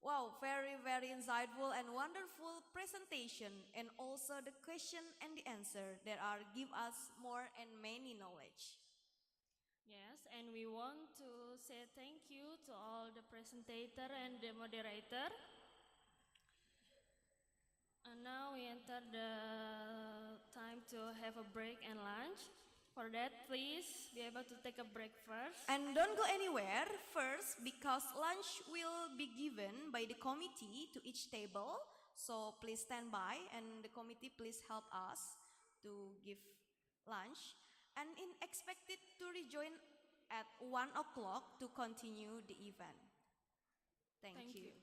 Wow, very, very insightful and wonderful presentation, and also the question and the answer that are give us more and many knowledge. Yes, and we want to say thank you to all the presentator and the moderator. And now we enter the time to have a break and lunch. For that, please be able to take a break first. And don't go anywhere first, because lunch will be given by the committee to each table. So please stand by, and the committee please help us to give lunch. And expected to rejoin at 1 o'clock to continue the event. Thank you.